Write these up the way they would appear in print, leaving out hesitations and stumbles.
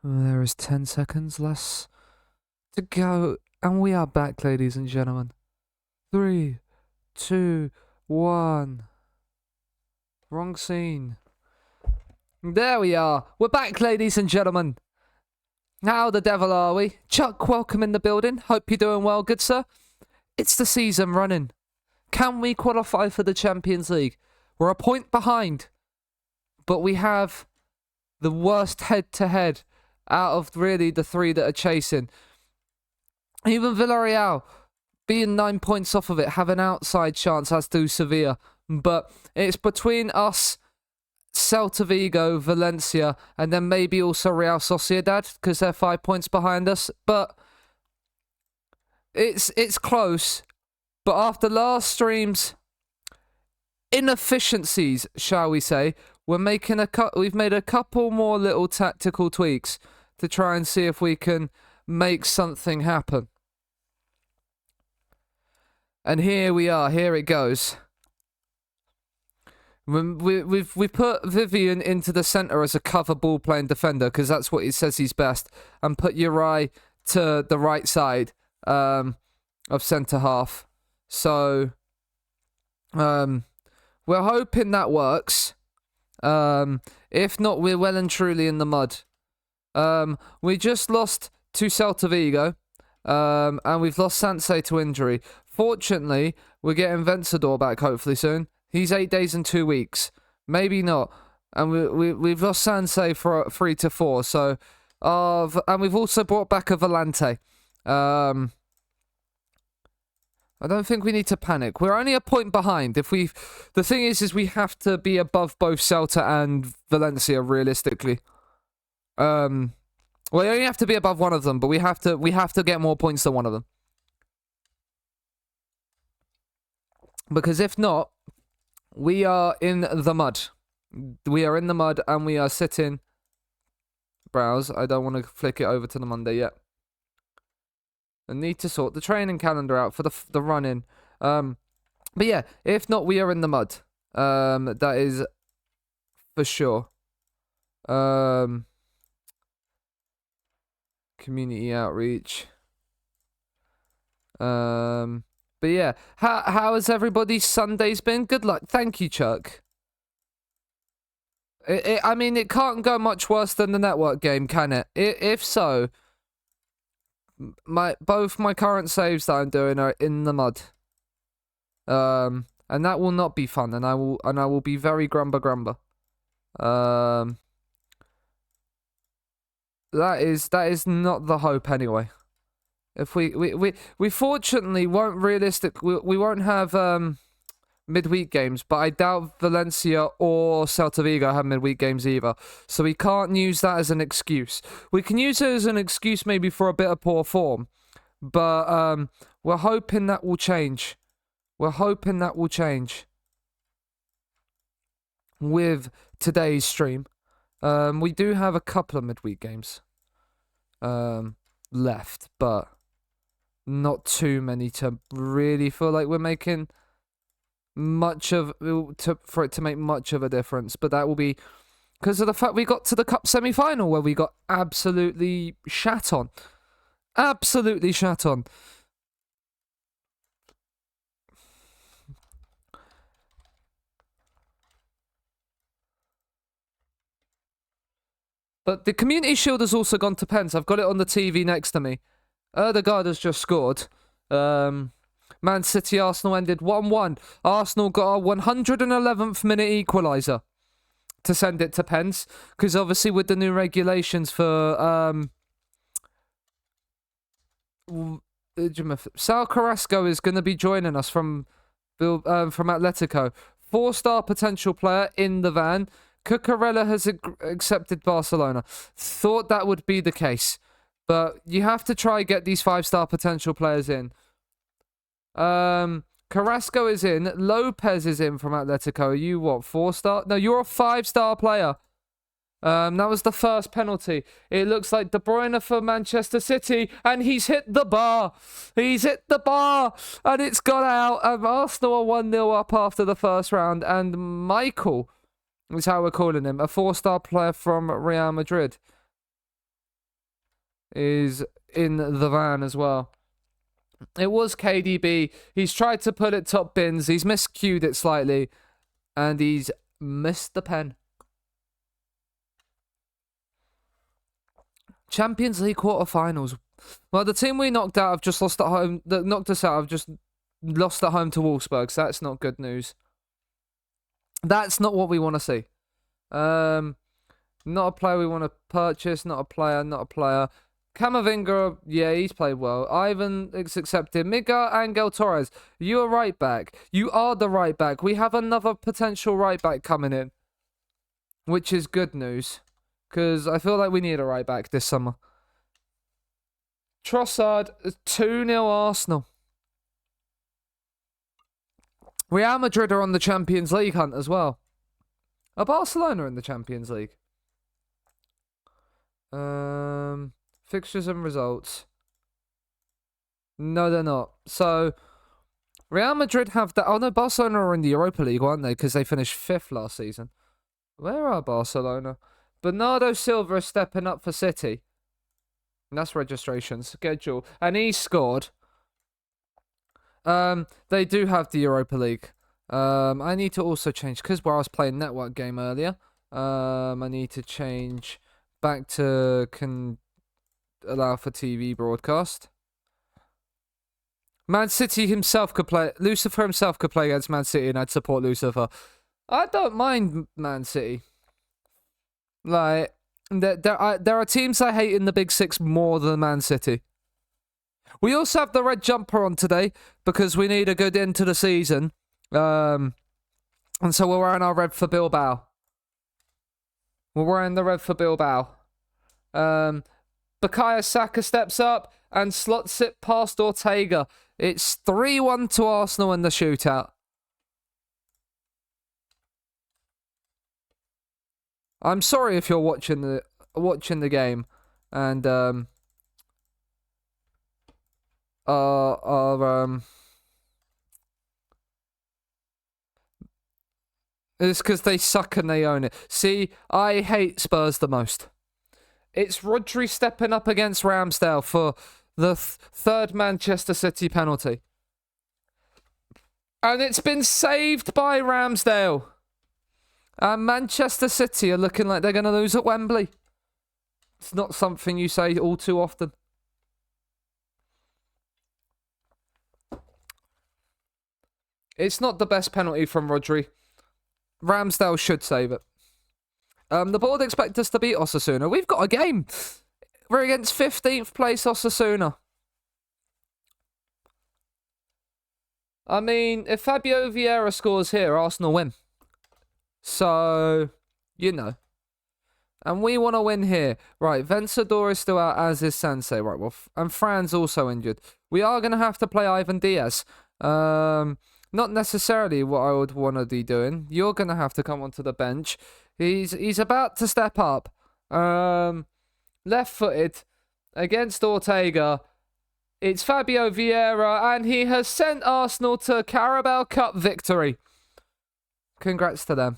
There is 10 seconds less to go, and we are back, ladies and gentlemen. 3, 2, 1. Wrong scene. There we are. We're back, ladies and gentlemen. How the devil are we? Chuck, welcome in the building. Hope you're doing well, good sir. It's the season running. Can we qualify for the Champions League? We're a point behind, but we have the worst head-to-head out of really the three that are chasing. Even Villarreal, being 9 points off of it, have an outside chance, as do Sevilla. But it's between us, Celta Vigo, Valencia, and then maybe also Real Sociedad, because they're 5 points behind us. But it's close. But after last stream's inefficiencies, shall we say, we've made a couple more little tactical tweaks to try and see if we can make something happen. And here we are. Here it goes. We've put Vivian into the centre as a cover ball playing defender because that's what he says he's best, and put Uri to the right side of centre half. So we're hoping that works. If not, we're well and truly in the mud. We just lost to Celta Vigo, and we've lost Seanasea to injury. Fortunately, we're getting Vencedor back hopefully soon. He's 8 days and 2 weeks. Maybe not. And we've lost Seanasea for 3 to 4. So, and we've also brought back a Volante. I don't think we need to panic. We're only a point behind. The thing is we have to be above both Celta and Valencia realistically. We only have to be above one of them, but we have to get more points than one of them. Because if not, we are in the mud. We are in the mud and we are sitting. Browse. I don't want to flick it over to the Monday yet. I need to sort the training calendar out for the run-in. But yeah, if not, we are in the mud. That is for sure. Community outreach. But yeah, how has everybody's Sundays been? Good luck. Thank you, Chuck. I mean, it can't go much worse than the network game, can it? If so, both my current saves that I'm doing are in the mud. And that will not be fun, and I will be very grumber. That is not the hope anyway. If we fortunately won't we won't have midweek games, but I doubt Valencia or Celta Vigo have midweek games either. So we can't use that as an excuse. We can use it as an excuse maybe for a bit of poor form, but we're hoping that will change. We're hoping that will change with today's stream. We do have a couple of midweek games left, but not too many to really feel like we're making much of for it to make much of a difference. But that will be because of the fact we got to the cup semi-final where we got absolutely shat on. Absolutely shat on. But the Community Shield has also gone to pens. I've got it on the TV next to me. Erdegaard has just scored. Man City Arsenal ended 1-1. Arsenal got a 111th minute equaliser to send it to pens. Because obviously with the new regulations for Sal Carrasco is going to be joining us from Atletico. 4-star potential player in the van. Cucurella has accepted Barcelona. Thought that would be the case. But you have to try get these 5-star potential players in. Carrasco is in. Lopez is in from Atletico. Are you what, 4-star? No, you're a 5-star player. That was the first penalty. It looks like De Bruyne for Manchester City, and he's hit the bar. He's hit the bar, and it's gone out. Arsenal are 1-0 up after the first round, and Michael is how we're calling him, a 4-star player from Real Madrid. is in the van as well. It was KDB. He's tried to put it top bins. He's miscued it slightly. And he's missed the pen. Champions League quarterfinals. Well, the team we knocked out have just lost at home. That knocked us out have just lost at home to Wolfsburg. So that's not good news. That's not what we want to see. Not a player we want to purchase. Not a player. Camavinga, yeah, he's played well. Ivan is accepted. Miguel Angel Torres, you are right back. You are the right back. We have another potential right back coming in, which is good news, because I feel like we need a right back this summer. Trossard, 2-0 Arsenal. Real Madrid are on the Champions League hunt as well. Are Barcelona in the Champions League? Fixtures and results. No, they're not. So, Real Madrid have that. Oh no, Barcelona are in the Europa League, aren't they? Because they finished 5th last season. Where are Barcelona? Bernardo Silva is stepping up for City. And that's registration schedule. And he scored. They do have the Europa League. I need to also change, because where I was playing network game earlier, I need to change back to allow for TV broadcast. Man City himself could play. Lucifer himself could play against Man City, and I'd support Lucifer. I don't mind Man City. Like, there are teams I hate in the Big Six more than Man City. We also have the red jumper on today because we need a good end to the season. And so we're wearing our red for Bilbao. We're wearing the red for Bilbao. Bukayo Saka steps up and slots it past Ortega. It's 3-1 to Arsenal in the shootout. I'm sorry if you're watching the game and it's because they suck and they own it. See, I hate Spurs the most. It's Rodri stepping up against Ramsdale for the third Manchester City penalty. And it's been saved by Ramsdale. And Manchester City are looking like they're going to lose at Wembley. It's not something you say all too often. It's not the best penalty from Rodri. Ramsdale should save it. The board expect us to beat Osasuna. We've got a game. We're against 15th place Osasuna. I mean, if Fabio Vieira scores here, Arsenal win. So, you know. And we want to win here. Right, Vencedor is still out, as is Sansei. Right, well, and Fran's also injured. We are going to have to play Ivan Diaz. Not necessarily what I would want to be doing. You're going to have to come onto the bench. He's about to step up. Left-footed against Ortega. It's Fabio Vieira, and he has sent Arsenal to Carabao Cup victory. Congrats to them.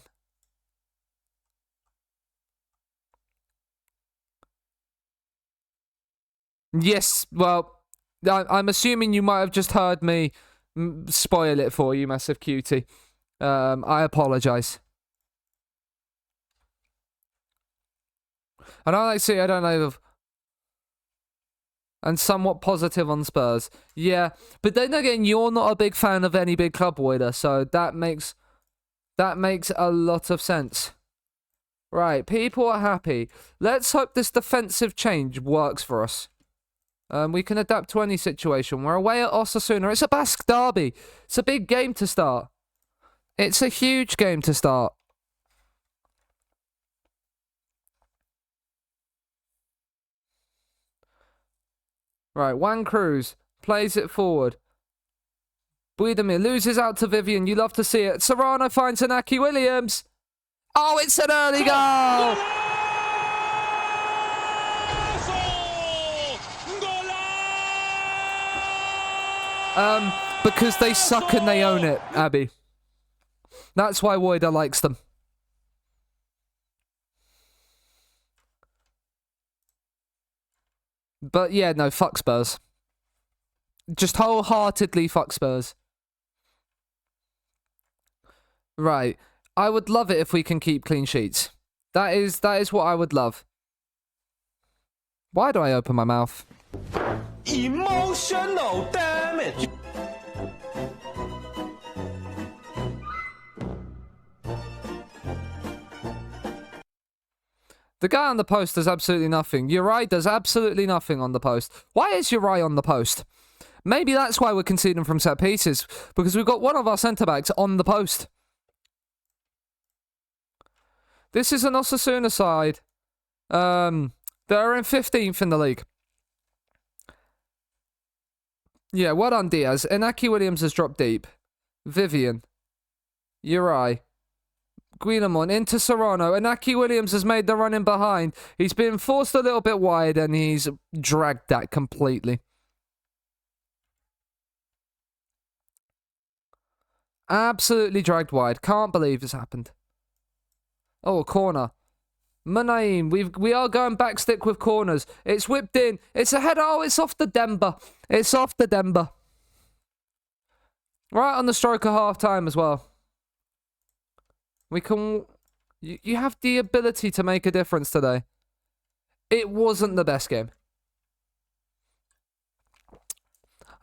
Yes, well, I'm assuming you might have just heard me spoil it for you, massive cutie. I apologise. And I see, I don't know, and somewhat positive on Spurs. Yeah, but then again, you're not a big fan of any big club, Woider, so that makes a lot of sense. Right, people are happy. Let's hope this defensive change works for us. We can adapt to any situation. We're away at Osasuna. It's a Basque derby. It's a big game to start. It's a huge game to start. Right, Juan Cruz plays it forward. Buidamir loses out to Vivian. You love to see it. Serrano finds Inaki Williams. Oh, it's an early goal! Because they suck and they own it, Abby. That's why Woider likes them. But yeah, no, fuck Spurs. Just wholeheartedly fuck Spurs. Right. I would love it if we can keep clean sheets. That is what I would love. Why do I open my mouth? Emotional damage. The guy on the post does absolutely nothing. Uri does absolutely nothing on the post. Why is Uri on the post? Maybe that's why we're conceding from set pieces. Because we've got one of our centre-backs on the post. This is an Osasuna side. They're in 15th in the league. Yeah, well done, Diaz. Inaki Williams has dropped deep. Vivian. Uri. Guillamon into Serrano. Inaki Williams has made the run in behind. He's been forced a little bit wide and he's dragged that completely. Absolutely dragged wide. Can't believe this happened. Oh, a corner. Munaim, we are going back stick with corners. It's whipped in. It's a header. Oh, it's off the Denver. It's off the Denver. Right on the stroke of half time as well. We can... You have the ability to make a difference today. It wasn't the best game.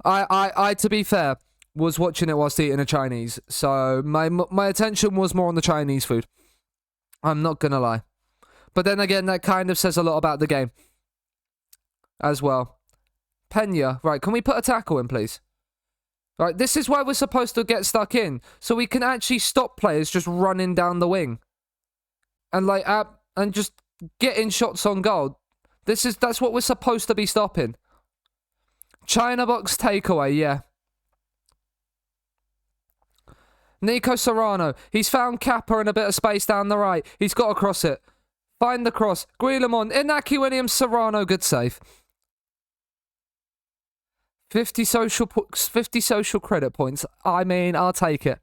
I to be fair, was watching it whilst eating a Chinese. So my attention was more on the Chinese food. I'm not gonna lie. But then again, that kind of says a lot about the game. As well. Pena. Right, can we put a tackle in, please? Right, this is why we're supposed to get stuck in. So we can actually stop players just running down the wing. And like, and just getting shots on goal. That's what we're supposed to be stopping. China box takeaway, yeah. Nico Serrano. He's found Kappa in a bit of space down the right. He's got to cross it. Find the cross. Guillamon. Inaki Williams. Serrano. Good save. 50 social credit points. I mean, I'll take it.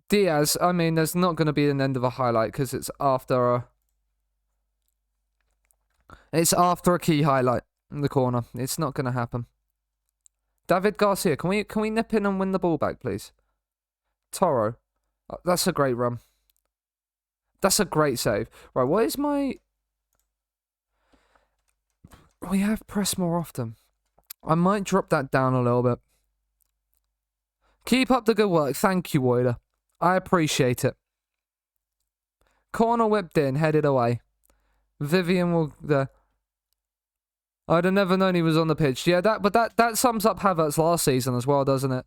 Diaz. I mean, there's not going to be an end of a highlight because it's after a... It's after a key highlight in the corner. It's not going to happen. David Garcia, can we nip in and win the ball back, please? Toro. That's a great run. That's a great save. Right, what is my... We have pressed more often. I might drop that down a little bit. Keep up the good work. Thank you, Woider. I appreciate it. Corner whipped in, headed away. Vivian will... I'd have never known he was on the pitch. Yeah, that sums up Havertz last season as well, doesn't it?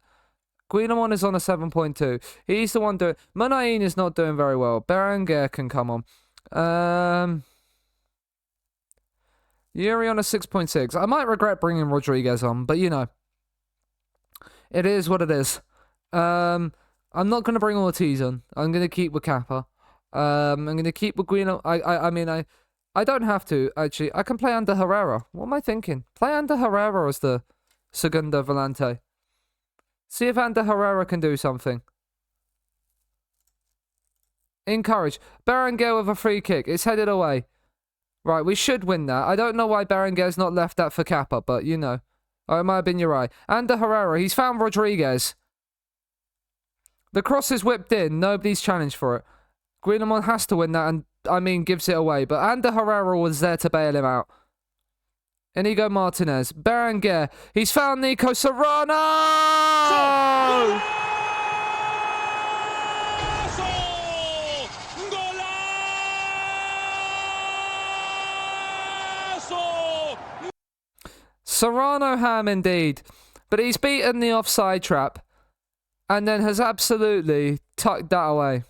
Guillamon is on a 7.2. He's the one doing... Munain is not doing very well. Berenguer can come on. Yuri on a 6.6. I might regret bringing Rodriguez on, but you know. It is what it is. I'm not going to bring Ortiz on. I'm going to keep with Kappa. I'm going to keep with Guillamon. I mean, I don't have to, actually. I can play under Herrera. What am I thinking? Play under Herrera as the Segundo Volante. See if Ander Herrera can do something. Encourage. Berenguer with a free kick. It's headed away. Right, we should win that. I don't know why Berenguer's not left that for Kappa, but you know. Oh, it might have been Uri. Ander Herrera. He's found Rodriguez. The cross is whipped in. Nobody's challenged for it. Guillamon has to win that and, I mean, gives it away. But Ander Herrera was there to bail him out. Inigo Martinez. Berenguer. He's found Nico Serrano! Serrano ham indeed. But he's beaten the offside trap. And then has absolutely tucked that away.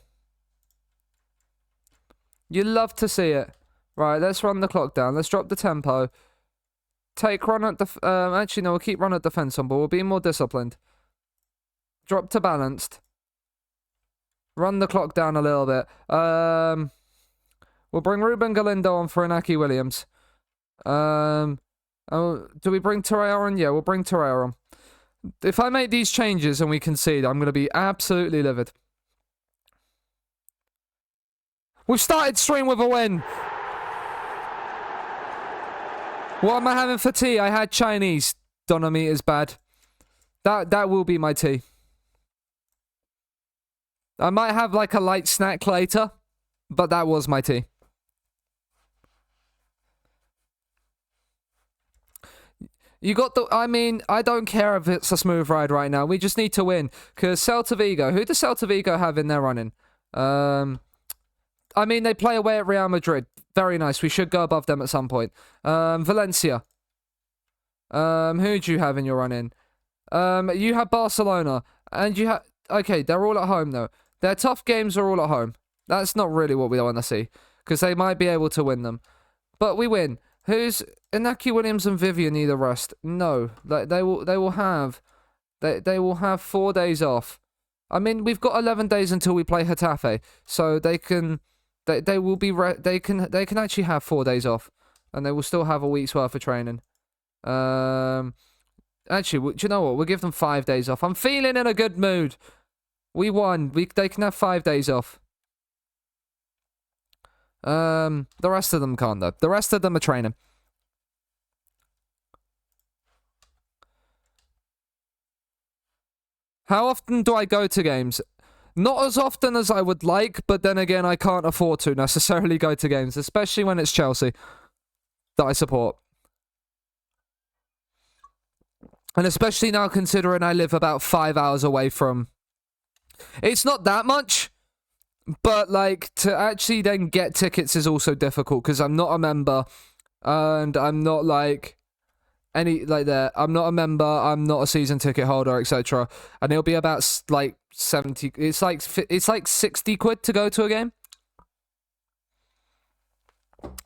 You love to see it. Right, let's run the clock down. Let's drop the tempo. Take run at actually, no, we'll keep run at defense on, but we'll be more disciplined. Drop to balanced. Run the clock down a little bit. We'll bring Ruben Galindo on for Inaki Williams. Do we bring Torreira on? Yeah, we'll bring Torreira on. If I make these changes and we concede, I'm going to be absolutely livid. We've started stream with a win. What am I having for tea? I had Chinese. Donomy is bad. That will be my tea. I might have like a light snack later, but that was my tea. You got the... I mean, I don't care if it's a smooth ride right now. We just need to win. Because Celta Vigo... Who does Celta Vigo have in their running? I mean, they play away at Real Madrid. Very nice. We should go above them at some point. Valencia. Who do you have in your running? You have Barcelona. And you have... Okay, they're all at home, though. Their tough games are all at home. That's not really what we want to see. Because they might be able to win them. But we win. Who's... Inaki Williams and Vivian need a rest? No. They will have 4 days off. I mean, we've got 11 days until we play Getafe. So they can... They will be... They can actually have 4 days off. And they will still have a week's worth of training. Actually, do you know what? We'll give them 5 days off. I'm feeling in a good mood. We won. They can have 5 days off. The rest of them can't, though. The rest of them are training. How often do I go to games? Not as often as I would like, but then again, I can't afford to necessarily go to games, especially when it's Chelsea that I support. And especially now considering I live about 5 hours away from... It's not that much, but like to actually then get tickets is also difficult because I'm not a member and I'm not like... I'm not a member, I'm not a season ticket holder, etc. And it'll be about like 70, it's like 60 quid to go to a game.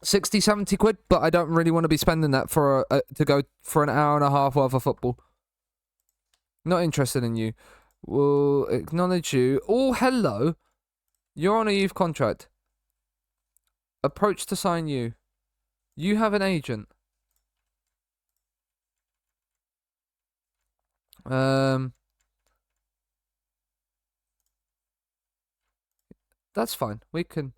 60, 70 quid, but I don't really want to be spending that for to go for an hour and a half worth of football. Not interested in you. We'll acknowledge you. Oh, hello. You're on a youth contract. Approach to sign you. You have an agent. That's fine. We can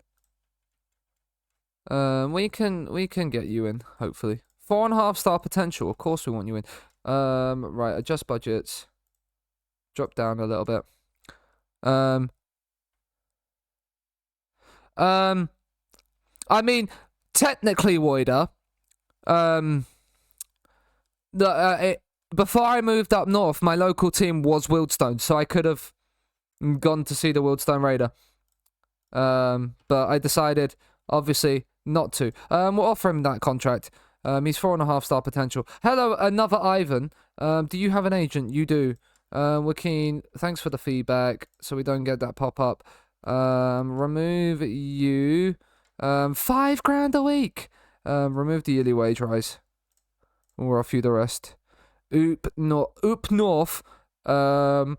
get you in, hopefully. 4.5 star potential. Of course we want you in. Right, adjust budgets. Drop down a little bit. I mean, technically, Woider, before I moved up north, my local team was Wildstone, so I could have gone to see the Wildstone Raider. But I decided, obviously, not to. We'll offer him that contract. He's 4.5 star potential. Hello, another Ivan. Do you have an agent? You do. We're keen. Thanks for the feedback, so we don't get that pop up. Remove you. 5 grand a week. Remove the yearly wage rise. We'll offer you the rest. Oop North. I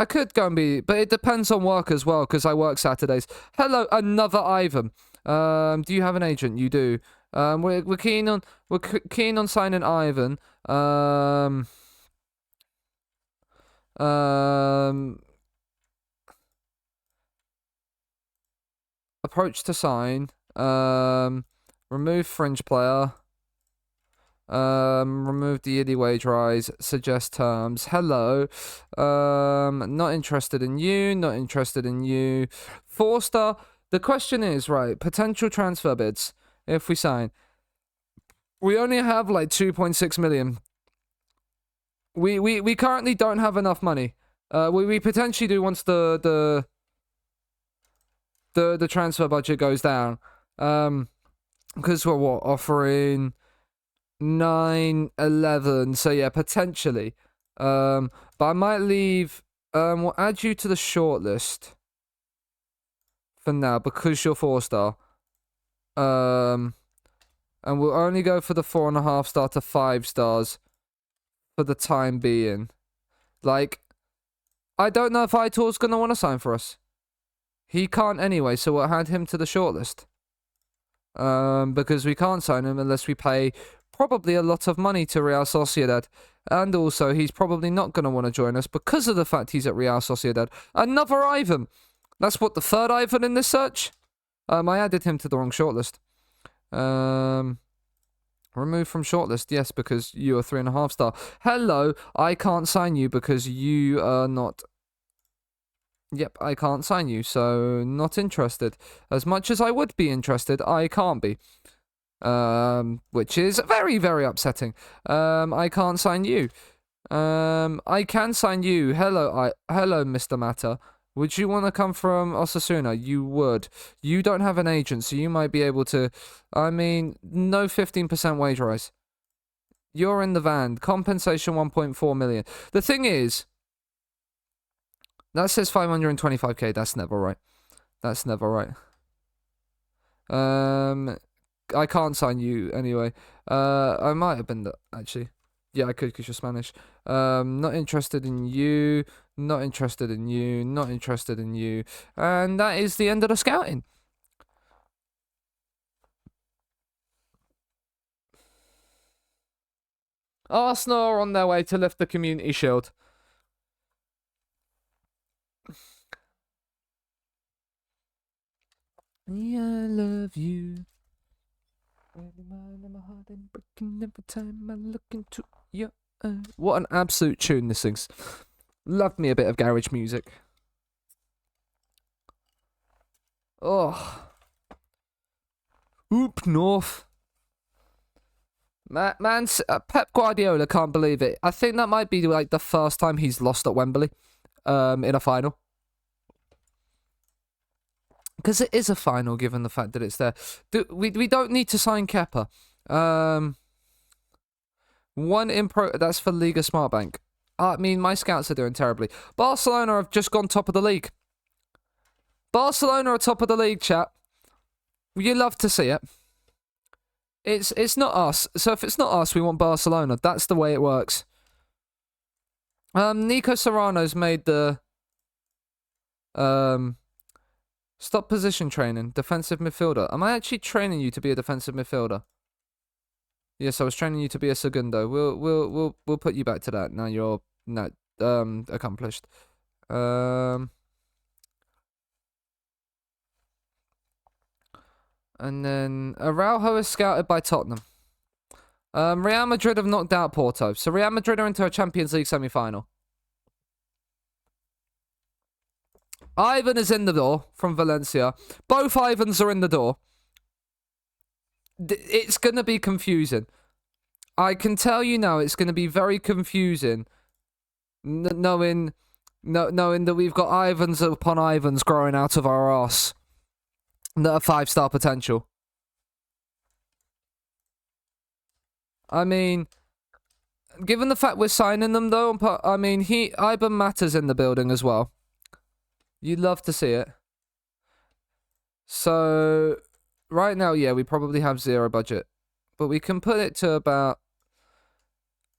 could go and be, but it depends on work as well, because I work Saturdays. Hello, another Ivan. Do you have an agent? You do. We're keen on signing Ivan. Approach to sign. Remove fringe player. Remove the yearly wage rise. Suggest terms. Hello. Not interested in you. Not interested in you. 4-star. The question is, right, potential transfer bids. If we sign. We only have like 2.6 million. We currently don't have enough money. We potentially do once the transfer budget goes down. Because we're offering 9, 11. So yeah, potentially. But I might leave. We'll add you to the shortlist for now because you're 4-star. And we'll only go for the 4.5 star to 5 stars for the time being. Like, I don't know if Aitor's gonna want to sign for us. He can't anyway, so we'll add him to the shortlist. Because we can't sign him unless we pay probably a lot of money to Real Sociedad. And also, he's probably not going to want to join us because of the fact he's at Real Sociedad. Another Ivan. That's what, the 3rd Ivan in this search? I added him to the wrong shortlist. Removed from shortlist, yes, because you are 3.5 star. Hello, I can't sign you because you are not. Yep, I can't sign you, so not interested. As much as I would be interested, I can't be. Which is very, very upsetting. I can't sign you. I can sign you. Hello, Mr. Matter. Would you want to come from Osasuna? You would. You don't have an agent, so you might be able to. I mean, no 15% wage rise. You're in the van. Compensation 1.4 million. The thing is, that says 525k. That's never right. That's never right. I can't sign you anyway. I might have been actually. Yeah, I could because you're Spanish. Not interested in you. Not interested in you. Not interested in you. And that is the end of the scouting. Arsenal are on their way to lift the Community Shield. Yeah, I love you. Every time I look into your eyes. What an absolute tune this thing's. Love me a bit of garage music. Oh. Oop North. Man, Pep Guardiola can't believe it. I think that might be like the first time he's lost at Wembley in a final. Because it is a final, given the fact that it's there. We don't need to sign Kepa. One in pro. That's for Liga Smartbank. I mean, my scouts are doing terribly. Barcelona have just gone top of the league. Barcelona are top of the league, chat. You love to see it. It's not us. So if it's not us, we want Barcelona. That's the way it works. Nico Serrano's made the stop position training, defensive midfielder. Am I actually training you to be a defensive midfielder? Yes, I was training you to be a segundo. We'll put you back to that. Now you're not accomplished. And then Araujo is scouted by Tottenham. Real Madrid have knocked out Porto. So Real Madrid are into a Champions League semi-final. Ivan is in the door from Valencia. Both Ivans are in the door. It's going to be confusing. I can tell you now, it's going to be very confusing. Knowing that we've got Ivans upon Ivans growing out of our arse. That are 5-star potential. I mean, given the fact we're signing them though, I mean, Ivan Matters in the building as well. You'd love to see it. So, right now, yeah, we probably have 0 budget. But we can put it to about...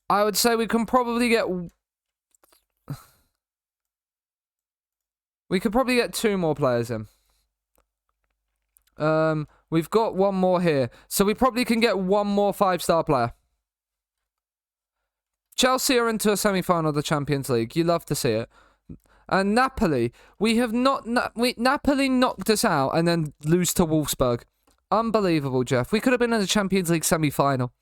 I would say we can probably get... We could probably get 2 more players in. We've got 1 more here. So we probably can get 1 more 5-star player. Chelsea are into a semi-final of the Champions League. You love to see it. And Napoli, we have not... Napoli knocked us out and then lose to Wolfsburg. Unbelievable, Jeff. We could have been in the Champions League semi-final.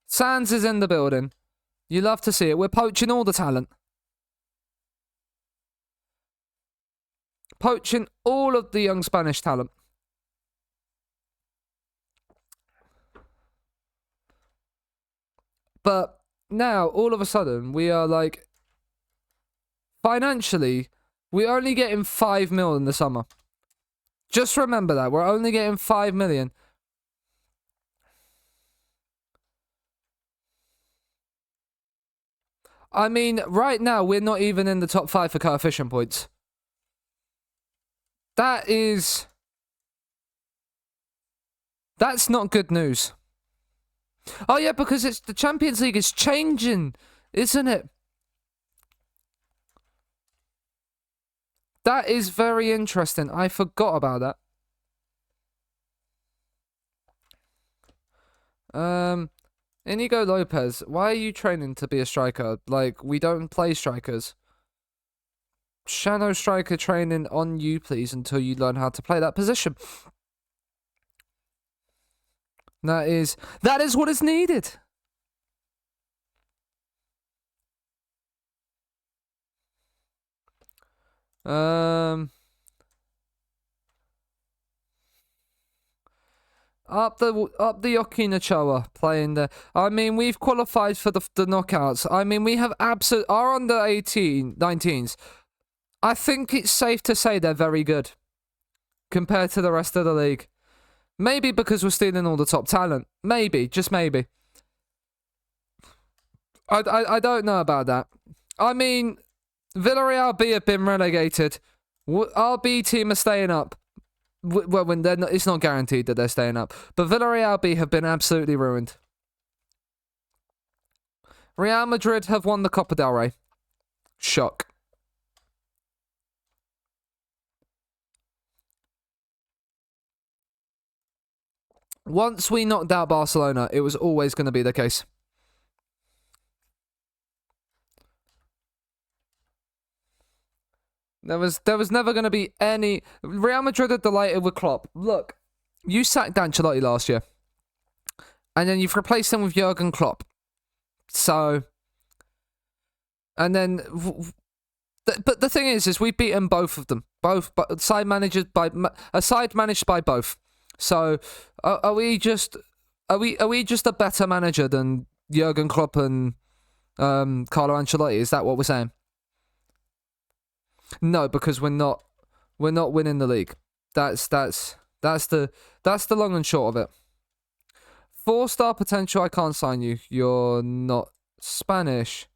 Sands is in the building. You love to see it. We're poaching all the talent. Poaching all of the young Spanish talent. But now, all of a sudden, we are like... Financially, we're only getting 5 mil in the summer. Just remember that. We're only getting 5 million. I mean, right now, we're not even in the top 5 for coefficient points. That's not good news. Oh yeah, because it's the Champions League is changing, isn't it? That is very interesting. I forgot about that. Inigo Lopez, why are you training to be a striker? Like, we don't play strikers. shadow striker training on you, please, until you learn how to play that position. That is what is needed. Up the Okinachawa playing there. I mean, we've qualified for the knockouts. I mean, we have our under 19s. I think it's safe to say they're very good compared to the rest of the league. Maybe because we're stealing all the top talent. Maybe, just maybe. I don't know about that. I mean, Villarreal B have been relegated. Our B team are staying up. Well, when they're not, it's not guaranteed that they're staying up. But Villarreal B have been absolutely ruined. Real Madrid have won the Copa del Rey. Shock. Once we knocked out Barcelona, it was always going to be the case. There was never going to be any... Real Madrid are delighted with Klopp. Look, you sacked Ancelotti last year. And then you've replaced him with Jurgen Klopp. So... And then... But the thing is we've beaten both of them. Both side managed by... A side managed by both. So, are we just a better manager than Jurgen Klopp and Carlo Ancelotti? Is that what we're saying? No, because we're not winning the league. That's the long and short of it. 4-star potential. I can't sign you. You're not Spanish.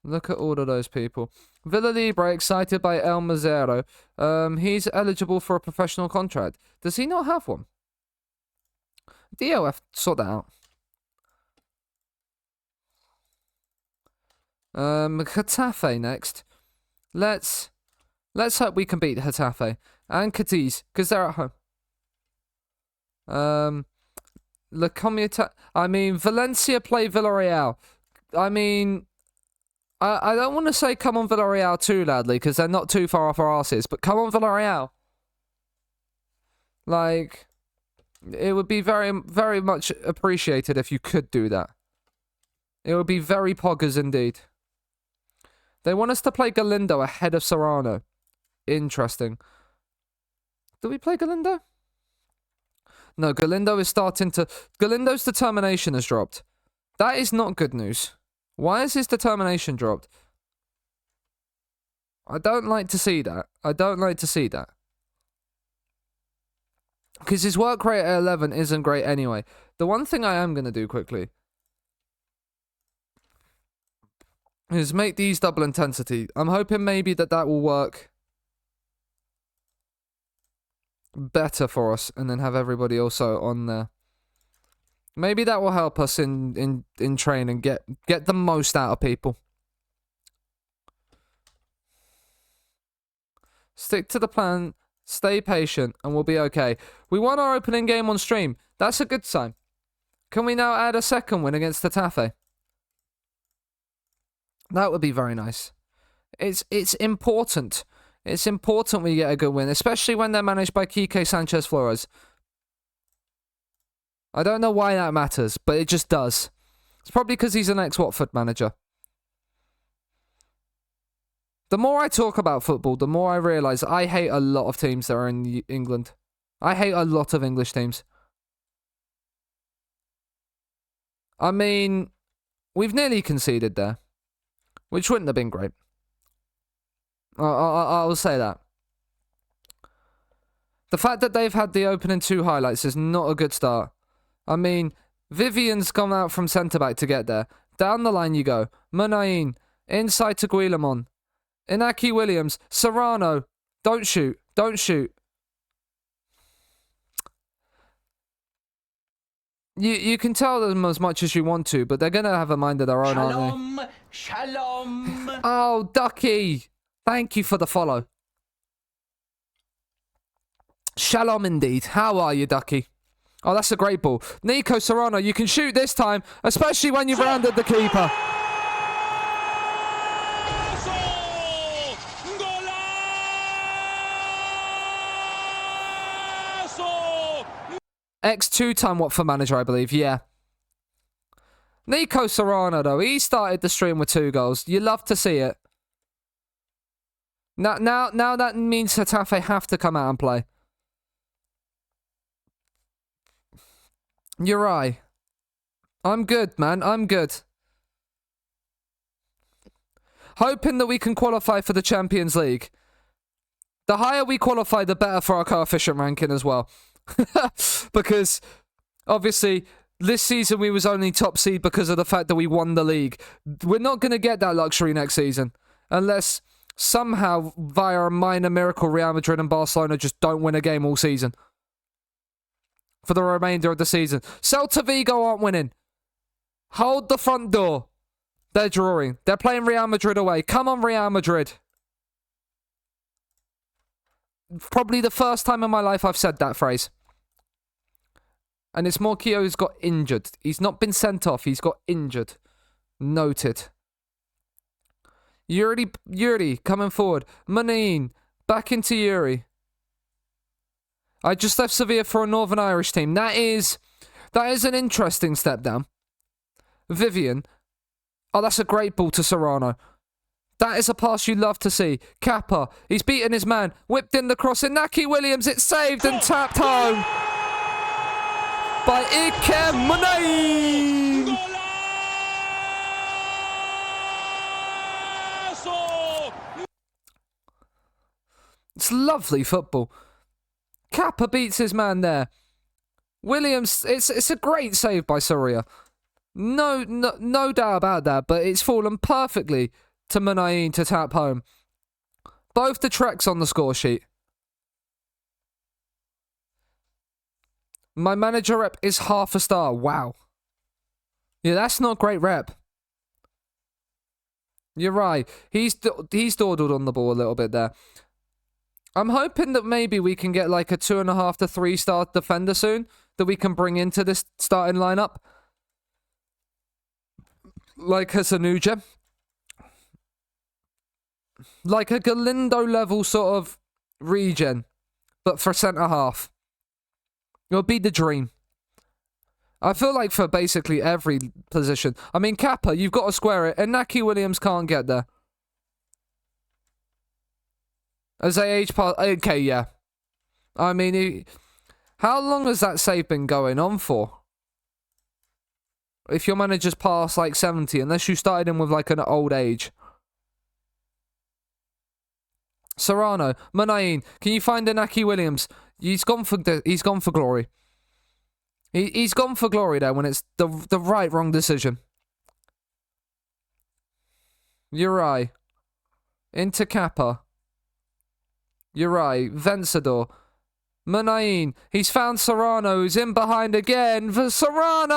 Look at all of those people. Villa Libre excited by El Mazzero. He's eligible for a professional contract. Does he not have one? DOF, sort that out. Getafe next. Let's hope we can beat Getafe and Cadiz because they're at home. I mean, Valencia play Villarreal. I mean, I don't want to say come on Villarreal too loudly because they're not too far off our asses, but come on Villarreal. Like, it would be very, very much appreciated if you could do that. It would be very poggers indeed. They want us to play Galindo ahead of Serrano. Interesting. Do we play Galindo? No, Galindo is starting to... Galindo's determination has dropped. That is not good news. Why has his determination dropped? I don't like to see that. I don't like to see that. Because his work rate at 11 isn't great anyway. The one thing I am going to do quickly is make these double intensity. I'm hoping maybe that will work better for us and then have everybody also on there. Maybe that will help us in training, get the most out of people. Stick to the plan, stay patient, and we'll be okay. We won our opening game on stream. That's a good sign. Can we now add a second win against Getafe? That would be very nice. It's important. It's important we get a good win, especially when they're managed by Quique Sanchez Flores. I don't know why that matters, but it just does. It's probably because he's an ex-Watford manager. The more I talk about football, the more I realise I hate a lot of teams that are in England. I hate a lot of English teams. I mean, we've nearly conceded there, which wouldn't have been great. I'll say that. The fact that they've had the opening 2 highlights is not a good start. I mean, Vivian's gone out from centre-back to get there. Down the line you go. Munain, inside to Guillamon. Inaki Williams, Serrano. Don't shoot. Don't shoot. You can tell them as much as you want to, but they're going to have a mind of their own, aren't they? Shalom! Oh, Ducky! Thank you for the follow. Shalom indeed. How are you, Ducky? Oh, that's a great ball. Nico Serrano, you can shoot this time, especially when you've rounded the keeper. Two-time Watford manager, I believe. Yeah. Nico Serrano, though, he started the stream with 2 goals. You love to see it. Now that means Getafe have to come out and play. You're right. I'm good, man. I'm good. Hoping that we can qualify for the Champions League. The higher we qualify, the better for our coefficient ranking as well. Because, obviously, this season we was only top seed because of the fact that we won the league. We're not going to get that luxury next season. Unless, somehow, via a minor miracle, Real Madrid and Barcelona just don't win a game all season. For the remainder of the season. Celta Vigo aren't winning. Hold the front door. They're drawing. They're playing Real Madrid away. Come on, Real Madrid. Probably the first time in my life I've said that phrase. And it's Morquillo who's got injured. He's not been sent off. He's got injured. Noted. Yuri coming forward. Manin. Back into Yuri. I just left Sevilla for a Northern Irish team. That is an interesting step down. Vivian. Oh, that's a great ball to Serrano. That is a pass you love to see. Kappa. He's beaten his man. Whipped in the cross. Inaki Williams. It's saved and tapped home by Ike Manin. It's lovely football. Kappa beats his man there. Williams, it's a great save by Soria. No doubt about that, but it's fallen perfectly to Munayin to tap home. Both the tracks on the score sheet. My manager rep is 0.5 star. Wow. Yeah, that's not great rep. You're right. He's dawdled on the ball a little bit there. I'm hoping that maybe we can get like a 2.5 to 3 star defender soon that we can bring into this starting lineup. Like a Zanuja. Like a Galindo level sort of regen. But for centre half. It'll be the dream. I feel like for basically every position. I mean, Kappa, you've got to square it. And Naki Williams can't get there. As they age past... Okay, yeah. I mean, how long has that save been going on for? If your manager's past like 70, unless you started him with like an old age. Serrano, Munayin, can you find Inaki Williams? He's gone for glory. He's gone for glory there when it's the wrong decision. Uri. Into Kappa. Uri. Vencedor. Munayin. He's found Serrano, who's in behind again for Serrano!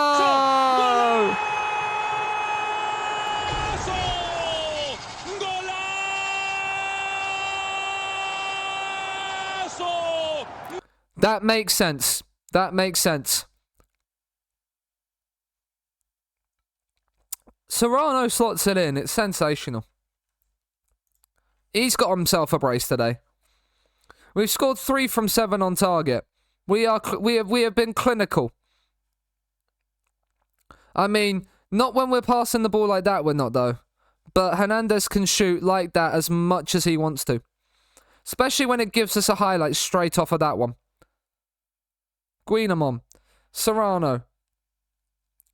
That makes sense. That makes sense. Serrano slots it in. It's sensational. He's got himself a brace today. We've scored 3 from 7 on target. We have been clinical. I mean, not when we're passing the ball like that, we're not though. But Hernandez can shoot like that as much as he wants to. Especially when it gives us a highlight straight off of that one. Guillamon. Serrano.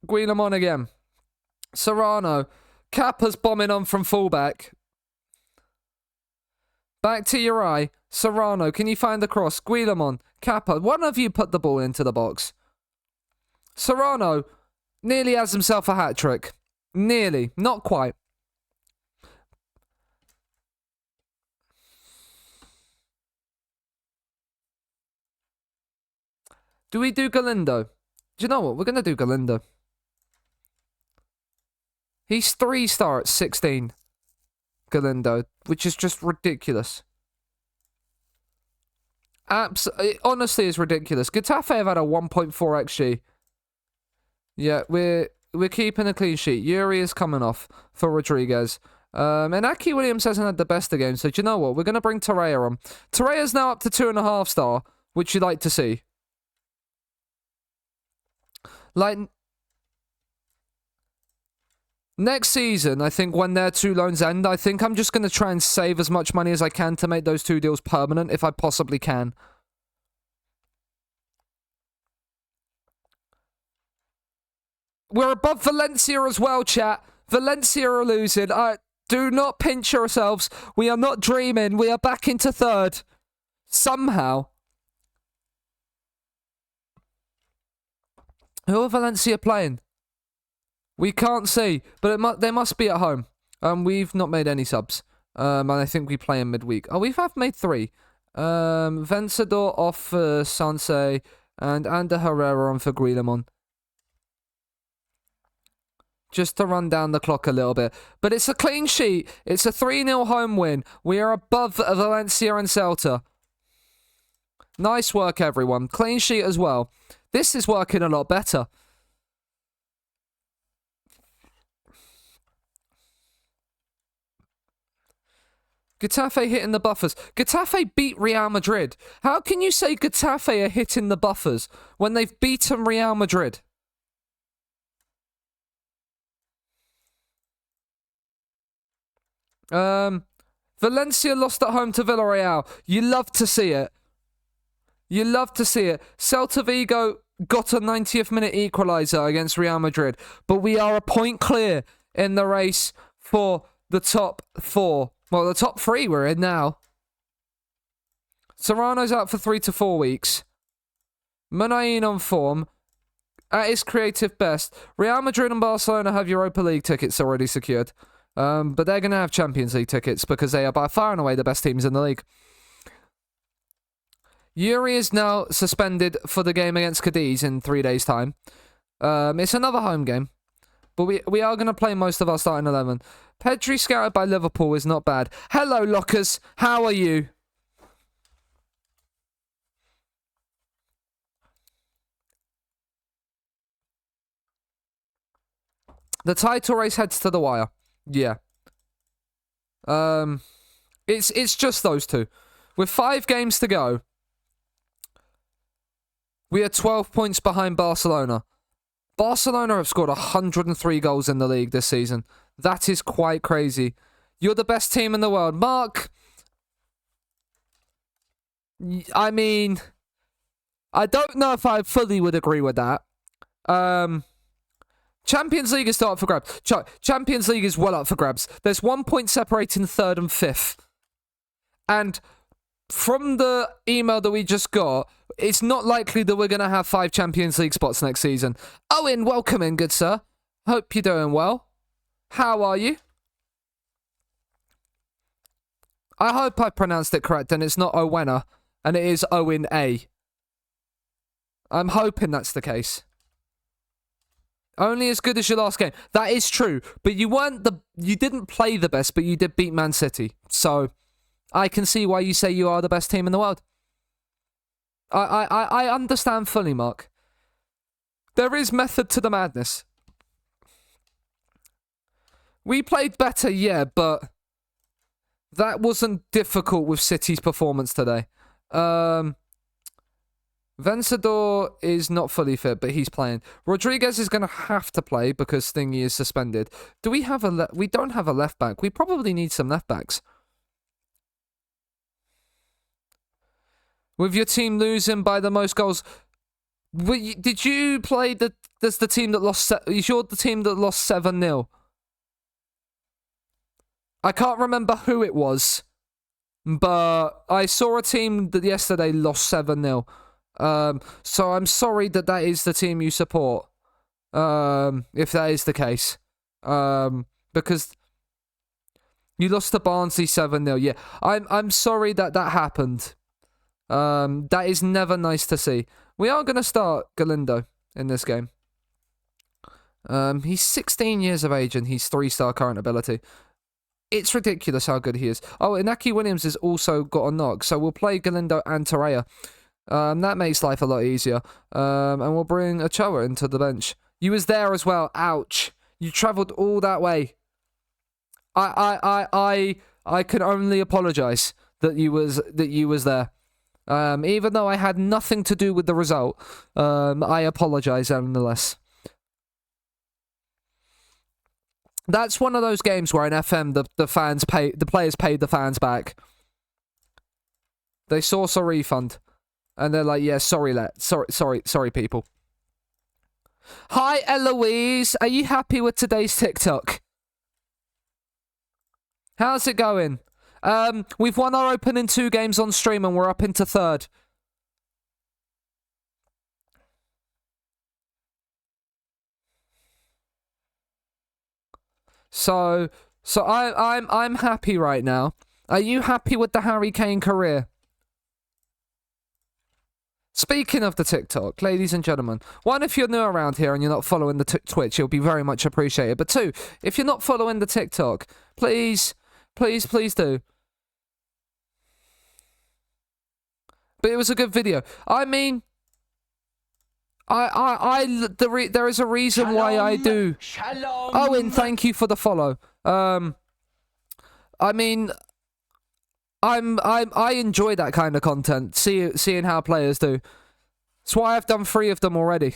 Guillamon again. Serrano. Kappa's bombing on from fullback. Back to Uri. Serrano, can you find the cross? Guillamon. Kappa. One of you put the ball into the box. Serrano nearly has himself a hat-trick. Nearly. Not quite. Do we do Galindo? Do you know what? We're going to do Galindo. He's 3-star at 16. Galindo. Which is just ridiculous. It honestly is ridiculous. Getafe have had a 1.4 XG. Yeah, we're keeping a clean sheet. Yuri is coming off for Rodriguez. And Aki Williams hasn't had the best of games. So do you know what? We're going to bring Torreira on. Torreira's now up to 2.5 star, which you'd like to see. Like, next season, I think when their 2 loans end, I think I'm just going to try and save as much money as I can to make those 2 deals permanent, if I possibly can. We're above Valencia as well, chat. Valencia are losing. Do not pinch yourselves. We are not dreaming. We are back into 3rd. Somehow. Who are Valencia playing? We can't see, but they must be at home. We've not made any subs. And I think we play in midweek. Oh, we have made 3. Vencedor off for Seanasea and Ander Herrera on for Guillemon. Just to run down the clock a little bit. But it's a clean sheet. It's a 3-0 home win. We are above Valencia and Celta. Nice work, everyone. Clean sheet as well. This is working a lot better. Getafe hitting the buffers. Getafe beat Real Madrid. How can you say Getafe are hitting the buffers when they've beaten Real Madrid? Valencia lost at home to Villarreal. You love to see it. You love to see it. Celta Vigo got a 90th minute equaliser against Real Madrid. But we are a point clear in the race for the top 4. Well, the top 3 we're in now. Serrano's out for 3 to 4 weeks. Munain on form. At his creative best. Real Madrid and Barcelona have Europa League tickets already secured. But they're going to have Champions League tickets because they are by far and away the best teams in the league. Yuri is now suspended for the game against Cadiz in 3 days' time. It's another home game. But we are going to play most of our starting 11. Pedri scouted by Liverpool is not bad. Hello, Lockers. How are you? The title race heads to the wire. Yeah. It's just those 2. With 5 games to go, we are 12 points behind Barcelona. Barcelona have scored 103 goals in the league this season. That is quite crazy. You're the best team in the world. Mark, I mean, I don't know if I fully would agree with that. Champions League is still up for grabs. Champions League is well up for grabs. There's 1 point separating 3rd and 5th. And from the email that we just got, it's not likely that we're going to have 5 Champions League spots next season. Owen, welcome in, good sir. Hope you're doing well. How are you? I hope I pronounced it correct and it's not Owena, and it is Owen A. I'm hoping that's the case. Only as good as your last game. That is true, but you didn't play the best, but you did beat Man City. So I can see why you say you are the best team in the world. I understand fully, Mark. There is method to the madness. We played better, yeah, but that wasn't difficult with City's performance today. Vencedor is not fully fit, but he's playing. Rodriguez is going to have to play because Thingy is suspended. Do we have we don't have a left back. We probably need some left backs. With your team losing by the most goals, did you play the team that lost? Is your the team that lost 7-0? I can't remember who it was, but I saw a team that yesterday lost 7-0. So I'm sorry that is the team you support. If that is the case, because you lost to Barnsley 7-0. Yeah, I'm sorry that happened. That is never nice to see. We are going to start Galindo in this game. He's 16 years of age and he's 3-star current ability. It's ridiculous how good he is. Oh, Inaki Williams has also got a knock, so we'll play Galindo and Torreira. That makes life a lot easier. And we'll bring Ochoa into the bench. You was there as well. Ouch. You travelled all that way. I can only apologise that you was there. Even though I had nothing to do with the result, I apologise nonetheless. That's one of those games where in FM the players paid the fans back. They source a refund. And they're like, yeah, sorry, people. Hi, Eloise. Are you happy with today's TikTok? How's it going? We've won our opening 2 games on stream and we're up into 3rd. So I'm happy right now. Are you happy with the Harry Kane career? Speaking of the TikTok, ladies and gentlemen, 1, if you're new around here and you're not following the Twitch, it'll be very much appreciated. But 2, if you're not following the TikTok, please do. But it was a good video. I mean, there is a reason why I do. Shalom. Owen, thank you for the follow. I mean, I enjoy that kind of content. Seeing how players do. That's why I've done 3 of them already.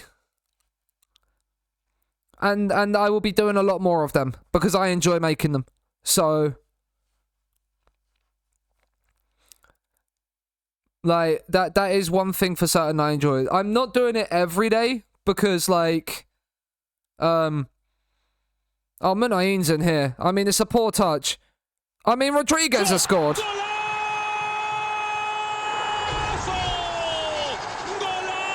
And I will be doing a lot more of them because I enjoy making them. So, like, that is one thing for certain I enjoy. I'm not doing it every day because, like, oh, Munain's in here. I mean, it's a poor touch. I mean, Rodriguez has scored.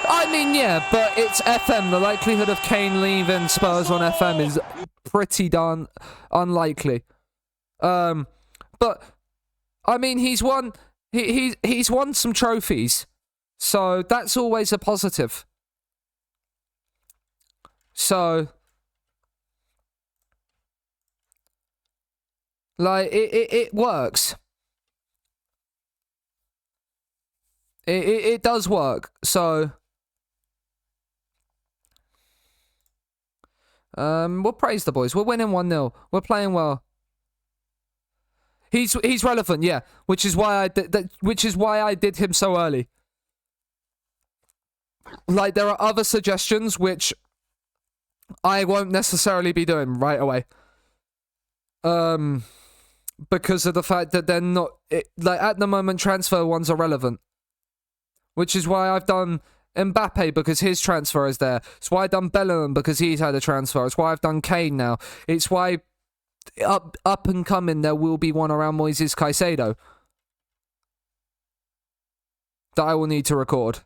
I mean, yeah, but it's FM. The likelihood of Kane leaving Spurs on FM is pretty darn unlikely. But I mean, he's won some trophies, so that's always a positive. So, like, it works. It does work. So, we'll praise the boys. We're winning 1-0. We're playing well. He's relevant, yeah. Which is why I did him so early. Like, there are other suggestions which I won't necessarily be doing right away. Because of the fact that they're not like at the moment transfer ones are relevant. Which is why I've done Mbappe because his transfer is there. It's why I've done Bellingham because he's had a transfer. It's why I've done Kane now. It's why up and coming there will be one around Moises Caicedo that I will need to record.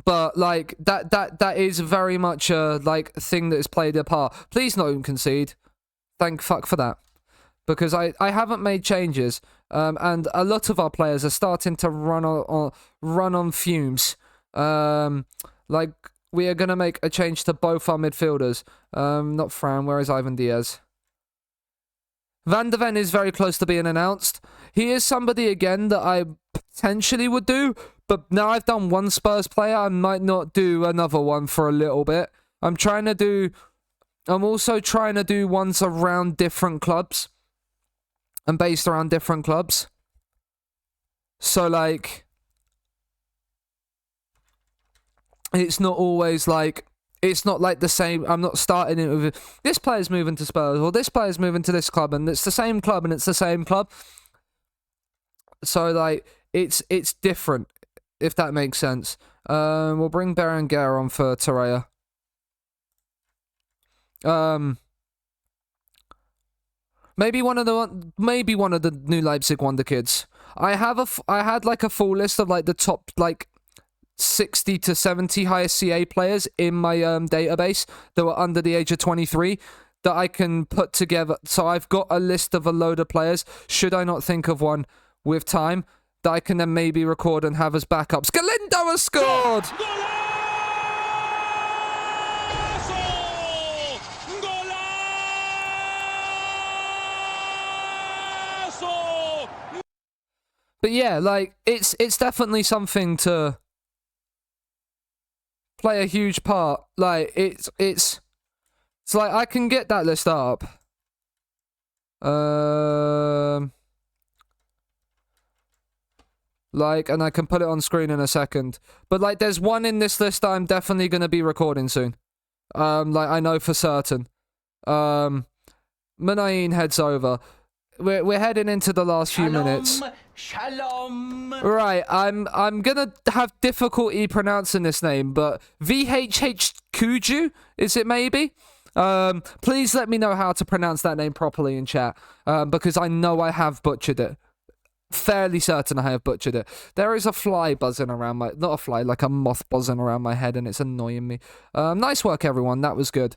But like that is very much a like thing that has played a part. Please don't concede. Thank fuck for that. Because I haven't made changes, and a lot of our players are starting to run on fumes. Like we are gonna make a change to both our midfielders. Not Fran. Where is Ivan Diaz? Van de Ven is very close to being announced. He is somebody again that I potentially would do, but now I've done one Spurs player, I might not do another one for a little bit. I'm also trying to do ones around different clubs. And based around different clubs. So, like, it's not always like, it's not like the same, I'm not starting it with, this player's moving to Spurs, or this player's moving to this club, and it's the same club, and it's the same club. So, like, it's different, if that makes sense. We'll bring Berenguer on for Torreira. Maybe one of the new Leipzig wonder kids. I had like a full list of like the top like 60 to 70 highest CA players in my database that were under the age of 23 that I can put together. So I've got a list of a load of players. Should I not think of one with time that I can then maybe record and have as backups? Galindo has scored. But yeah, like, it's definitely something to play a huge part. Like, it's like, I can get that list up. Like, and I can put it on screen in a second. But, like, there's one in this list that I'm definitely going to be recording soon. Like I know for certain. Munayin heads over. We're heading into the last few minutes. Shalom. Right, I'm gonna have difficulty pronouncing this name, but VHH Kuju, is it maybe? Please let me know how to pronounce that name properly in chat, because I know I have butchered it. Fairly certain I have butchered it. There is a fly buzzing around my... Not a fly, like a moth buzzing around my head, and it's annoying me. Nice work, everyone. That was good.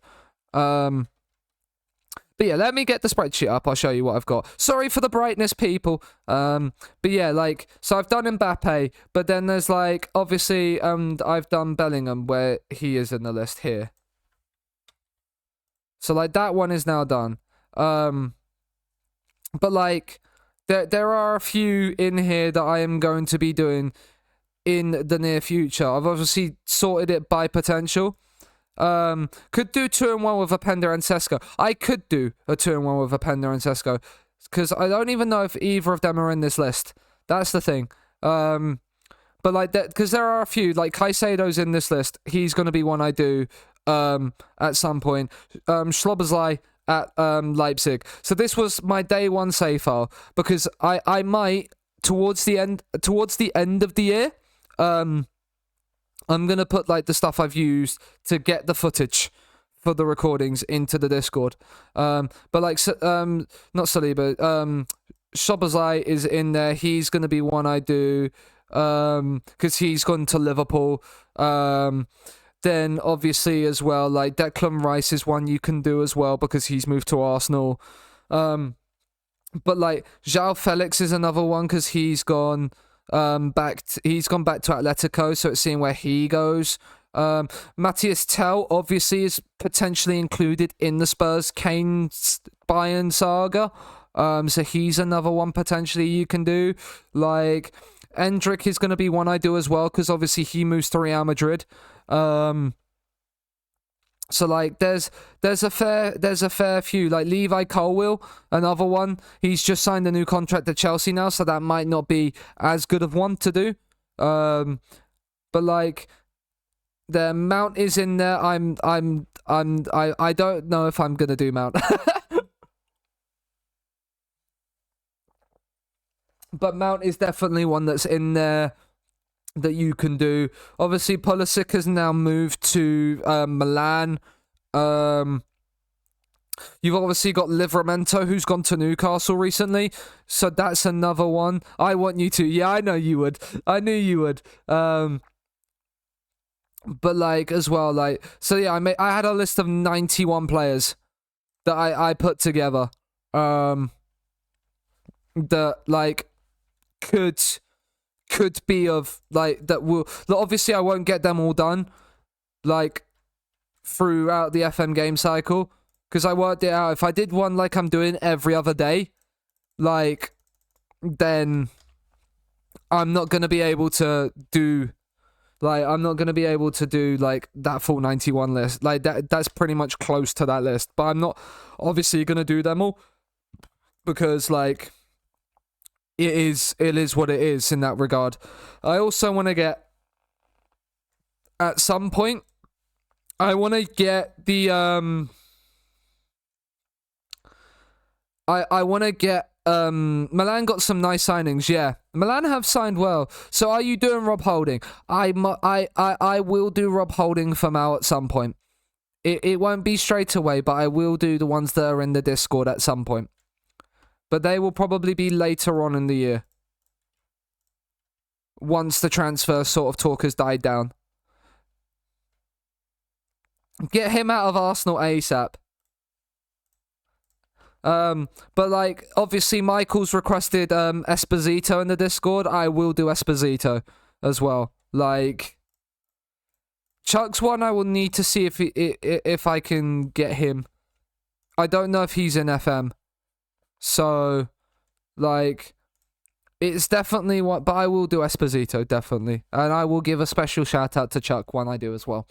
But yeah, let me get the spreadsheet up. I'll show you what I've got. Sorry for the brightness, people. But yeah, like, so I've done Mbappe, but then there's like, obviously, I've done Bellingham, where he is in the list here. So like, that one is now done. But like, there are a few in here that I am going to be doing in the near future. I've obviously sorted it by potential. Could do 2-in-1 with Openda and Sesko. I could do a 2-in-1 with Openda and Sesko, because I don't even know if either of them are in this list. That's the thing. But like that, because there are a few, like Caicedo's in this list. He's gonna be one I do at some point. Schloboslai at Leipzig. So this was my day one save file, because I might towards the end of the year I'm going to put, like, the stuff I've used to get the footage for the recordings into the Discord. But, like, not Saliba, Szoboszlai is in there. He's going to be one I do, because he's gone to Liverpool. Then, obviously, as well, like, Declan Rice is one you can do as well, because he's moved to Arsenal. But, like, João Felix is another one, because he's gone... he's gone back to Atletico, so it's seeing where he goes. Matthias Tell obviously is potentially included in the Spurs Kane Bayern saga, so he's another one potentially you can do. Like, Endrick is going to be one I do as well, because obviously he moves to Real Madrid. So like there's a fair few, like Levi Colwill, another one. He's just signed a new contract at Chelsea now, so that might not be as good of one to do. But like the Mount is in there. I don't know if I'm gonna do Mount. But Mount is definitely one that's in there that you can do. Obviously, Pulisic has now moved to Milan. You've obviously got Livramento, who's gone to Newcastle recently. So that's another one. I want you to. Yeah, I know you would. I knew you would. But like as well, like so. Yeah, I had a list of 91 players that I put together. That like could be of like that will obviously I won't get them all done like throughout the FM game cycle, because I worked it out. If I did one like I'm doing every other day, like then I'm not gonna be able to do like that full 91 list. Like that's pretty much close to that list, but I'm not obviously gonna do them all, because like it is what it is in that regard. I also want to get, at some point, I want to get the, I want to get, Milan got some nice signings, yeah. Milan have signed well. So are you doing Rob Holding? I will do Rob Holding for Mal at some point. It won't be straight away, but I will do the ones that are in the Discord at some point. But they will probably be later on in the year, once the transfer sort of talk has died down. Get him out of Arsenal ASAP. But like, obviously Michael's requested Esposito in the Discord. I will do Esposito as well. Like, Chuck's one I will need to see if I can get him. I don't know if he's in FM. So, like, it's definitely what, but I will do Esposito, definitely. And I will give a special shout out to Chuck when I do as well.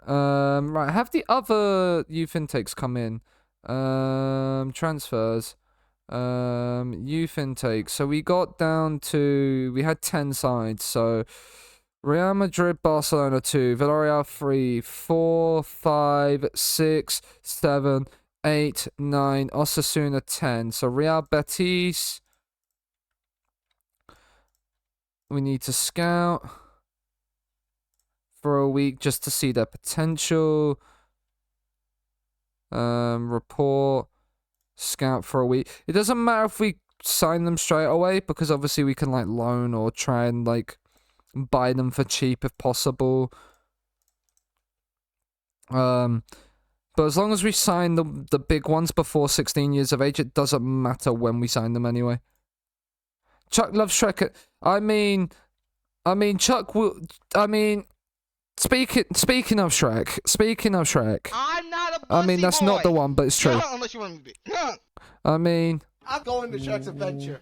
Right, have the other youth intakes come in. Transfers. Youth intake. So we got down to, we had 10 sides. So Real Madrid, Barcelona 2, Villarreal 3, 4, 5, 6, 7, 8, 9, Osasuna 10. So Real Betis, we need to scout for a week just to see their potential. Report, scout for a week. It doesn't matter if we sign them straight away because obviously we can like loan or try and like buy them for cheap if possible. But as long as we sign the big ones before 16 years of age, it doesn't matter when we sign them anyway. Chuck loves Shrek. I mean, Chuck will. I mean, speaking of Shrek. I'm not a I mean, that's boy. not the one, but it's true. Unless you want me to be. I mean, I'm going to Shrek's Adventure.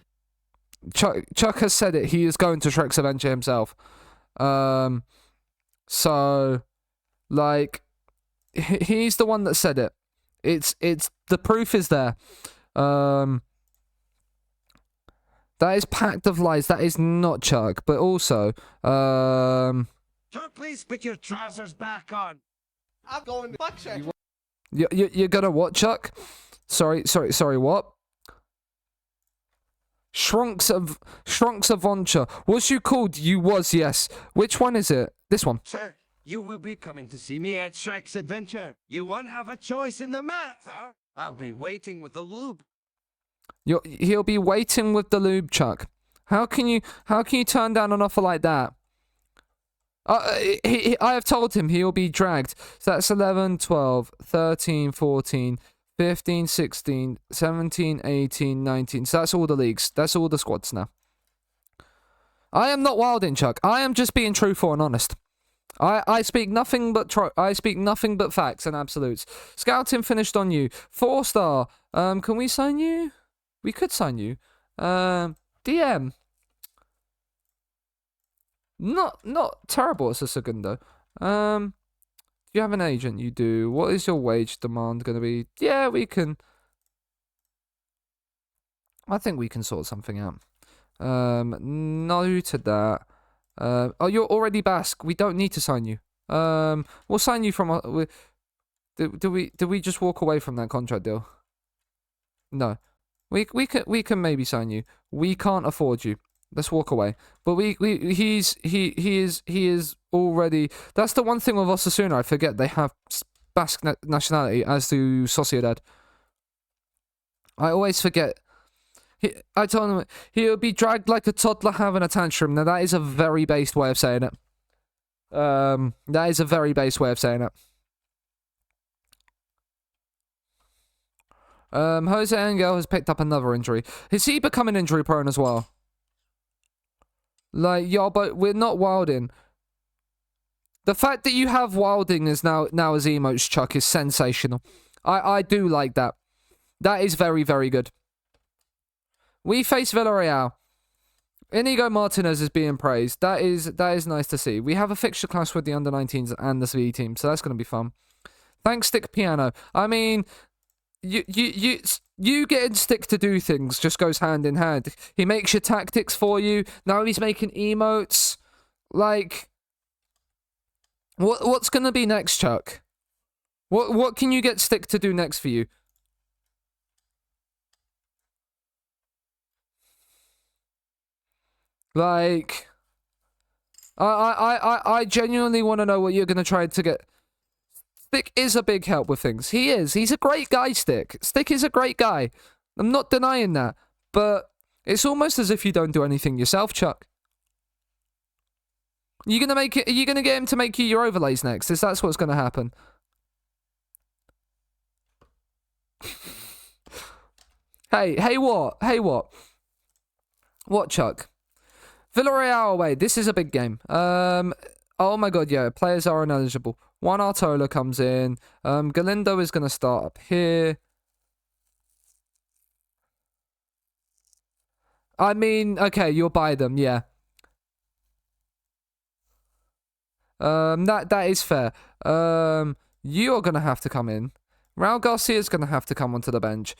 Chuck has said it. He is going to Shrek's Adventure himself. So, like, he's the one that said it. It's the proof is there. That is packed of lies. That is not Chuck. But also, Chuck, please put your trousers back on. I'm going to fuck Shrek. you're gonna what, Chuck? Sorry, what? Shrunks of Voncha. Was you called? You was, yes. Which one is it? This one. Sir, you will be coming to see me at Shrek's Adventure. You won't have a choice in the matter. I'll be waiting with the lube. He'll be waiting with the lube, Chuck. How can you turn down an offer like that? I have told him he'll be dragged. So that's 11, 12, 13, 14, 15, 16, 17, 18, 19. So that's all the leagues. That's all the squads now. I am not wilding, Chuck. I am just being truthful and honest. I speak nothing but facts and absolutes. Scouting finished on you. 4-star. Can we sign you? We could sign you. DM. Not terrible as a segundo. Do you have an agent? You do. What is your wage demand going to be? Yeah, we can. I think we can sort something out. No to that. Oh, you're already Basque. We don't need to sign you. We'll sign you from. Do we just walk away from that contract deal? No. We can maybe sign you. We can't afford you. Let's walk away. But he is already. That's the one thing with Osasuna. I forget they have Basque nationality, as do Sociedad. I always forget. I told him he'll be dragged like a toddler having a tantrum. Now that is a very base way of saying it. That is a very base way of saying it. Jose Angel has picked up another injury. Is he becoming injury prone as well? Like, yo, but we're not wilding. The fact that you have wilding as now as emotes, Chuck, is sensational. I do like that. That is very, very good. We face Villarreal. Inigo Martinez is being praised. That is nice to see. We have a fixture clash with the under-19s and the C team, so that's going to be fun. Thanks, Stick Piano. I mean, you getting Stick to do things just goes hand in hand. He makes your tactics for you. Now he's making emotes. Like, what's going to be next, Chuck? What can you get Stick to do next for you? Like, I genuinely want to know what you're going to try to get. Stick is a big help with things. He is. He's a great guy, Stick. Stick is a great guy. I'm not denying that. But it's almost as if you don't do anything yourself, Chuck. Are you going to get him to make you your overlays next? Is that what's going to happen? Hey, what? What, Chuck? Villarreal away. This is a big game. Oh my god, yeah. Players are ineligible. Juan Artola comes in. Galindo is going to start up here. I mean, okay, you'll buy them, yeah. That is fair. You're going to have to come in. Raul Garcia's going to have to come onto the bench.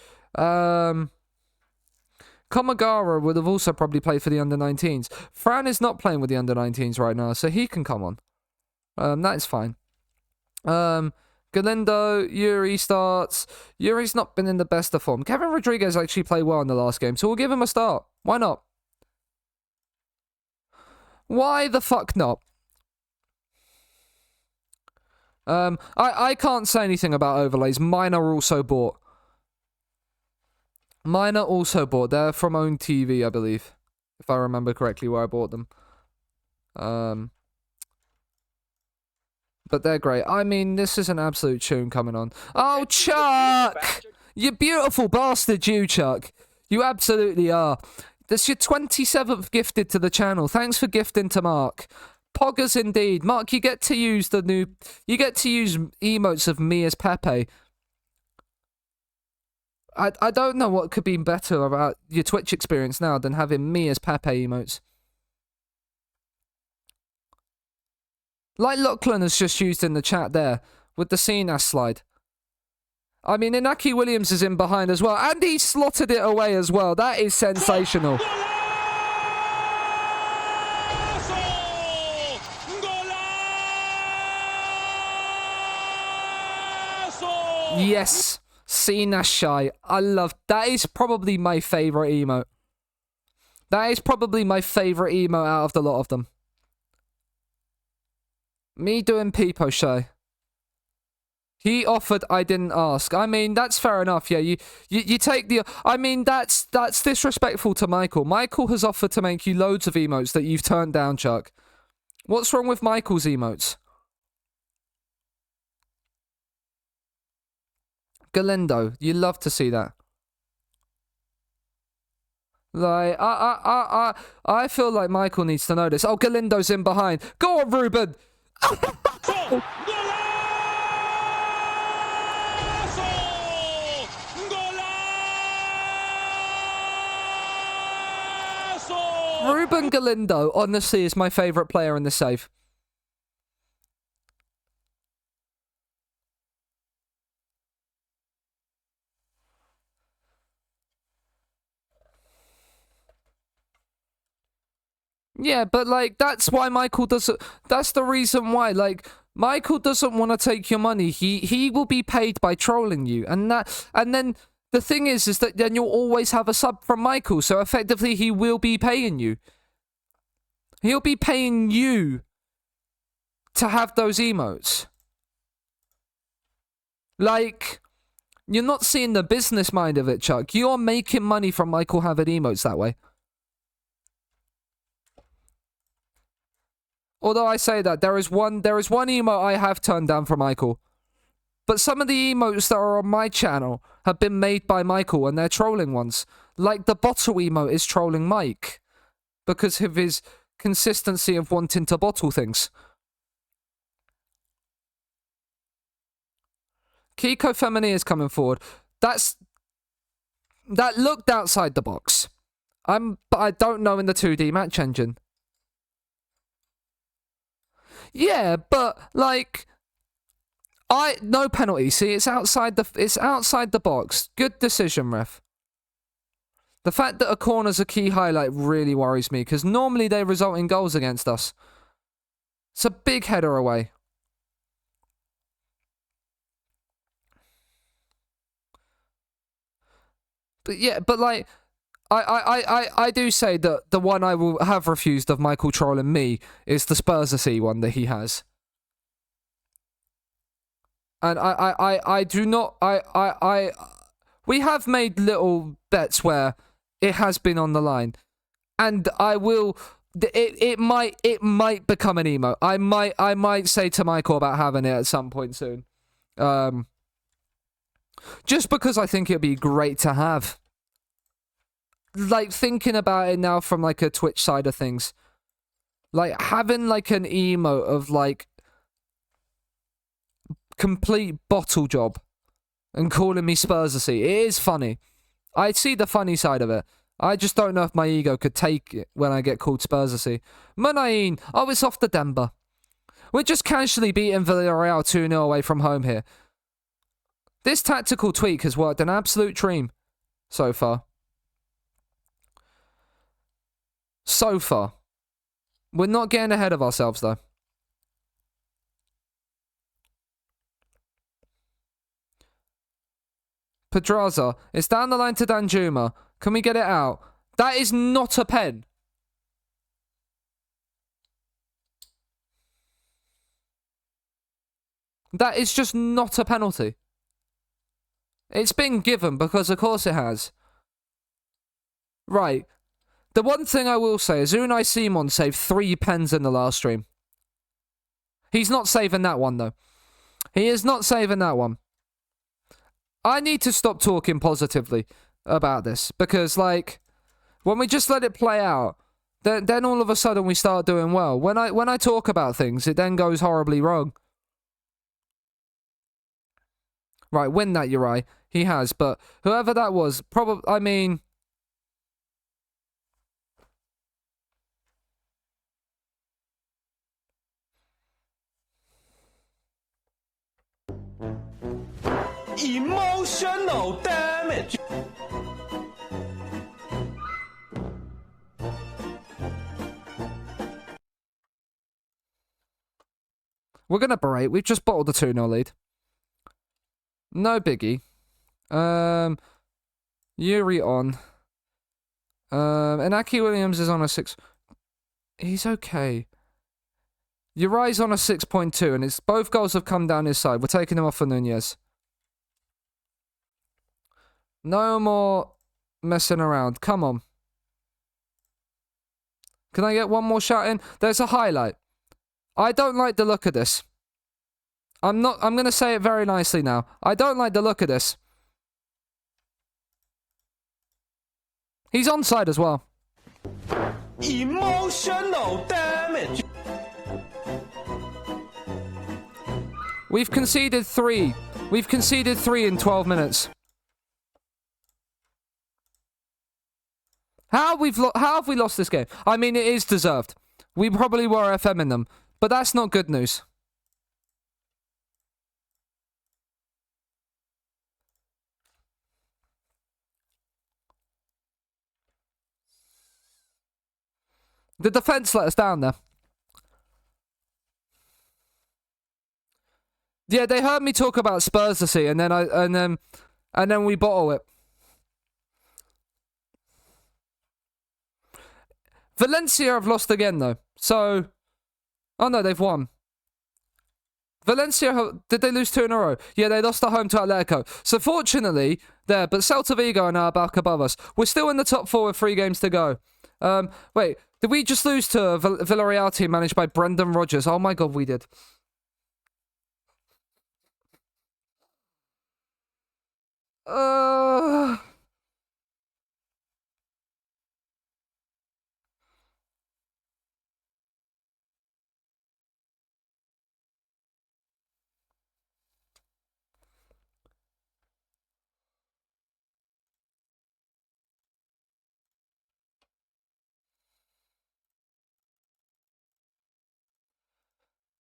Komagara would have also probably played for the under-19s. Fran is not playing with the under-19s right now, so he can come on. That is fine. Galindo, Yuri starts. Yuri's not been in the best of form. Kevin Rodriguez actually played well in the last game, so we'll give him a start. Why not? Why the fuck not? I can't say anything about overlays. Mine are also bought. Mine are also bought. They're from Own TV, I believe. If I remember correctly where I bought them. But they're great. I mean, this is an absolute tune coming on. Oh, Chuck! You beautiful bastard, you, Chuck. You absolutely are. That's your 27th gifted to the channel. Thanks for gifting to Mark. Poggers indeed. Mark, you get to use the new... You get to use emotes of me as Pepe. I don't know what could be better about your Twitch experience now than having me as Pepe emotes. Like Lachlan has just used in the chat there, with the Seanasea slide. I mean, Inaki Williams is in behind as well, and he slotted it away as well. That is sensational. Yes, Seanasea. I love... That is probably my favourite emote. That is probably my favourite emote out of the lot of them. Me doing Peepo Shay. He offered, I didn't ask. I mean, that's fair enough, yeah. You take the... I mean, that's disrespectful to Michael. Michael has offered to make you loads of emotes that you've turned down, Chuck. What's wrong with Michael's emotes? Galindo, you love to see that. Like, I feel like Michael needs to know this. Oh, Galindo's in behind. Go on, Ruben! Ruben Galindo, honestly, is my favourite player in the save. Yeah, but, like, that's why Michael doesn't... That's the reason why, like... Michael doesn't want to take your money. He will be paid by trolling you. And then the thing is that then you'll always have a sub from Michael. So effectively, he will be paying you. He'll be paying you to have those emotes. Like, you're not seeing the business mind of it, Chuck. You're making money from Michael having emotes that way. Although I say that, there is one emote I have turned down from Michael. But some of the emotes that are on my channel have been made by Michael, and they're trolling ones. Like the bottle emote is trolling Mike. Because of his consistency of wanting to bottle things. Kiko Femini is coming forward. That looked outside the box. But I don't know in the 2D match engine. Yeah, but like, no penalty. See, it's outside the box. Good decision, ref. The fact that a corner's a key highlight really worries me because normally they result in goals against us. It's a big header away. But yeah, but like, I do say that the one I will have refused of Michael trolling me is the Spursy one that he has. And I do not, we have made little bets where it has been on the line. And I will, it might become an emote. I might say to Michael about having it at some point soon. Just because I think it'd be great to have. Like, thinking about it now from, like, a Twitch side of things. Like, having, like, an emote of, like, complete bottle job and calling me Spursy. It is funny. I see the funny side of it. I just don't know if my ego could take it when I get called Spursy. Munain, oh, it's off to Denver. We're just casually beating Villarreal 2-0 away from home here. This tactical tweak has worked an absolute dream so far. So far. We're not getting ahead of ourselves, though. Pedraza. It's down the line to Danjuma. Can we get it out? That is not a pen. That is just not a penalty. It's been given because of course it has. Right. The one thing I will say is Unai Simon saved 3 pens in the last stream. He's not saving that one, though. He is not saving that one. I need to stop talking positively about this because, like, when we just let it play out, then all of a sudden we start doing well. When I talk about things, it then goes horribly wrong. Right, win that, Uri. He has, but whoever that was, probably, I mean... Emotional damage. We're going to berate. We've just bottled the 2-0 lead. No biggie. Yuri on. Inaki Williams is on a 6. He's okay. Uri's on a 6.2, and it's both goals have come down his side. We're taking him off for Nunez. No more messing around. Come on. Can I get one more shot in? There's a highlight. I don't like the look of this. I'm going to say it very nicely now. I don't like the look of this. He's onside as well. Emotional damage. We've conceded 3. We've conceded 3 in 12 minutes. How have we lost this game? I mean, it is deserved. We probably were FM in them, but that's not good news. The defense let us down there. Yeah, they heard me talk about Spurs this year, and then we bottle it. Valencia have lost again though. So, oh no, they've won. Valencia, did they lose 2 in a row? Yeah, they lost at home to Atletico. So fortunately, there, but Celta Vigo are now back above us. We're still in the top 4 with 3 games to go. Wait, did we just lose to a Villarreal team managed by Brendan Rodgers? Oh my god, we did.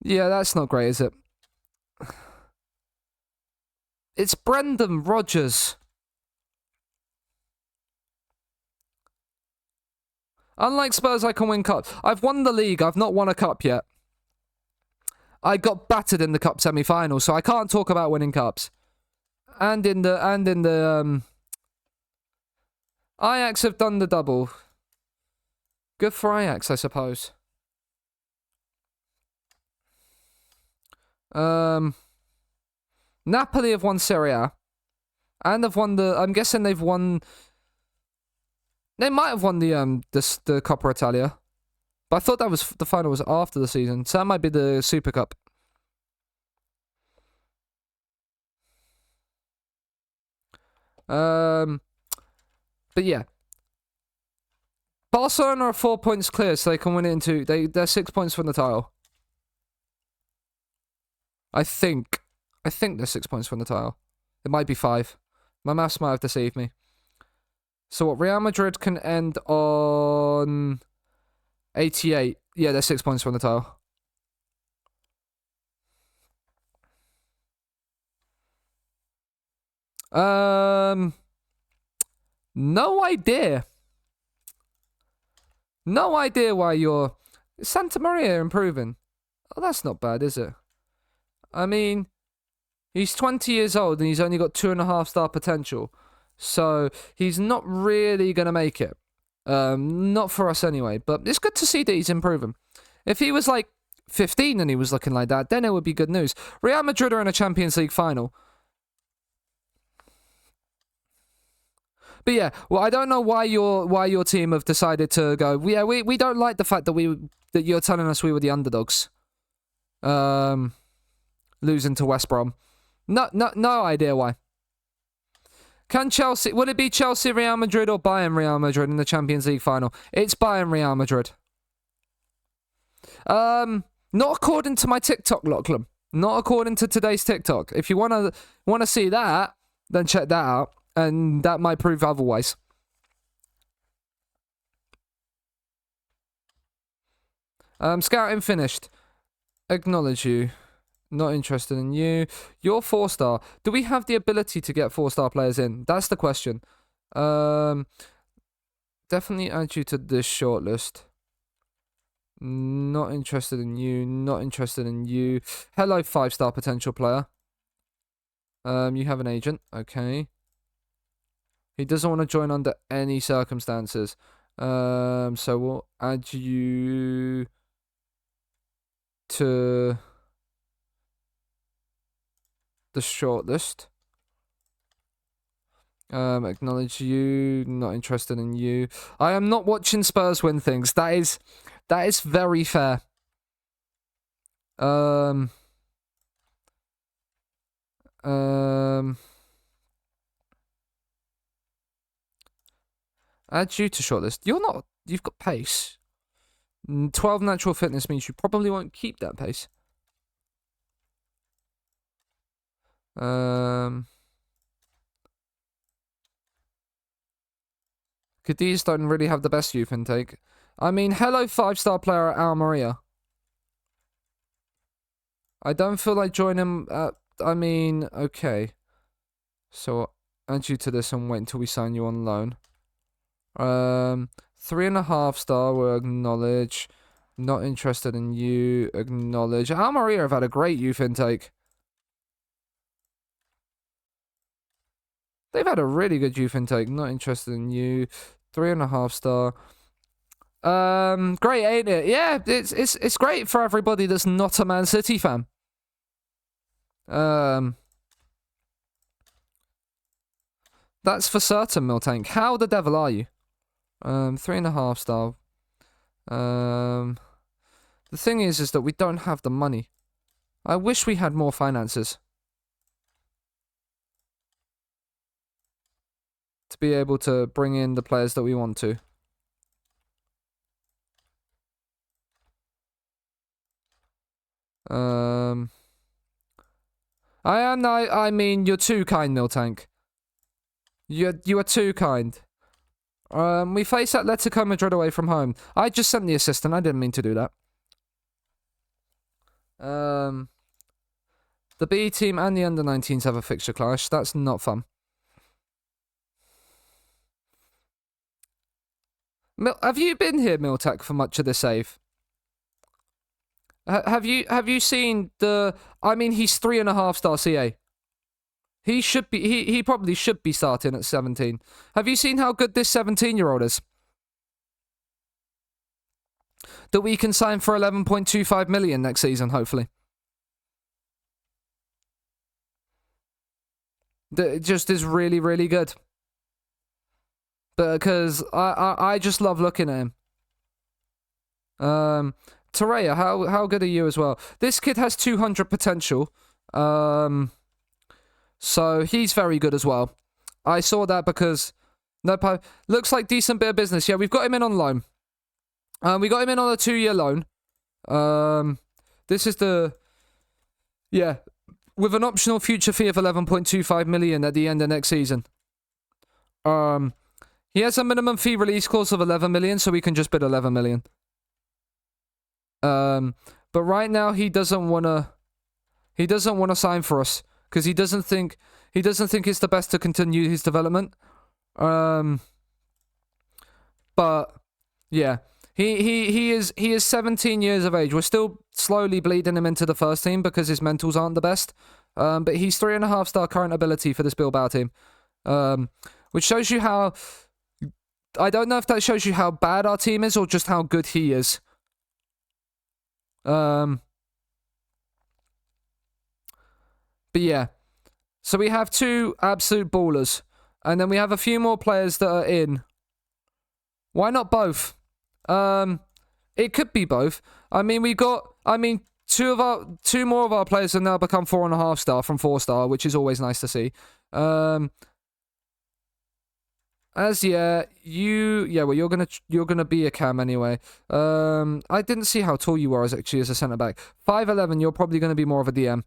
Yeah, that's not great, is it? It's Brendan Rodgers. Unlike Spurs, I can win cups. I've won the league. I've not won a cup yet. I got battered in the cup semi-final, so I can't talk about winning cups. And in the Ajax have done the double. Good for Ajax, I suppose. Napoli have won Serie A. And have won the... I'm guessing they've won... They might have won the Coppa Italia. But I thought that was the final was after the season. So that might be the Super Cup. But yeah. Barcelona are 4 points clear, so they can win it into... They're 6 points from the title. I think they're 6 points from the title. It might be 5. My maths might have deceived me. So what, Real Madrid can end on 88. Yeah, they're 6 points from the title. No idea. No idea why you're... Santa Maria improving. Oh, that's not bad, is it? I mean, he's 20 years old and he's only got 2.5-star potential. So he's not really going to make it. Not for us anyway. But it's good to see that he's improving. If he was like 15 and he was looking like that, then it would be good news. Real Madrid are in a Champions League final. But yeah, well, I don't know why your team have decided to go. Yeah, we don't like the fact that you're telling us we were the underdogs. Losing to West Brom. No idea why. Can Chelsea... Would it be Chelsea, Real Madrid, or Bayern, Real Madrid in the Champions League final? It's Bayern, Real Madrid. Not according to my TikTok, Lachlan. Not according to today's TikTok. If you wanna see that, then check that out, and that might prove otherwise. Scouting finished. Acknowledge you. Not interested in you. You're 4-star. Do we have the ability to get 4-star players in? That's the question. Definitely add you to this shortlist. Not interested in you. Not interested in you. Hello, 5-star potential player. You have an agent. Okay. He doesn't want to join under any circumstances. So we'll add you to the shortlist. Acknowledge you. Not interested in you. I am not watching Spurs win things. That is very fair. Add you to shortlist. You've got pace. 12 natural fitness means you probably won't keep that pace. Cadiz don't really have the best youth intake. I mean, hello 5-star player at Almeria. I don't feel like joining him. I mean, okay. So add you to this and wait until we sign you on loan. 3.5-star will acknowledge. Not interested in you. Acknowledge. Almeria have had a great youth intake. They've had a really good youth intake. Not interested in you. 3.5-star. Great, ain't it? Yeah, it's great for everybody that's not a Man City fan. That's for certain, Miltank. How the devil are you? 3.5-star. The thing is that we don't have the money. I wish we had more finances to be able to bring in the players that we want to. I mean, you're too kind, Miltank. You are too kind. We face Atletico Madrid away from home. I just sent the assistant. I didn't mean to do that. The B team and the under-19s have a fixture clash. That's not fun. Have you been here, Miltak, for much of the save? Have you seen the... I mean, he's 3.5-star CA. He should be... He probably should be starting at 17. Have you seen how good this 17-year-old is? That we can sign for 11.25 million next season, hopefully. That just is really, really good. Because I just love looking at him. Torreya, how good are you as well? This kid has 200 potential. So he's very good as well. I saw that because... looks like decent bit of business. Yeah, we've got him in on loan. We got him in on a 2-year loan. This is the... Yeah. With an optional future fee of 11.25 million at the end of next season. He has a minimum fee release clause of 11 million, so we can just bid 11 million. But right now he doesn't wanna sign for us because he doesn't think it's the best to continue his development. But yeah, He is 17 years of age. We're still slowly bleeding him into the first team because his mentals aren't the best. But he's 3.5-star current ability for this Bilbao team. Which shows you how... I don't know if that shows you how bad our team is or just how good he is. But yeah. So we have 2 absolute ballers. And then we have a few more players that are in. Why not both? It could be both. I mean, two more of our players have now become 4.5-star from 4-star, which is always nice to see. Well, you're gonna be a cam anyway. I didn't see how tall you were as a centre back. 5'11", you're probably gonna be more of a DM.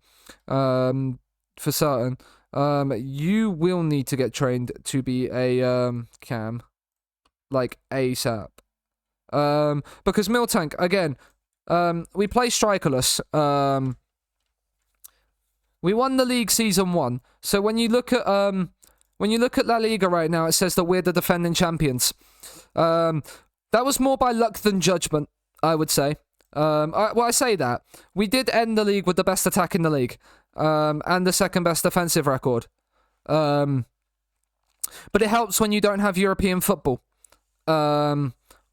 For certain. You will need to get trained to be a cam, like ASAP. Because Miltank, again, we play strikerless. We won the league season 1. So when you look at La Liga right now, it says that we're the defending champions. That was more by luck than judgment, I would say. I say that. We did end the league with the best attack in the league. And the second best defensive record. But it helps when you don't have European football.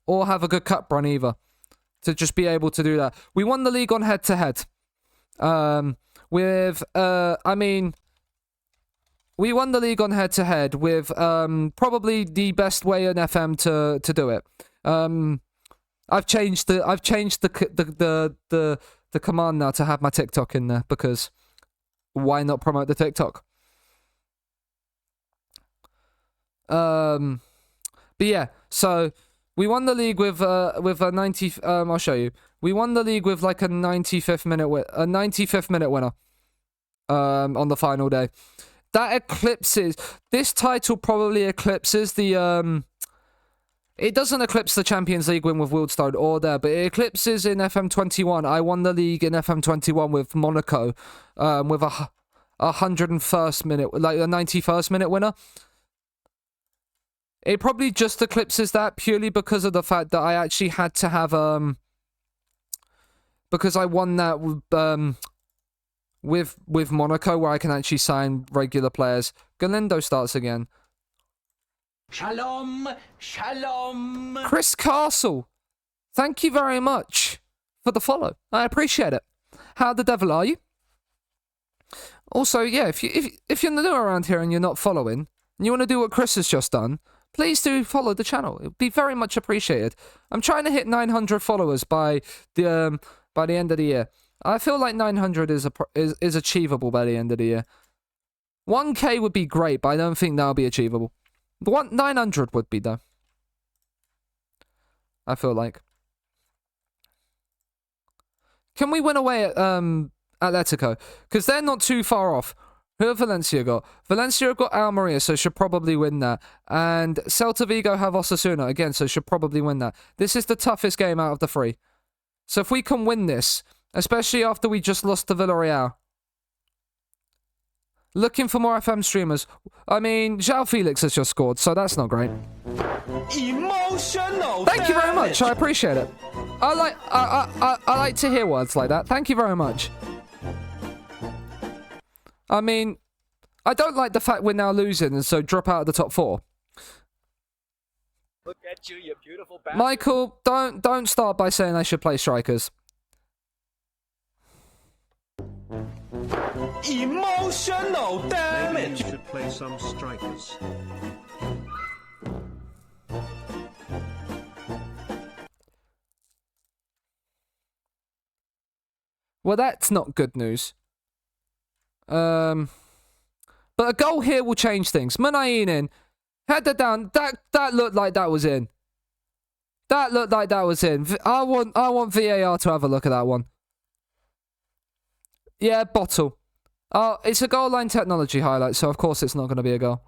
Or have a good cup run either. To just be able to do that. We won the league on head-to-head. We won the league on head-to-head with probably the best way in FM to do it. I've changed the command now to have my TikTok in there because why not promote the TikTok? But yeah, so we won the league with a 90. I'll show you. We won the league with like a 95th minute winner. On the final day. That eclipses... This title probably eclipses the... It doesn't eclipse the Champions League win with Wildstone or there, but it eclipses in FM21. I won the league in FM21 with Monaco, with a 101st minute, like a 91st minute winner. It probably just eclipses that purely because of the fact that I actually had to have... Because I won that with Monaco, where I can actually sign regular players. Galindo starts again. Shalom, shalom. Chris Castle, thank you very much for the follow. I appreciate it. How the devil are you? Also, yeah, if you're new around here and you're not following, and you want to do what Chris has just done, please do follow the channel. It would be very much appreciated. I'm trying to hit 900 followers by the end of the year. I feel like 900 is achievable by the end of the year. 1K would be great, but I don't think that'll be achievable. 900 would be, though. I feel like. Can we win away at Atletico? Because they're not too far off. Who have Valencia got? Valencia have got Almeria, so should probably win that. And Celta Vigo have Osasuna, again, so should probably win that. This is the toughest game out of the 3. So if we can win this... Especially after we just lost to Villarreal. Looking for more FM streamers. I mean, João Felix has just scored, so that's not great. Emotional. Thank you very much. I appreciate it. I like to hear words like that. Thank you very much. I mean, I don't like the fact we're now losing and so drop out of the top 4. Look at you, you beautiful bastard. Michael, don't start by saying I should play strikers. Emotional damage. Maybe you should play some strikers. Well, that's not good news. But a goal here will change things. Munayin in. Header down. That looked like that was in. That looked like that was in. I want VAR to have a look at that one. Yeah, bottle. Oh, it's a goal line technology highlight, so of course it's not going to be a goal.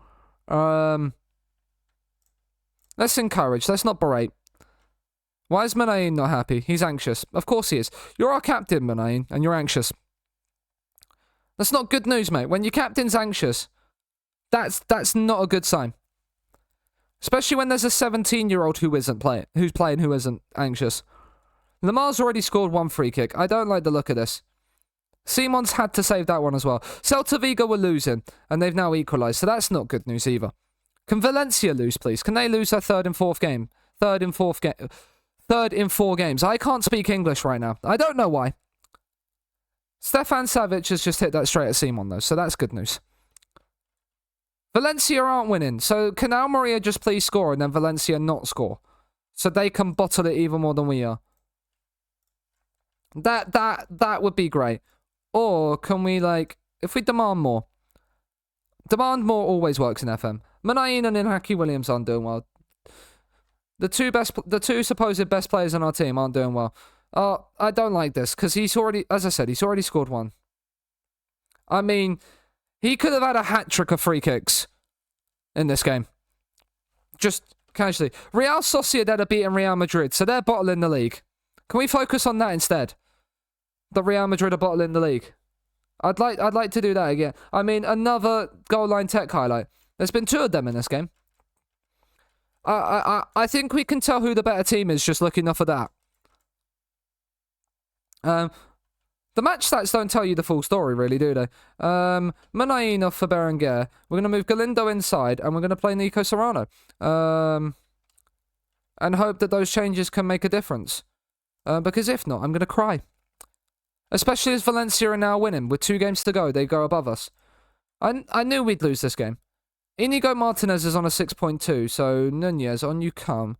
Let's encourage. Let's not berate. Why is Munayin not happy? He's anxious. Of course he is. You're our captain, Munayin, and you're anxious. That's not good news, mate. When your captain's anxious, that's not a good sign. Especially when there's a 17-year-old who's playing who isn't anxious. Lamar's already scored 1 free kick. I don't like the look of this. Simon's had to save that one as well. Celta Vigo were losing, and they've now equalised, so that's not good news either. Can Valencia lose, please? Can they lose their third and fourth game? Third in 4 games. I can't speak English right now. I don't know why. Stefan Savic has just hit that straight at Simon, though, so that's good news. Valencia aren't winning, so can Almeria just please score and then Valencia not score? So they can bottle it even more than we are. That would be great. Or can we, like, if we demand more? Demand more always works in FM. Manain and Inaki Williams aren't doing well. The two supposed best players on our team aren't doing well. I don't like this, because he's already, as I said, he's already scored 1. I mean, he could have had a hat-trick of free kicks in this game. Just casually. Real Sociedad are beating Real Madrid, so they're bottling the league. Can we focus on that instead? The Real Madrid are bottling the league. I'd like to do that again. I mean, another goal line tech highlight. There's been 2 of them in this game. I think we can tell who the better team is just looking off of that. The match stats don't tell you the full story, really, do they? Manain off for Berenguer. We're going to move Galindo inside, and we're going to play Nico Serrano. And hope that those changes can make a difference. Because if not, I'm going to cry. Especially as Valencia are now winning. With 2 games to go, they go above us. I knew we'd lose this game. Inigo Martinez is on a 6.2, so Nunez, on you come.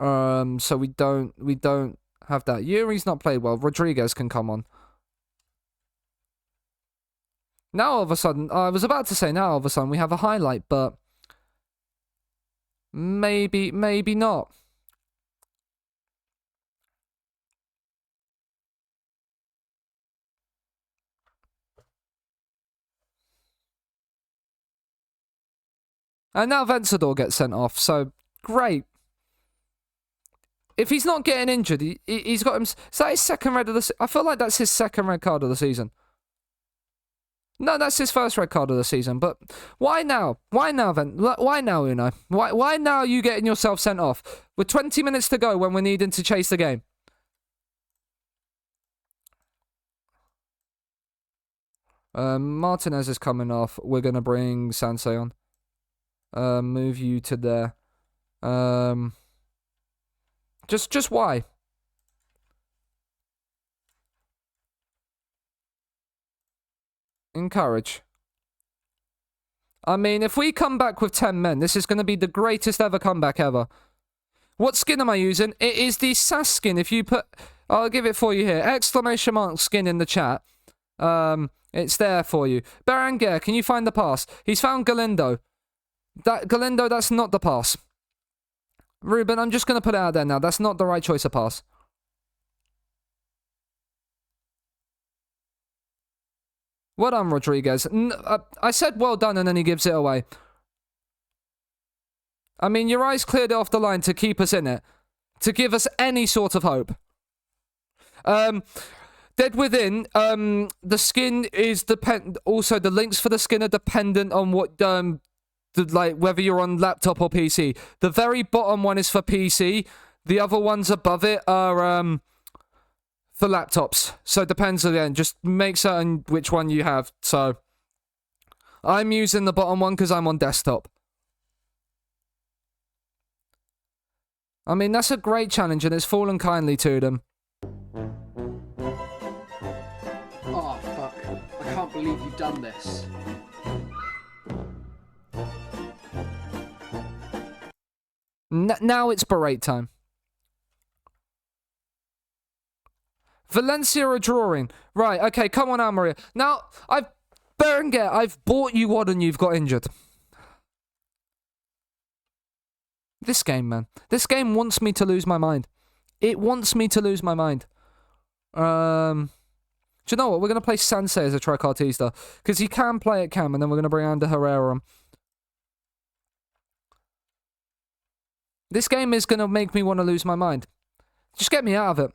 So we don't have that. Yuri's not played well. Rodriguez can come on. Now all of a sudden, I was about to say now all of a sudden we have a highlight, but maybe not. And now Vencedor gets sent off, so great. If he's not getting injured, he's got him. Is that his second red of the season? I feel like that's his second red card of the season. No, that's his first red card of the season. But why now? Why now, Why now, Unai? Why now are you getting yourself sent off? With 20 minutes to go when we're needing to chase the game. Martinez is coming off. We're going to bring Seanasea on. Move you to there. Just why? Encourage. I mean, if we come back with 10 men, this is going to be the greatest ever comeback ever. What skin am I using? It is the SAS skin. If you put... I'll give it for you here. Exclamation mark skin in the chat. It's there for you. Berenguer, can you find the pass? He's found Galindo. Galindo, that's not the pass. Ruben, I'm just going to put it out there now. That's not the right choice of pass. Well done, Rodriguez. I said well done and then he gives it away. I mean, your eyes cleared it off the line to keep us in it. To give us any sort of hope. Dead Within, the skin is also, the links for the skin are dependent on what, like, whether you're on laptop or PC. The very bottom one is for PC. The other ones above it are, for laptops. So it depends again. Just make certain which one you have. So I'm using the bottom one because I'm on desktop. I mean, that's a great challenge and it's fallen kindly to them. Oh, fuck. I can't believe you've done this. Now it's berate time. Valencia are drawing. Right, okay, come on, Almeria. Now, Berenguer, I've bought you one and you've got injured. This game, man. This game wants me to lose my mind. It wants me to lose my mind. Do you know what? We're going to play Seanasea as a trequartista. Because he can play at cam, and then we're going to bring Ander Herrera on. This game is going to make me want to lose my mind. Just get me out of it.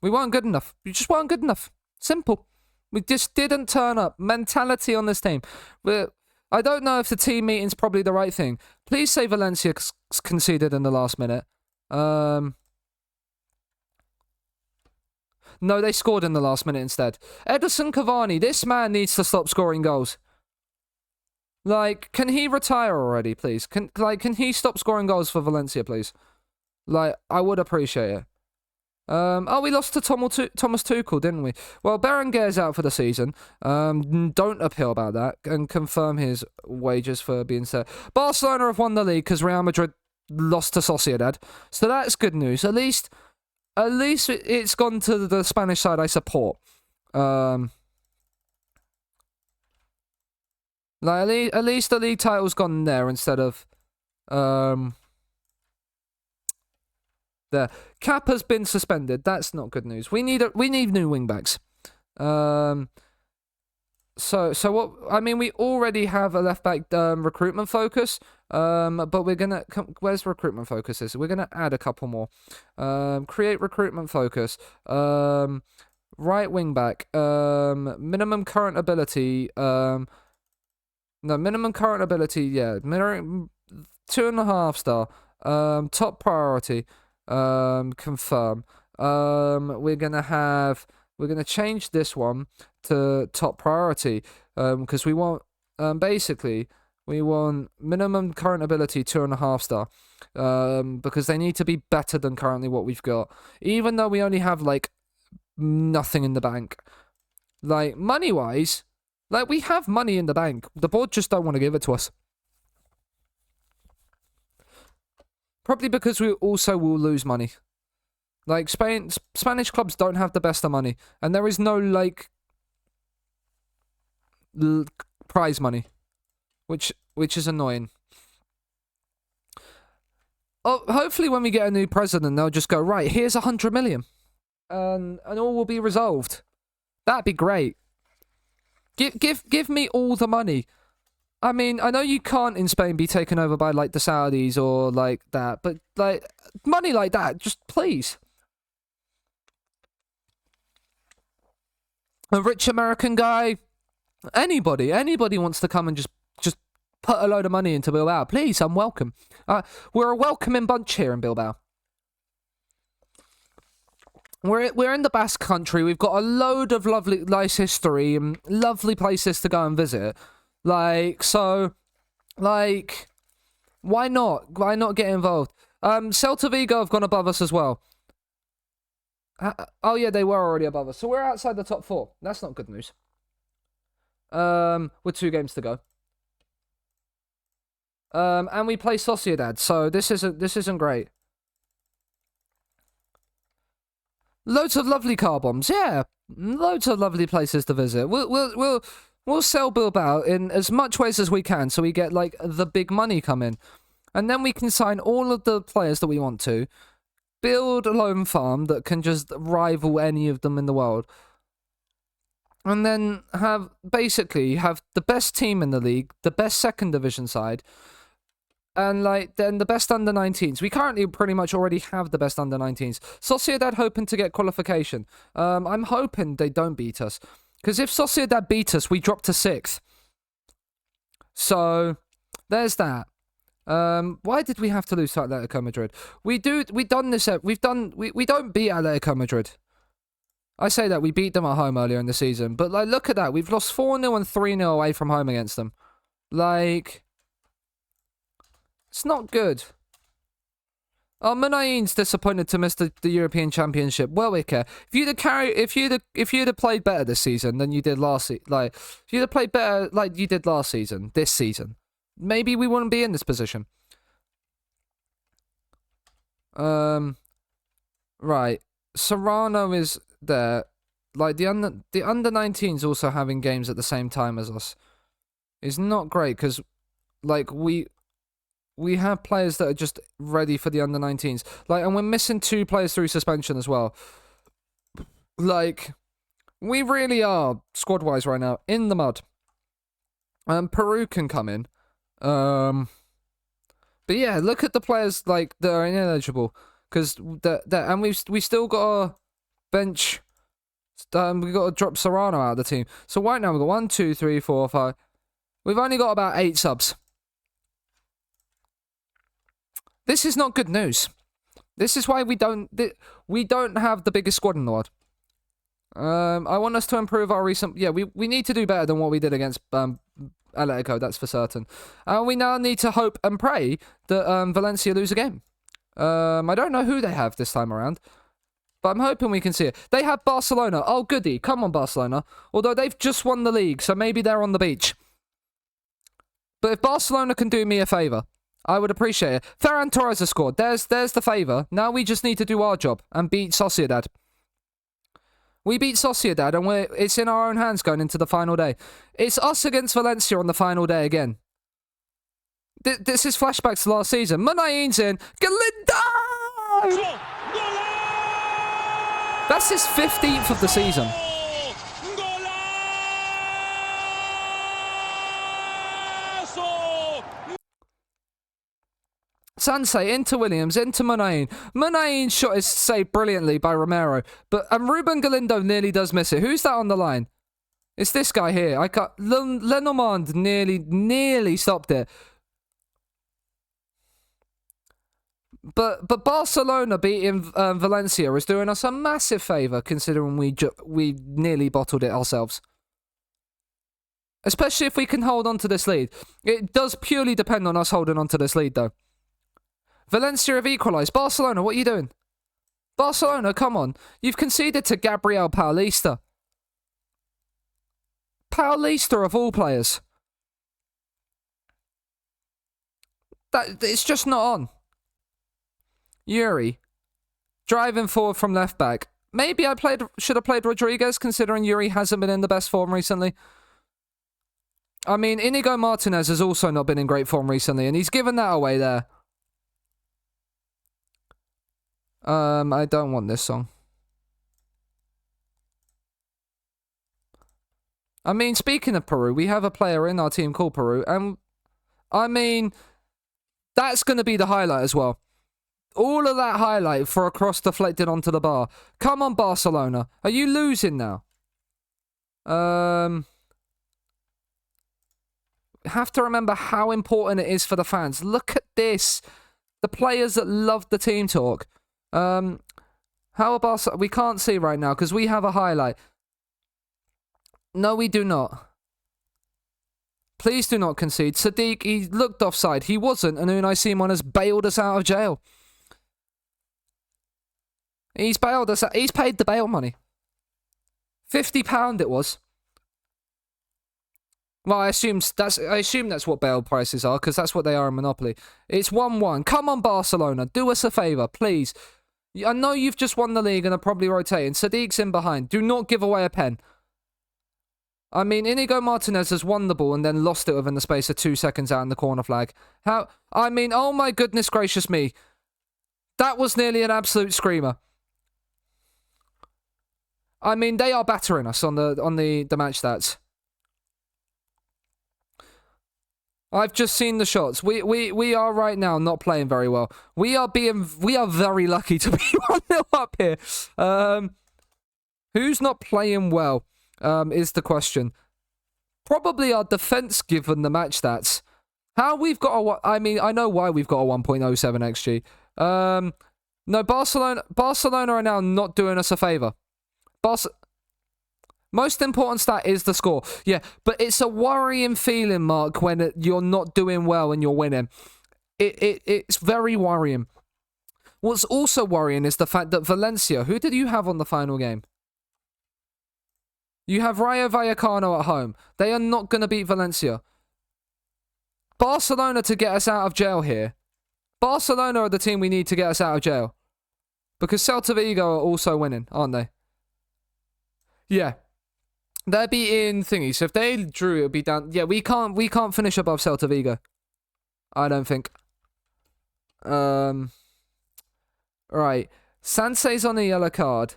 We weren't good enough. We just weren't good enough. Simple. We just didn't turn up. Mentality on this team. I don't know if the team meeting's probably the right thing. Please say Valencia conceded in the last minute. No, they scored in the last minute instead. Edison Cavani, this man needs to stop scoring goals. Like, can he retire already, please? Can he stop scoring goals for Valencia, please? Like, I would appreciate it. Oh, we lost to Thomas Tuchel, didn't we? Well, Berenguer's out for the season. Don't appeal about that and confirm his wages for being set. Barcelona have won the league because Real Madrid lost to Sociedad, so that's good news. At least it's gone to the Spanish side I support. Like at least the league title's gone there instead of there. Cap has been suspended. That's not good news. We need new wingbacks. So what? I mean, we already have a left back recruitment focus. But we're gonna where's recruitment focus is? We're gonna add a couple more. Create recruitment focus. Right wing back. Minimum current ability. No, minimum current ability. Yeah, 2.5 star. Top priority. Confirm. We're gonna change this one to top priority. Because we want basically we want minimum current ability 2.5 star. Because they need to be better than currently what we've got. Even though we only have like nothing in the bank. Like money wise, like we have money in the bank. The board just don't want to give it to us. Probably because we also will lose money. Like Spanish clubs don't have the best of money, and there is no like prize money, which is annoying. Oh, hopefully when we get a new president, they'll just go right. Here's 100 million, and all will be resolved. That'd be great. Give me all the money. I mean, I know you can't in Spain be taken over by like the Saudis or like that, but like money like that, just please. A rich American guy, anybody wants to come and just put a load of money into Bilbao. Please, I'm welcome. We're a welcoming bunch here in Bilbao. We're in the Basque country. We've got a load of lovely, nice history and lovely places to go and visit. Like, so, like, why not? Why not get involved? Celta Vigo have gone above us as well. Oh yeah, they were already above us. So we're outside the top 4. That's not good news. With 2 games to go. And we play Sociedad, so this isn't great. Loads of lovely car bombs, yeah. Loads of lovely places to visit. We'll sell Bilbao in as much ways as we can, so we get like the big money come in, and then we can sign all of the players that we want to, build a loan farm that can just rival any of them in the world, and then have the best team in the league, the best second division side. And, like, then the best under-19s. We currently pretty much already have the best under-19s. Sociedad hoping to get qualification. I'm hoping they don't beat us. Because if Sociedad beat us, we drop to 6th. So, there's that. Why did we have to lose to Atletico Madrid? We don't beat Atletico Madrid. I say that, we beat them at home earlier in the season. But, like, look at that. We've lost 4-0 and 3-0 away from home against them. Like... It's not good. Oh, Munain's disappointed to miss the European Championship. Well, we care. If you'd have played better this season than you did last season, like if you'd have played better like you did last season, this season, maybe we wouldn't be in this position. Right. Serrano is there. Like the under 19s also having games at the same time as us is not great because, like we have players that are just ready for the under-19s. Like, and we're missing 2 players through suspension as well. Like, we really are, squad-wise right now, in the mud. Peru can come in. But yeah, look at the players, like, that are ineligible. Because, and we still got to bench... we got to drop Serrano out of the team. So right now we've got 1, 2, 3, 4, 5... We've only got about 8 subs. This is not good news. This is why we don't have the biggest squad in the world. I want us to improve our recent... Yeah, we need to do better than what we did against Atletico, that's for certain. We now need to hope and pray that Valencia lose a game. I don't know who they have this time around, but I'm hoping we can see it. They have Barcelona. Oh, goody. Come on, Barcelona. Although they've just won the league, so maybe they're on the beach. But if Barcelona can do me a favour, I would appreciate it. Ferran Torres has scored. There's the favour. Now we just need to do our job and beat Sociedad. We beat Sociedad, and it's in our own hands going into the final day. It's us against Valencia on the final day again. This is flashbacks to last season. Munain's in. Galindo! That's his 15th of the season. Sansei into Williams, into Munain. Munain's shot is saved brilliantly by Romero, but Ruben Galindo nearly does miss it. Who's that on the line? It's this guy here. I got Lenormand nearly stopped it. But Barcelona beating Valencia is doing us a massive favour, considering we nearly bottled it ourselves. Especially if we can hold on to this lead. It does purely depend on us holding on to this lead, though. Valencia have equalised. Barcelona, what are you doing? Barcelona, come on. You've conceded to Gabriel Paulista. Paulista of all players. It's just not on. Yuri. Driving forward from left back. Maybe I should have played Rodriguez, considering Yuri hasn't been in the best form recently. I mean, Inigo Martinez has also not been in great form recently, and he's given that away there. I don't want this song. I mean, speaking of Peru, we have a player in our team called Peru, and I mean, that's going to be the highlight as well. All of that highlight for a cross deflected onto the bar. Come on, Barcelona. Are you losing now? Have to remember how important it is for the fans. Look at this. The players that love the team talk. How about... We can't see right now because we have a highlight. No, we do not. Please do not concede. Sadiq, he looked offside. He wasn't, and Unai Simon has bailed us out of jail. He's bailed us out. He's paid the bail money. £50 it was. Well, I assume that's what bail prices are, because that's what they are in Monopoly. It's 1-1. Come on, Barcelona. Do us a favour, please. I know you've just won the league and are probably rotating. Sadiq's in behind. Do not give away a pen. I mean, Inigo Martinez has won the ball and then lost it within the space of 2 seconds out in the corner flag. I mean, oh my goodness gracious me. That was nearly an absolute screamer. I mean, they are battering us on the match stats. I've just seen the shots. We are right now not playing very well. We are very lucky to be 1-0 up here. Who's not playing well is the question. Probably our defense, given the match stats. How we've got I mean, I know why we've got a 1.07 XG. No, Barcelona are now not doing us a favour. Most important stat is the score. Yeah, but it's a worrying feeling, Mark, when you're not doing well and you're winning. It's very worrying. What's also worrying is the fact that Valencia... Who did you have on the final game? You have Rayo Vallecano at home. They are not going to beat Valencia. Barcelona to get us out of jail here. Barcelona are the team we need to get us out of jail. Because Celta Vigo are also winning, aren't they? Yeah. They're beating thingy, so if they drew, it would be down... Yeah, we can't finish above Celta Vigo. I don't think. Right. Sansei's on a yellow card.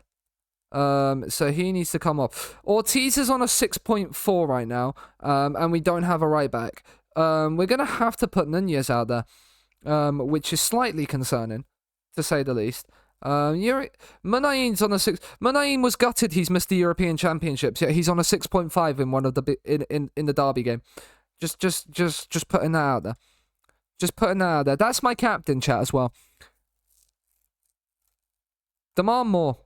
So he needs to come off. Ortiz is on a 6.4 right now. And we don't have a right back. We're going to have to put Nunez out there. Which is slightly concerning, to say the least. Munain's on a 6. Munain was gutted he's missed the European Championships. Yeah, he's on a 6.5 in one of the in the derby game. Just putting that out there. Just putting that out there. That's my captain, chat, as well. Demand more.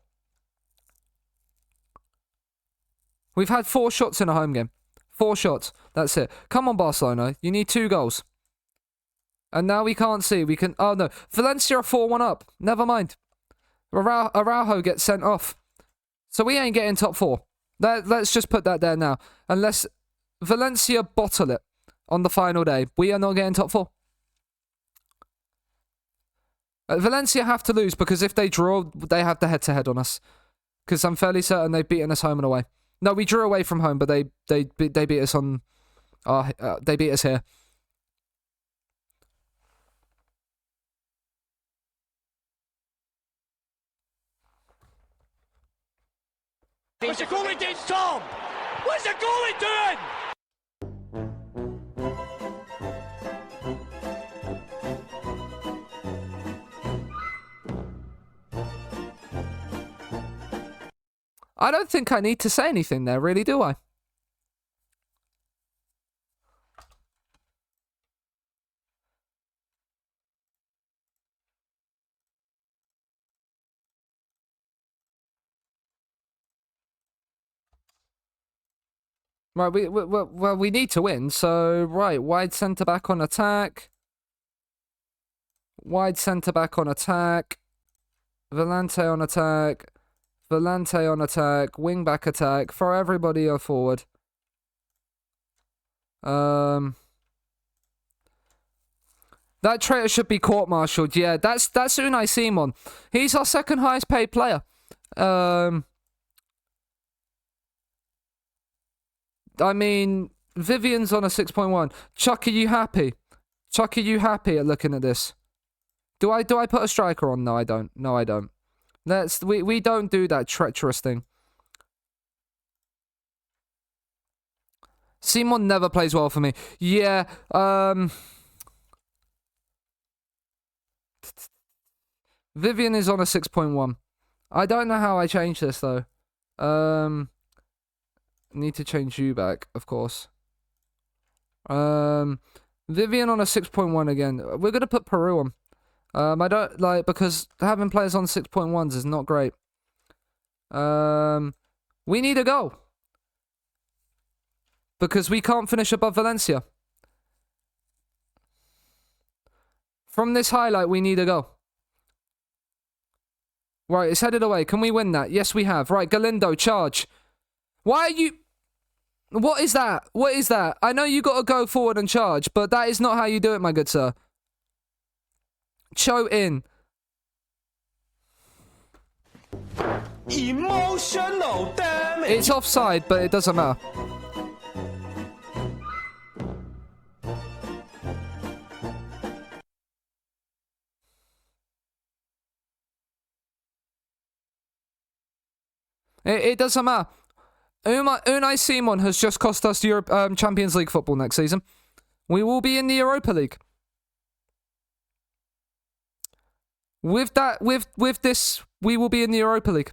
We've had 4 shots in a home game. 4 shots. That's it. Come on, Barcelona. You need 2 goals. And now we can't see. We can... Oh, no. Valencia are 4-1 up. Never mind. Araujo gets sent off. So we ain't getting top 4. Let's just put that there now. Unless Valencia bottle it on the final day, we are not getting top 4. Valencia have to lose, because if they draw, they have the head-to-head on us. Because I'm fairly certain they've beaten us home and away. No, we drew away from home, but they beat us on... they beat us here. What's the goalie doing, Tom? What's the goalie doing? I don't think I need to say anything there, really, do I? Right, we need to win, so, right, wide centre-back on attack. Wide centre-back on attack. Volante on attack. Volante on attack. Wing-back attack. Throw everybody forward. That traitor should be court-martialed. Yeah, that's Unai Simon. He's our second highest paid player. I mean, Vivian's on a 6.1. Chuck, are you happy? Chuck, are you happy at looking at this? Do I put a striker on? No, I don't. No, I don't. We don't do that treacherous thing. Simon never plays well for me. Yeah, Vivian is on a 6.1. I don't know how I change this, though. Need to change you back, of course. Vivian on a 6.1 again. We're going to put Peru on. I don't, like, because having players on 6.1s is not great. We need a goal. Because we can't finish above Valencia. From this highlight, we need a goal. Right, it's headed away. Can we win that? Yes, we have. Right, Galindo, charge. Why are you... What is that? What is that? I know you got to go forward and charge, but that is not how you do it, my good sir. Cho in. Emotional damage. It's offside, but it doesn't matter. It doesn't matter. Unai Simon has just cost us Champions League football next season. We will be in the Europa League. With this, we will be in the Europa League.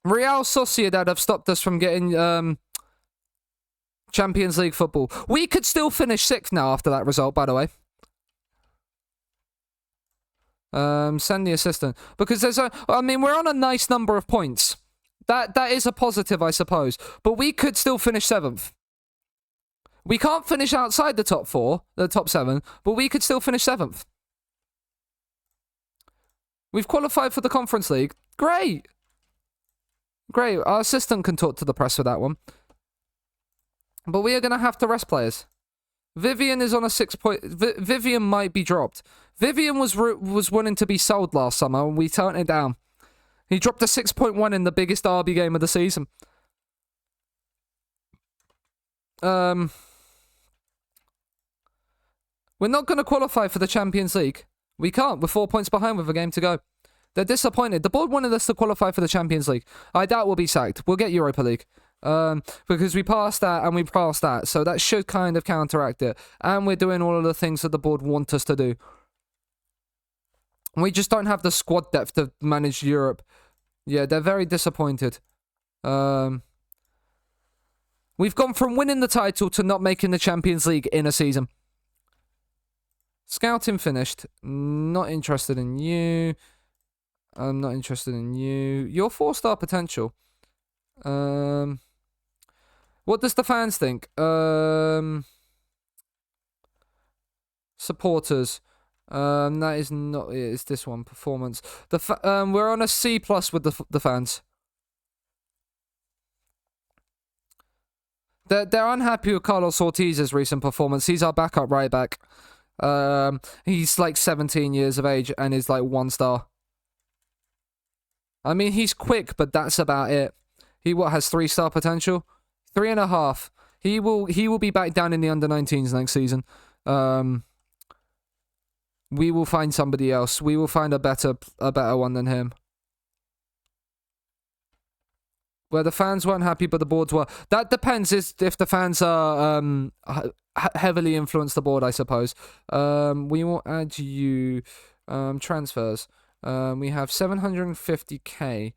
Real Sociedad have stopped us from getting Champions League football. We could still finish 6th now after that result, by the way. Send the assistant. Because there's I mean, we're on a nice number of points. That is a positive, I suppose. But we could still finish 7th. We can't finish outside the top 4, the top 7, but we could still finish 7th. We've qualified for the Conference League. Great. Great. Our assistant can talk to the press for that one. But we are going to have to rest players. Vivian is on a 6 point... Vivian might be dropped. Vivian was wanting to be sold last summer, and we turned it down. He dropped a 6.1 in the biggest derby game of the season. We're not going to qualify for the Champions League. We can't. We're 4 points behind with a game to go. They're disappointed. The board wanted us to qualify for the Champions League. I doubt we'll be sacked. We'll get Europa League. Because we passed that and we passed that. So that should kind of counteract it. And we're doing all of the things that the board want us to do. We just don't have the squad depth to manage Europe. Yeah, they're very disappointed. We've gone from winning the title to not making the Champions League in a season. Scouting finished. Not interested in you. I'm not interested in you. You're 4-star potential. What does the fans think? Supporters. That is not it. It's this one. Performance. We're on a C+ with the fans. They're unhappy with Carlos Ortiz's recent performance. He's our backup right back. He's like 17 years of age and is like 1 star. I mean, he's quick, but that's about it. He has 3-star potential? 3.5. He will be back down in the under-19s next season. We will find somebody else. We will find a better one than him. Where the fans weren't happy, but the boards were. That depends if the fans are heavily influence the board, I suppose. We will add you transfers. We have 750k.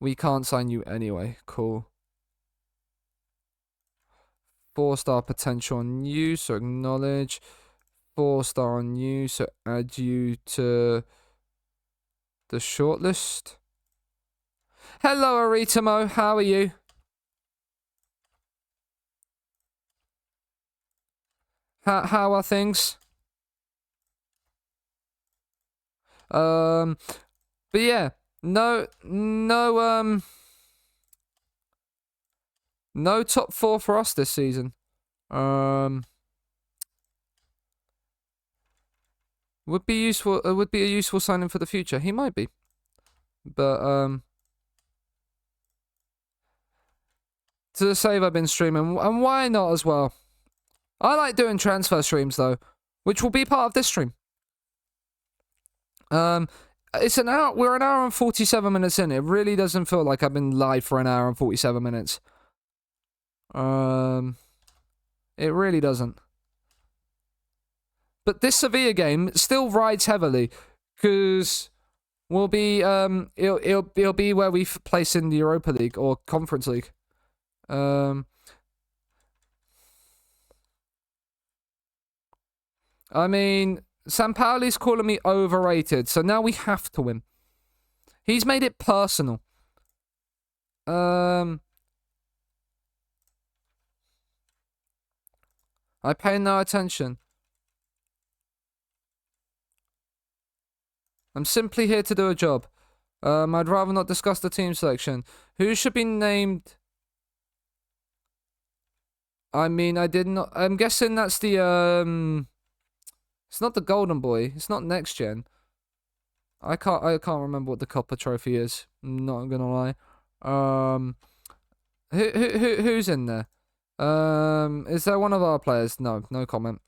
We can't sign you anyway. Cool. 4-star potential on you, so acknowledge. 4-star on you, so add you to the shortlist. Hello, Aritamo. How are you? How are things? But yeah, no top 4 for us this season. Would be useful. Would be a useful signing for the future. He might be, but to save, I've been streaming, and why not as well? I like doing transfer streams though, which will be part of this stream. It's an hour. We're an hour and 47 minutes in. It really doesn't feel like I've been live for an hour and 47 minutes. It really doesn't. But this Sevilla game still rides heavily, because we'll be it'll be where we place in the Europa League or Conference League. I mean, Sampaoli's calling me overrated, so now we have to win. He's made it personal. I pay no attention. I'm simply here to do a job. I'd rather not discuss the team selection. Who should be named? I mean, I did not. I'm guessing that's the It's not the Golden Boy. It's not next gen. I can't remember what the Copper Trophy is. I'm not gonna lie. Who's in there? Is there one of our players? No comment.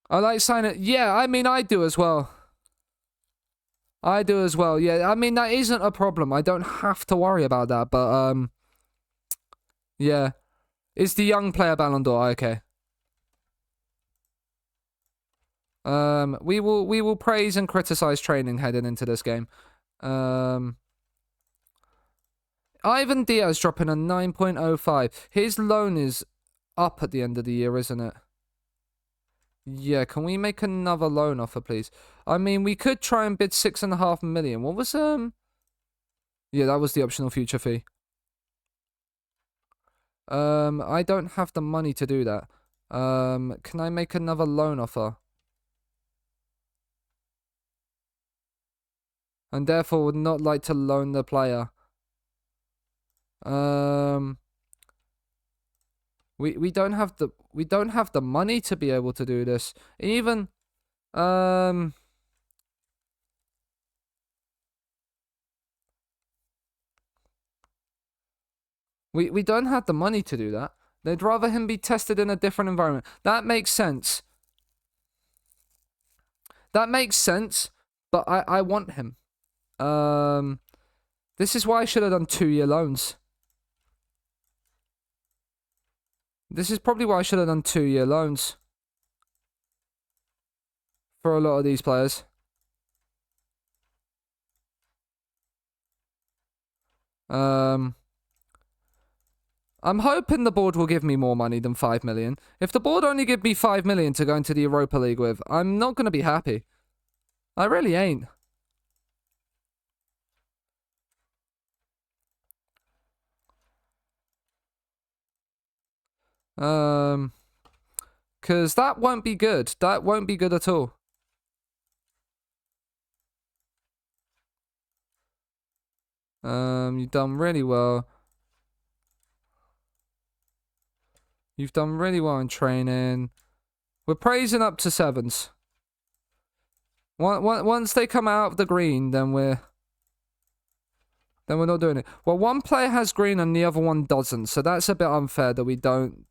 I like signing. Yeah, I mean, I do as well. Yeah, I mean, that isn't a problem. I don't have to worry about that. But yeah, it's the young player Ballon d'Or. Okay. We will praise and criticize training heading into this game. Ivan Diaz dropping a 9.05. His loan is up at the end of the year, isn't it? Yeah, can we make another loan offer, please? I mean, we could try and bid 6.5 million. What was Yeah, that was the optional future fee. I don't have the money to do that. Can I make another loan offer? And therefore would not like to loan the player. We don't have the money to be able to do this. Even we don't have the money to do that. They'd rather him be tested in a different environment. That makes sense. But I want him. This is why I should have done 2-year loans. This is probably why I should have done 2-year loans for a lot of these players. I'm hoping the board will give me more money than 5 million. If the board only give me 5 million to go into the Europa League with, I'm not going to be happy. I really ain't. Because that won't be good. That won't be good at all. You've done really well. You've done really well in training. We're praising up to 7s. Once they come out of the green, then we're not doing it. Well, one player has green and the other one doesn't, so that's a bit unfair that we don't.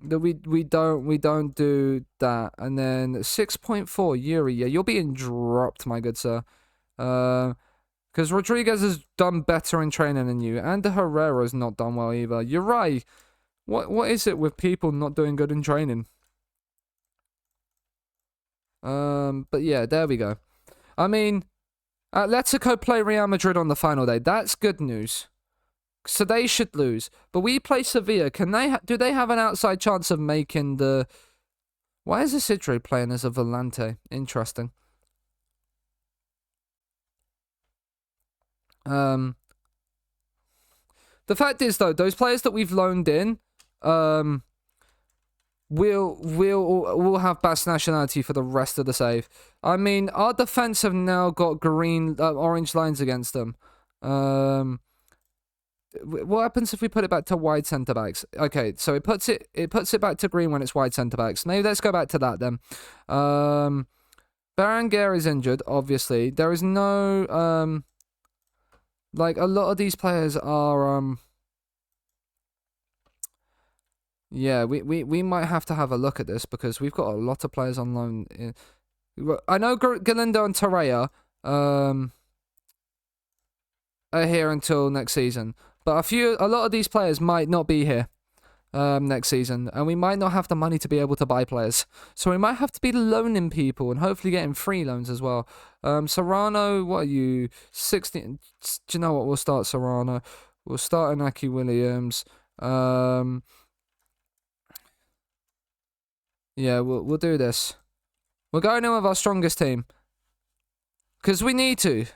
That we don't do that. And then 6.4 Yuri. Yeah, you're being dropped, my good sir. Because Rodriguez has done better in training than you, and Herrera's not done well either. You're right. What is it with people not doing good in training? But yeah, there we go. I mean, Atletico play Real Madrid on the final day. That's good news. So they should lose. But we play Sevilla. Can they? Do they have an outside chance of making the? Why is Isidro playing as a volante? Interesting. The fact is though, those players that we've loaned in, will have Basque nationality for the rest of the save. I mean, our defense have now got green, orange lines against them. What happens if we put it back to wide centre backs? Okay, so it puts it back to green when it's wide centre backs. Maybe let's go back to that then. Berenguer is injured, obviously. There is no like a lot of these players are yeah, we might have to have a look at this because we've got a lot of players on loan. I know Galindo and Torreira are here until next season, but a lot of these players might not be here next season, and we might not have the money to be able to buy players. So we might have to be loaning people and hopefully getting free loans as well. Serrano, what are you? 16. Do you know what? We'll start Serrano. We'll start Inaki Williams. Yeah, we'll do this. We're going in with our strongest team. Because we need to.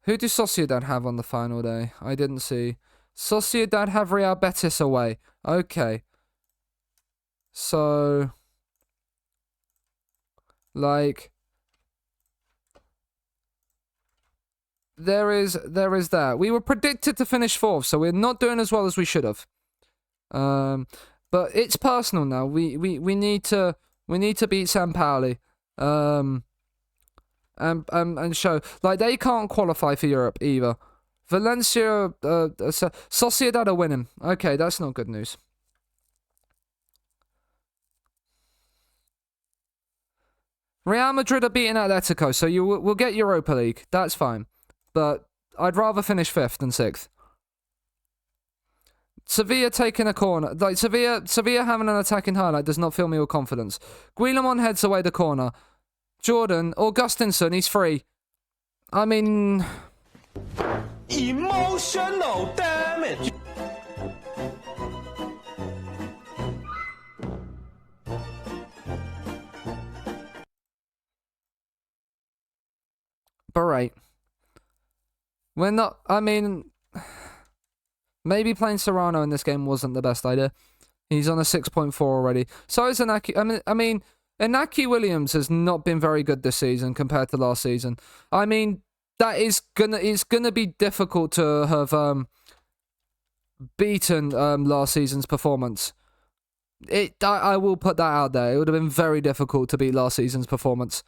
Who do Sociedad have on the final day? I didn't see. Sociedad have Real Betis away. Okay. So, like, there is that. We were predicted to finish 4th, so we're not doing as well as we should have. But it's personal now. We need to beat San Pauli. And show like they can't qualify for Europe either. Valencia, Sociedad are winning. Okay, that's not good news. Real Madrid are beating Atletico, so we'll get Europa League. That's fine, but I'd rather finish 5th than 6th. Sevilla taking a corner. Like Sevilla having an attacking highlight does not fill me with confidence. Guillamon heads away the corner. Jordan, Augustinson, he's free. I mean... Emotional damage! But right. We're not... I mean... Maybe playing Serrano in this game wasn't the best idea. He's on a 6.4 already. So is Inaki... I mean... Inaki Williams has not been very good this season compared to last season. I mean, that is gonna be difficult to have beaten last season's performance. I will put that out there. It would have been very difficult to beat last season's performance.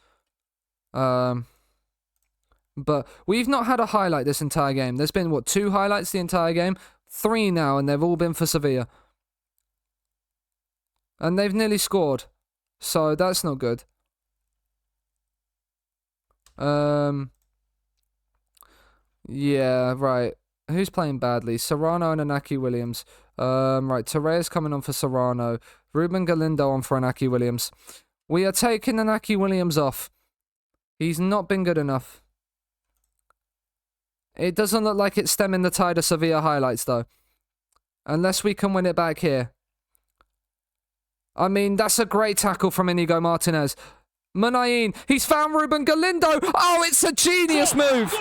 But we've not had a highlight this entire game. There's been, what, 2 highlights the entire game? 3 now, and they've all been for Sevilla. And they've nearly scored. So that's not good. Yeah, right. Who's playing badly? Serrano and Inaki Williams. Right, Torreira's coming on for Serrano. Ruben Galindo on for Inaki Williams. We are taking Inaki Williams off. He's not been good enough. It doesn't look like it's stemming the tide of Sevilla highlights, though. Unless we can win it back here. I mean, that's a great tackle from Inigo Martinez. Munayin, he's found Ruben Galindo. Oh, it's a genius move.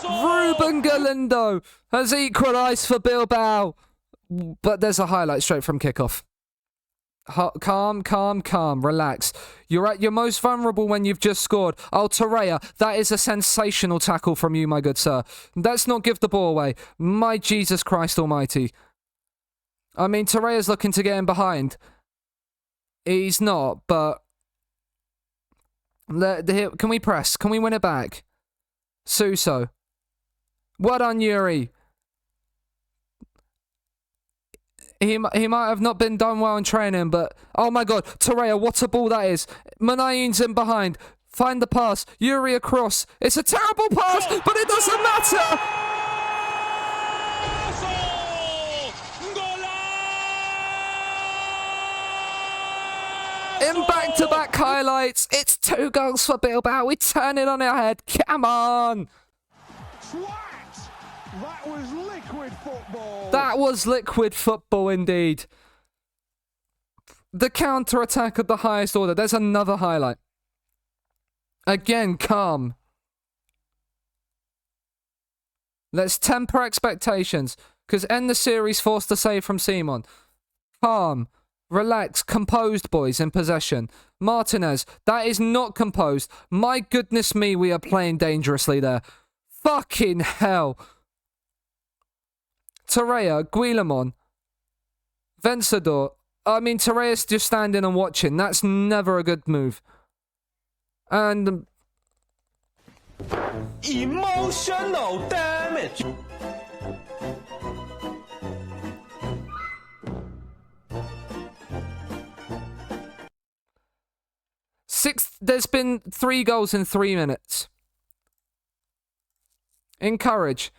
Ruben Galindo has equalised for Bilbao. But there's a highlight straight from kickoff. Calm. Relax. You're at your most vulnerable when you've just scored. Oh, Torreira, that is a sensational tackle from you, my good sir. Let's not give the ball away. My Jesus Christ almighty. I mean, Torreira's looking to get in behind. He's not, but... Can we press? Can we win it back? Suso. Well done, Yuri. He might have not been done well in training, but... Oh my god, Torreira, what a ball that is. Munayin's in behind. Find the pass. Yuri across. It's a terrible pass, but it doesn't matter! In back-to-back highlights, it's 2 goals for Bilbao. We turn it on our head. Come on! That was liquid football. That was liquid football indeed. The counter-attack of the highest order. There's another highlight. Again, calm. Let's temper expectations. Because end the series forced to save from Simon. Calm. Relax. Composed, boys, in possession. Martinez. That is not composed. My goodness me, we are playing dangerously there. Fucking hell. Torreira, Guillamon, Vencedor. I mean, Torreira's just standing and watching. That's never a good move. And... Emotional damage. There's been 3 goals in 3 minutes. Encourage.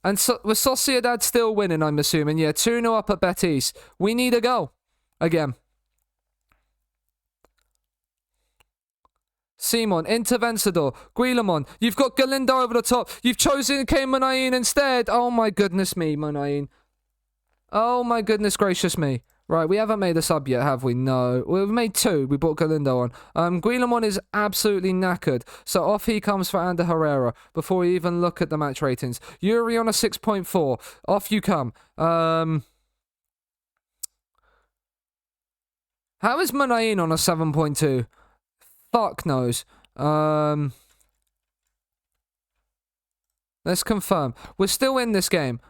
And with Sociedad still winning, I'm assuming. Yeah, 2-0 up at Betis. We need a goal. Again. Simon, into Vencedor. Guillamon. You've got Galindo over the top. You've chosen Munayin instead. Oh my goodness me, Munayin. Oh my goodness gracious me. Right, we haven't made a sub yet, have we? No. We've made 2. We brought Galindo on. Guillamon is absolutely knackered. So off he comes for Ander Herrera before we even look at the match ratings. Yuri on a 6.4. Off you come. How is Munayin on a 7.2? Fuck knows. Let's confirm. We're still in this game.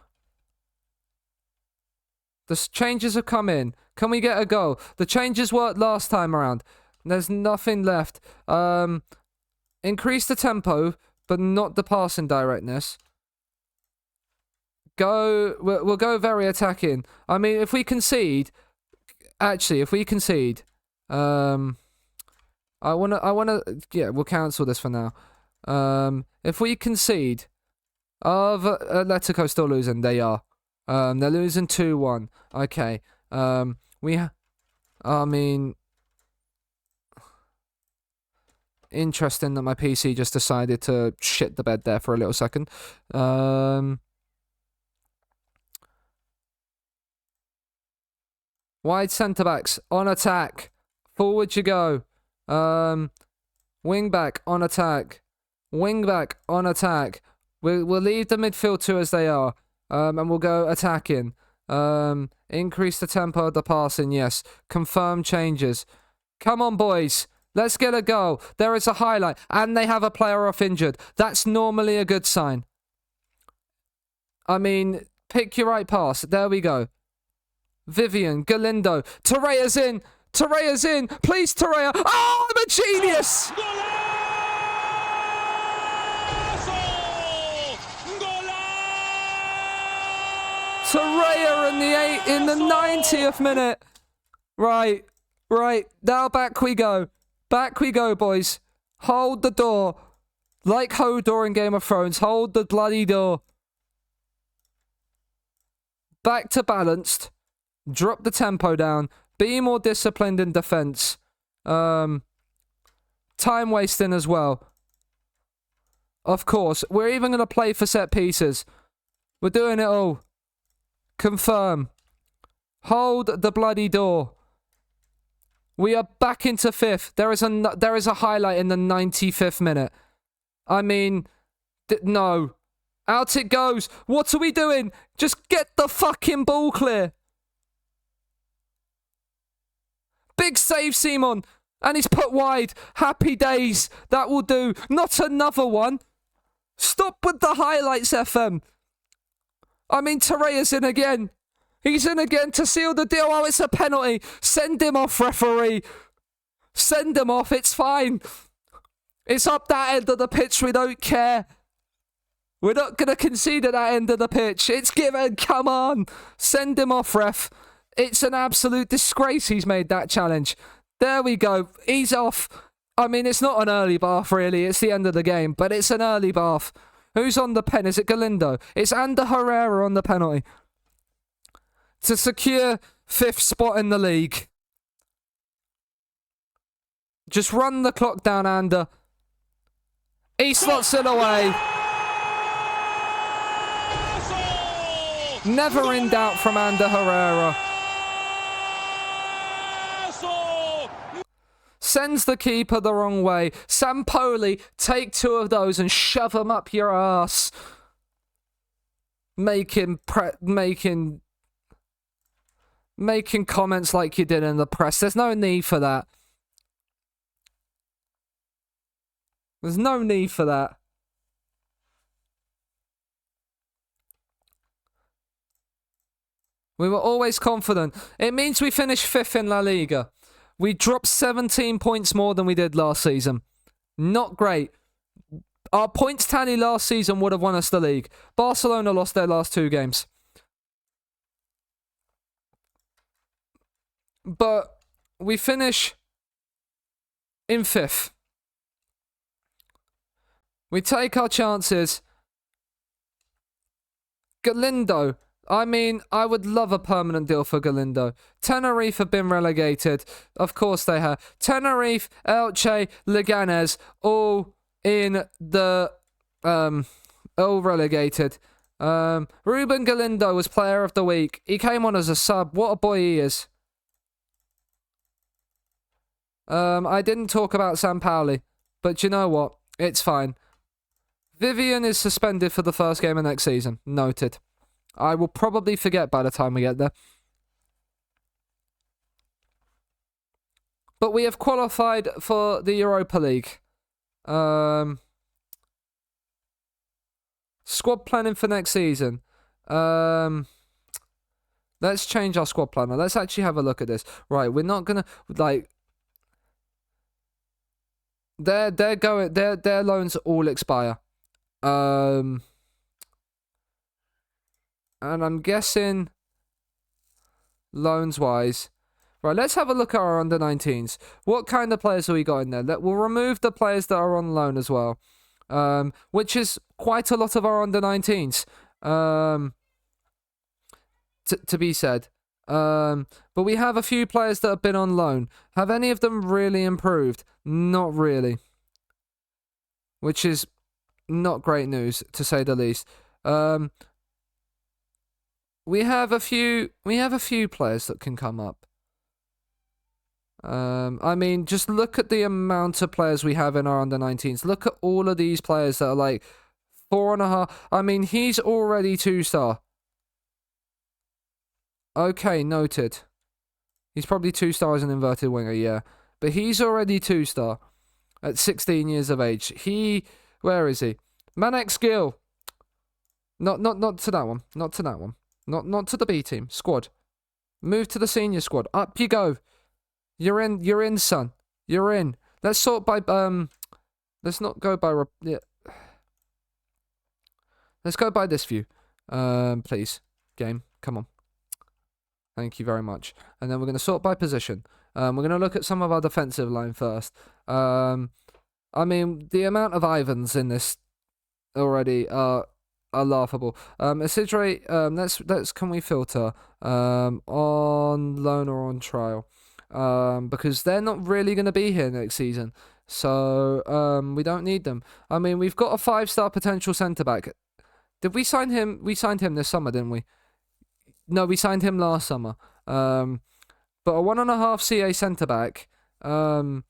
The changes have come in. Can we get a goal? The changes worked last time around. There's nothing left. Increase the tempo, but not the passing directness. We'll go very attacking. I mean, if we concede... Actually, if we concede... I wanna... Yeah, we'll cancel this for now. If we concede... Atletico still losing. They are. They're losing 2-1. Okay. I mean... Interesting that my PC just decided to shit the bed there for a little second. Wide centre-backs on attack. Forward you go. Wing-back on attack. Wing-back on attack. We'll leave the midfield 2 as they are. And we'll go attacking. Increase the tempo of the passing, yes. Confirm changes. Come on, boys. Let's get a goal. There is a highlight. And they have a player off injured. That's normally a good sign. I mean, pick your right pass. There we go. Vivian, Galindo. Torreira's in. Torreira's in. Please, Torreira. Oh, I'm a genius. Torreira in the 90th minute. Right. Right, now back we go. Back we go, boys. Hold the door. Like Hodor in Game of Thrones. Hold the bloody door. Back to balanced. Drop the tempo down. Be more disciplined in defense. Time wasting as well. Of course. We're even going to play for set pieces. We're doing it all. Confirm. Hold the bloody door. We are back into fifth. There is a highlight in the 95th minute. I mean, no. Out it goes. What are we doing? Just get the fucking ball clear. Big save, Simon. And he's put wide. Happy days. That will do. Not another one. Stop with the highlights, FM. I mean, Torreira's in again. He's in again to seal the deal. Oh, it's a penalty. Send him off, referee. Send him off. It's fine. It's up that end of the pitch. We don't care. We're not going to concede at that end of the pitch. It's given. Come on. Send him off, ref. It's an absolute disgrace he's made that challenge. There we go. He's off. I mean, it's not an early bath, really. It's the end of the game, but it's an early bath. Who's on the pen? Is it Galindo? It's Ander Herrera on the penalty. To secure 5th spot in the league. Just run the clock down, Ander. He slots it away. Never in doubt from Ander Herrera. Sends the keeper the wrong way. Sampoli, take 2 of those and shove them up your ass. Making comments like you did in the press. There's no need for that. There's no need for that. We were always confident. It means we finished 5th in La Liga. We dropped 17 points more than we did last season. Not great. Our points tally last season would have won us the league. Barcelona lost their last 2 games. But we finish in 5th. We take our chances. Galindo. I mean, I would love a permanent deal for Galindo. Tenerife have been relegated. Of course they have. Tenerife, Elche, Leganés, all in the... all relegated. Ruben Galindo was player of the week. He came on as a sub. What a boy he is. I didn't talk about Sampaoli, but you know what? It's fine. Vivian is suspended for the first game of next season. Noted. I will probably forget by the time we get there. But we have qualified for the Europa League. Squad planning for next season. Let's change our squad planner. Let's actually have a look at this. Right, we're not gonna like their loans all expire. And I'm guessing loans-wise. Right, let's have a look at our under-19s. What kind of players have we got in there? We'll remove the players that are on loan as well. Which is quite a lot of our under-19s. To be said. But we have a few players that have been on loan. Have any of them really improved? Not really. Which is not great news, to say the least. We have a few players that can come up. I mean, just look at the amount of players we have in our under-19s. Look at all of these players that are like 4.5. I mean, he's already 2-star. Okay, noted. He's probably 2-star as an inverted winger, yeah. But he's already 2-star at 16 years of age. Where is he? Manex Gill. Not to that one. Not to that one. Not to the B team. Squad. Move to the senior squad. Up you go. You're in, son. You're in. Let's sort by let's not go by yeah. Let's go by this view. Please. Game. Come on. Thank you very much. And then we're going to sort by position. We're going to look at some of our defensive line first. I mean, the amount of Ivans in this already are laughable. Isidre, let's can we filter on loan or on trial? Because they're not really going to be here next season. So we don't need them. I mean, we've got a 5-star potential centre back. Did we sign him? We signed him this summer, didn't we? No, we signed him last summer. But a 1.5 CA centre back. That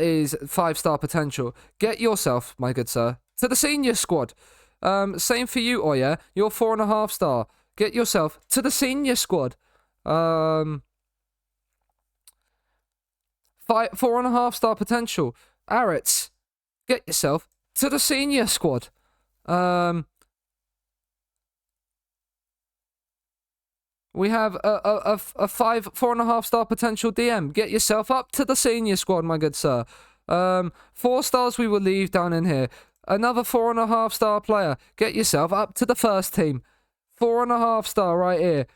is 5-star potential. Get yourself, my good sir, to the senior squad. Same for you, Oya. You're 4.5 star. Get yourself to the senior squad. 4.5 star potential. Aritz, get yourself to the senior squad. We have a 4.5 star potential DM. Get yourself up to the senior squad, my good sir. 4 stars we will leave down in here. Another 4.5 star player. Get yourself up to the first team. 4.5 star right here.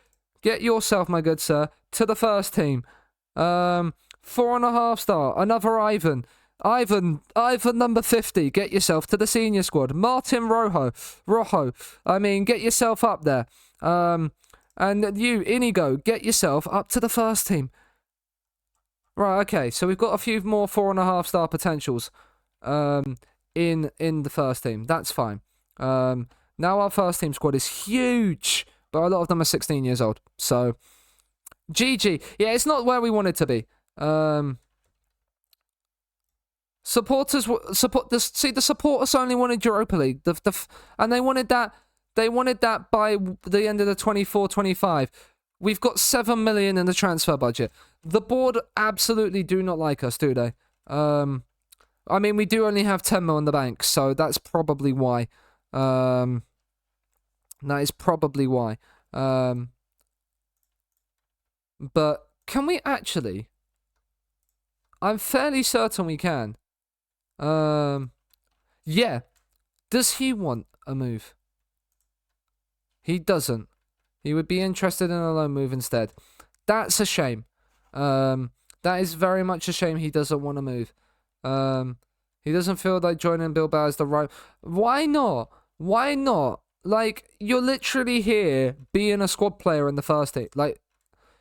Get yourself, my good sir, to the first team. 4.5 star. Another Ivan. Ivan number 50. Get yourself to the senior squad. Martin Rojo. I mean, get yourself up there. And you, Inigo, get yourself up to the first team. Right, okay, so we've got a few more 4.5 star potentials in the first team. That's fine. Now our first team squad is huge, but a lot of them are 16 years old. So, GG. Yeah, it's not where we want it to be. The supporters only wanted Europa League. And they wanted that. They wanted that by the end of the 24-25. We've got 7 million in the transfer budget. The board absolutely do not like us, do they? I mean, we do only have 10 mil in the bank, so that's probably why. That is probably why. But can we actually? I'm fairly certain we can. Yeah. Does he want a move? He doesn't. He would be interested in a loan move instead. That's a shame. That is very much a shame he doesn't want to move. He doesn't feel like joining Bilbao is the right... Why not? Why not? Like, you're literally here being a squad player in the first team. Like,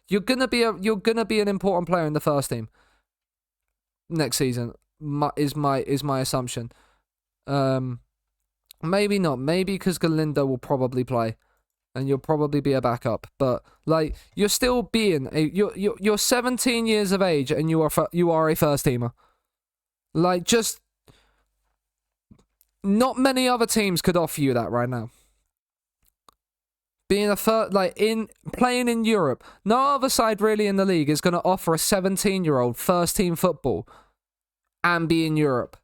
you're gonna be an important player in the first team next season. Is my assumption. Maybe not. Maybe because Galindo will probably play. And you'll probably be a backup, but like you're still being you're 17 years of age and you are a first teamer. Like, just not many other teams could offer you that right now. Being playing in Europe, no other side really in the league is going to offer a 17-year-old first team football and be in Europe.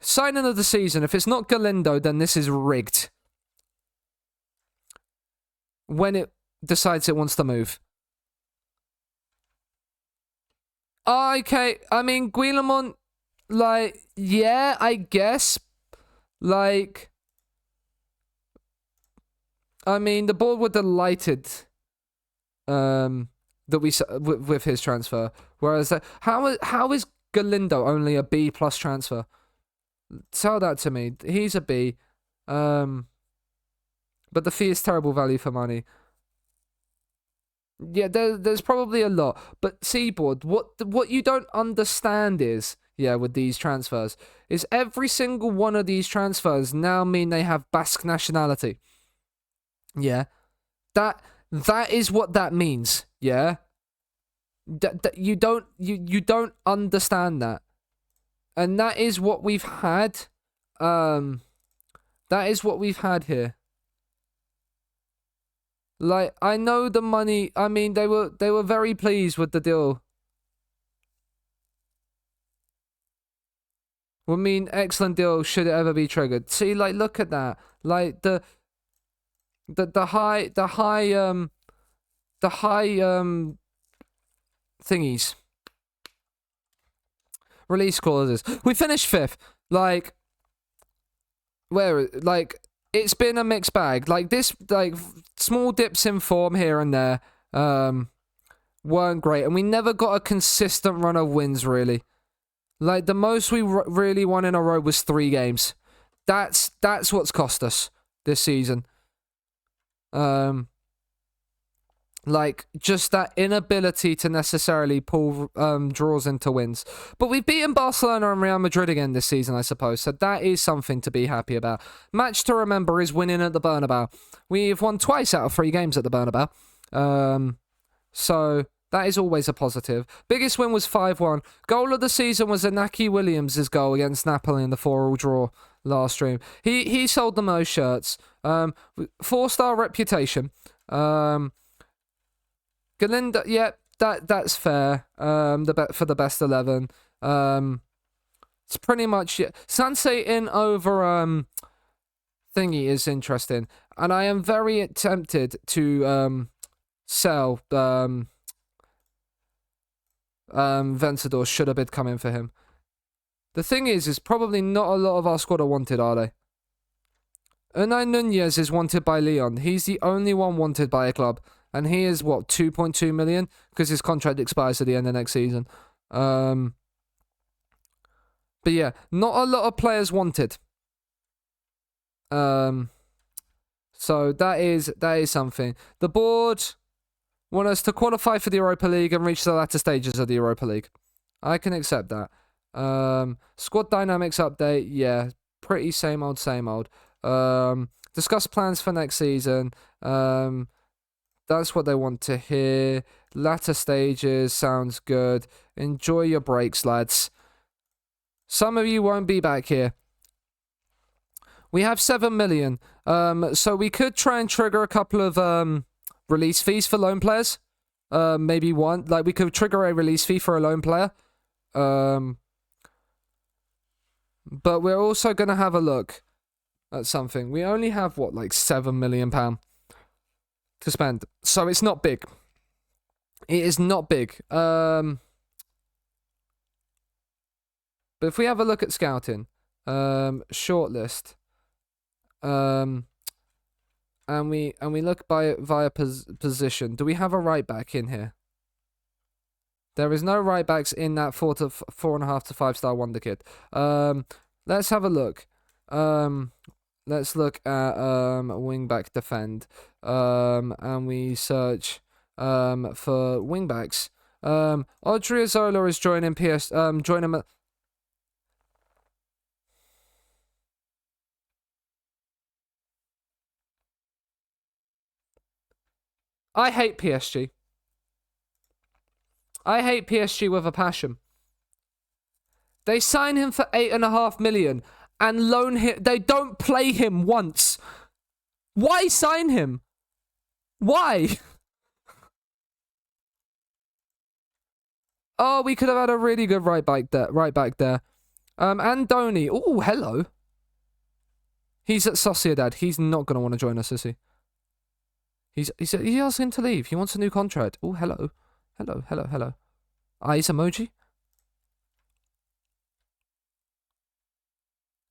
Signing of the season. If it's not Galindo, then this is rigged. When it decides it wants to move. Okay, I mean, Guillemont, like, yeah, I guess. Like, I mean, the board were delighted that with his transfer. Whereas, how is Galindo only a B+ transfer? Tell that to me. He's a B. But the fee is terrible value for money. Yeah, there's probably a lot. But Seaboard, what you don't understand is, yeah, with these transfers, is every single one of these transfers now mean they have Basque nationality. Yeah. That is what that means. Yeah. You don't understand that. And that is what we've had. That is what we've had here. Like, I know the money. I mean, they were very pleased with the deal. I mean, excellent deal should it ever be triggered. See, like, look at that. Like the high thingies. Release clauses. We finished 5th. Like, where, like, it's been a mixed bag. Like this, like small dips in form here and there, weren't great, and we never got a consistent run of wins. Really, like the most we really won in a row was 3 games. That's what's cost us this season. Like just that inability to necessarily pull draws into wins. But we've beaten Barcelona and Real Madrid again this season, I suppose. So that is something to be happy about. Match to remember is winning at the Bernabeu. We've won twice out of 3 games at the Bernabeu. So that is always a positive. Biggest win was 5-1. Goal of the season was Inaki Williams' goal against Napoli in the 4-4 draw last stream. He sold the most shirts. 4-star reputation. Galinda, yeah, that's fair. For the best 11. It's pretty much it. Sansei in over thingy is interesting, and I am very tempted to sell Vencedor should a bid come in for him. The thing is probably not a lot of our squad are wanted, are they? Unai Nunez is wanted by Lyon. He's the only one wanted by a club. And he is, what, 2.2 million? Because his contract expires at the end of next season. But yeah, not a lot of players wanted. So that is something. The board want us to qualify for the Europa League and reach the latter stages of the Europa League. I can accept that. Squad dynamics update, yeah, pretty same old, same old. Discuss plans for next season. That's what they want to hear. Latter stages, sounds good. Enjoy your breaks, lads. Some of you won't be back here. We have 7 million. So we could try and trigger a couple of release fees for loan players. Maybe one. Like, we could trigger a release fee for a loan player. But we're also going to have a look at something. We only have, what, like £7 million to spend. So it's not big. It is not big. But if we have a look at scouting, shortlist, and we look via position, do we have a right back in here? There is no right backs in that 4.5 to 5-star wonder kid. Let's have a look. Let's look at wing back defend. And we search for wing backs. Odriozola is joining joining. I hate PSG. I hate PSG with a passion. They sign him for 8.5 million and loan him. They don't play him once. Why sign him? Why? Oh, we could have had a really good right back there. Andoni. Oh, hello. He's at Sociedad. He's not going to want to join us, is he? He's asking to leave. He wants a new contract. Oh, hello. Hello. Eyes emoji.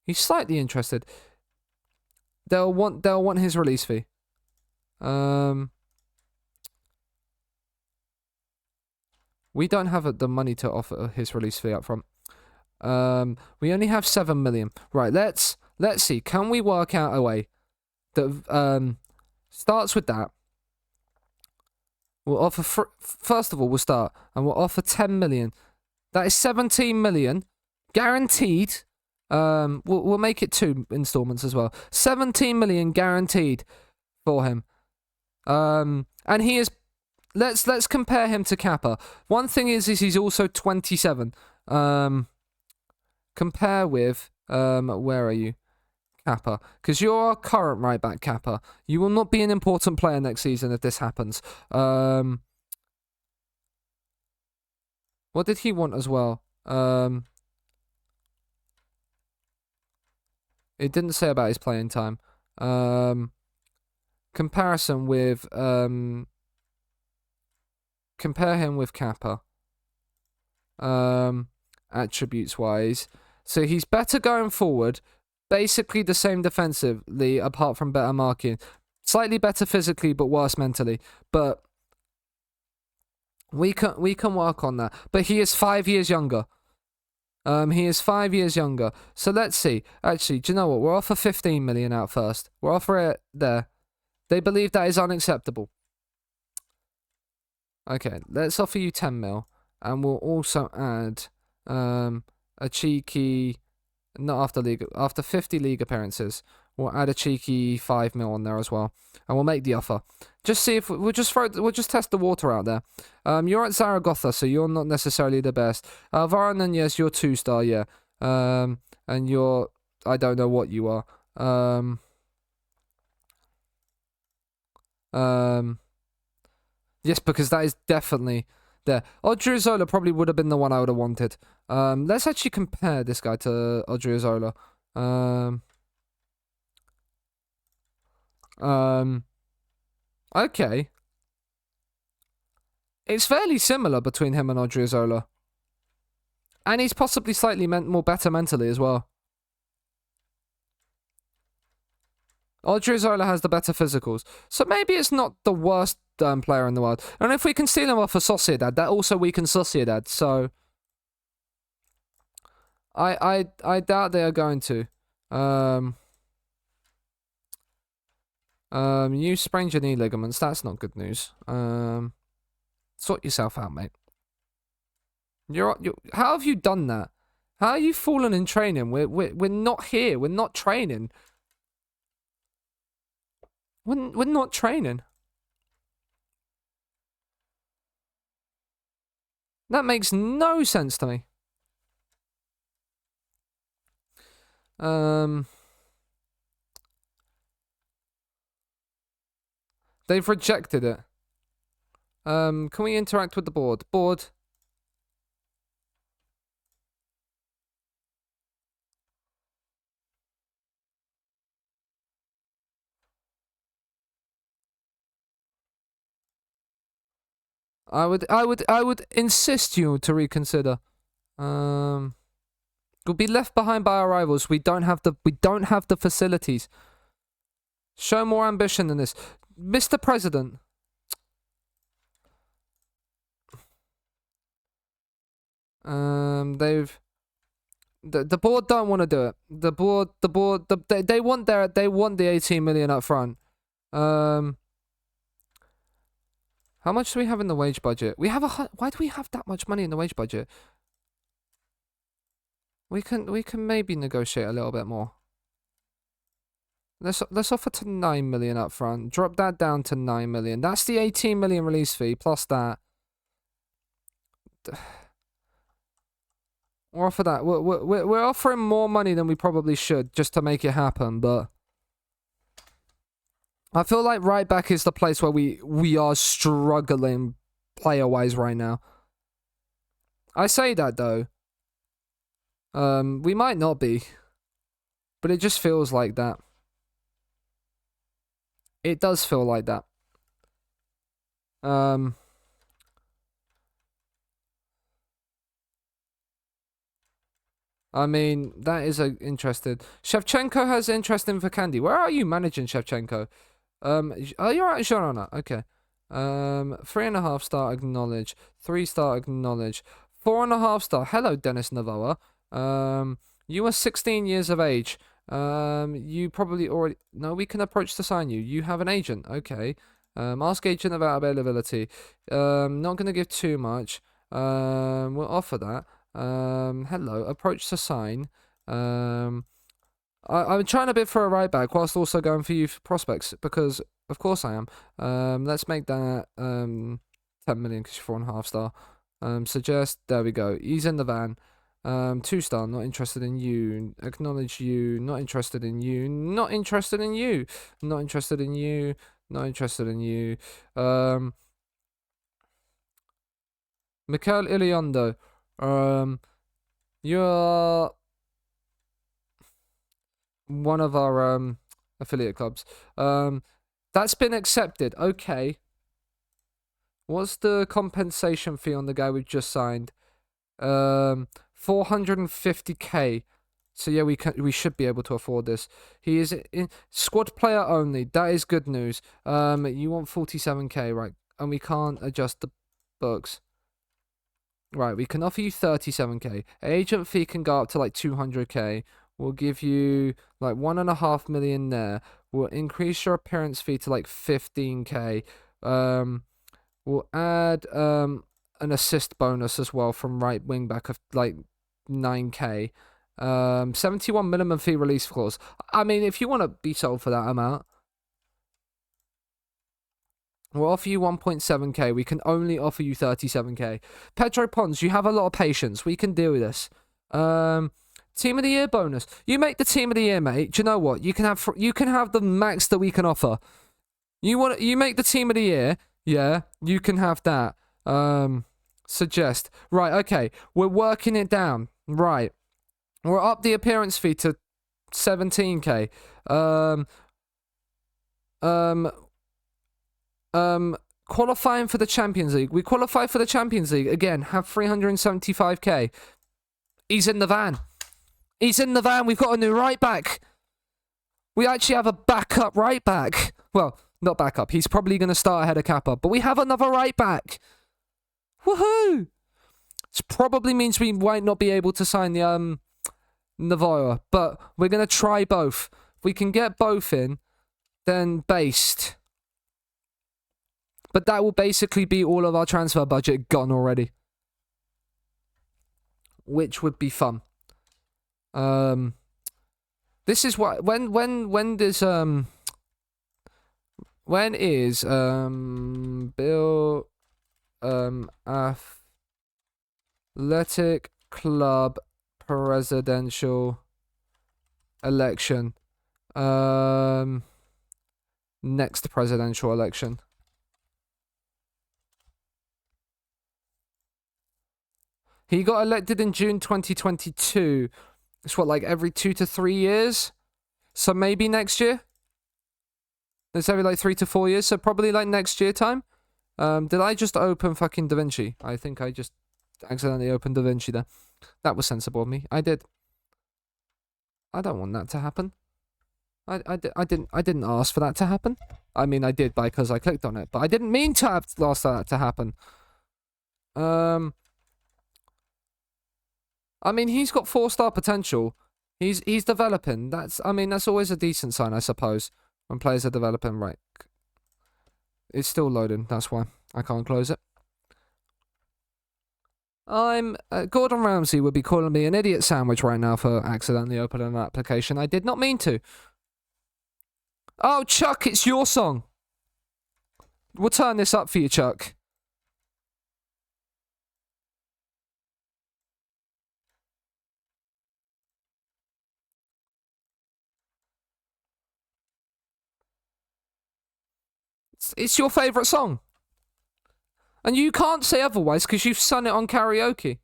He's slightly interested. They'll want his release fee. We don't have the money to offer his release fee up front. We only have 7 million. Right, let's see. Can we work out a way that starts with that? We'll offer first of all, we'll start and we'll offer 10 million. That is 17 million guaranteed. We'll make it 2 installments as well. 17 million guaranteed for him. And he is. Let's compare him to Kappa. One thing is he's also 27. Compare with where are you, Kappa? Because you're our current right back, Kappa. You will not be an important player next season if this happens. What did he want as well? It didn't say about his playing time. Comparison with compare him with Kappa. Attributes wise, so he's better going forward. basically the same defensively, apart from better marking. Slightly better physically, but worse mentally. But we can work on that. But he is 5 years younger. He is 5 years younger. So let's see. Actually, do you know what? We'll offer 15 million out first. We'll offer it there. They believe that is unacceptable. Okay, let's offer you 10 mil. And we'll also add a cheeky... Not after league. After 50 league appearances, we'll add a cheeky 5 mil on there as well. And we'll make the offer. Just see if... We'll just test the water out there. You're at Zaragoza, so you're not necessarily the best. Varane Nunez, you're 2-star, yeah. And you're... I don't know what you are. Yes, because that is definitely there. Odriozola probably would have been the one I would have wanted. Let's actually compare this guy to Odriozola. Okay. It's fairly similar between him and Odriozola. And he's possibly slightly more better mentally as well. Odriozola has the better physicals. So maybe it's not the worst player in the world. And if we can steal him off of Sociedad, that also weakens Sociedad. So I doubt they are going to. You sprained your knee ligaments. That's not good news. Sort yourself out, mate. How have you done that? How are you fallen in training? We're not here. We're not training. We're not training. That makes no sense to me. They've rejected it. Can we interact with the board? Board. I would insist you to reconsider. We'll be left behind by our rivals. We don't have the facilities. Show more ambition than this, Mr. President. The board don't want to do it. They want the 18 million up front. How much do we have in the wage budget? Why do we have that much money in the wage budget? We can maybe negotiate a little bit more. Let's offer to 9 million up front. Drop that down to 9 million. That's the 18 million release fee plus that. We'll offer that. We're offering more money than we probably should just to make it happen, but I feel like right back is the place where we are struggling player-wise right now. I say that though. We might not be, but it just feels like that. It does feel like that. I mean, that is interesting. Shevchenko has interest in Vakandi. Where are you managing Shevchenko? Oh, you're at Girona. Okay. 3.5 star acknowledge. 3-star acknowledge. 4.5 star. Hello, Dennis Navoa. You are 16 years of age. You probably already... No, we can approach to sign you. You have an agent. Okay. Ask agent about availability. Not going to give too much. We'll offer that. Hello. Approach to sign. I'm trying to bid for a right back whilst also going for youth prospects because, of course, I am. Let's make that 10 million because you're 4.5 star. Suggest. There we go. He's in the van. 2-star. Not interested in you. Acknowledge you. Not interested in you. Not interested in you. Not interested in you. Not interested in you. Mikel Iliondo. You're one of our affiliate clubs. That's been accepted. Okay. What's the compensation fee on the guy we've just signed? 450k. So yeah, we should be able to afford this. He is in squad player only. That is good news. You want 47k, right? And we can't adjust the books. Right, we can offer you 37k. Agent fee can go up to like 200k. We'll give you like 1.5 million there. We'll increase your appearance fee to like 15k. We'll add an assist bonus as well from right wing back of like 9k. 71 minimum fee release clause. I mean, if you want to be sold for that amount, we'll offer you 1.7k. We can only offer you 37k. Pedro Pons, you have a lot of patience. We can deal with this. Team of the year bonus. You make the team of the year, mate. Do you know what? You can have the max that we can offer. You make the team of the year. Yeah, you can have that. Suggest. Right, okay. We're working it down. Right. We're up the appearance fee to 17k. Qualifying for the Champions League. We qualify for the Champions League. Again, have 375k. He's in the van. He's in the van. We've got a new right back. We actually have a backup right back. Well, not backup. He's probably going to start ahead of Kappa. But we have another right back. Woohoo! This probably means we might not be able to sign the Navarra. But we're going to try both. If we can get both in, then based. But that will basically be all of our transfer budget gone already. Which would be fun. This is what when is Bill Athletic Club presidential election next presidential election. He got elected in June 2022. It's what, like every 2 to 3 years? So maybe next year? It's every like 3 to 4 years, so probably like next year time. Did I just open fucking DaVinci? I think I just accidentally opened DaVinci there. That was sensible of me. I did. I don't want that to happen. I didn't ask for that to happen. I mean, I did because I clicked on it, but I didn't mean to have asked that to happen. I mean, he's got 4-star potential. He's developing. That's always a decent sign, I suppose, when players are developing. Right. It's still loading. That's why I can't close it. Gordon Ramsay would be calling me an idiot sandwich right now for accidentally opening an application. I did not mean to. Oh, Chuck, it's your song. We'll turn this up for you, Chuck. It's your favourite song. And you can't say otherwise because you've sung it on karaoke.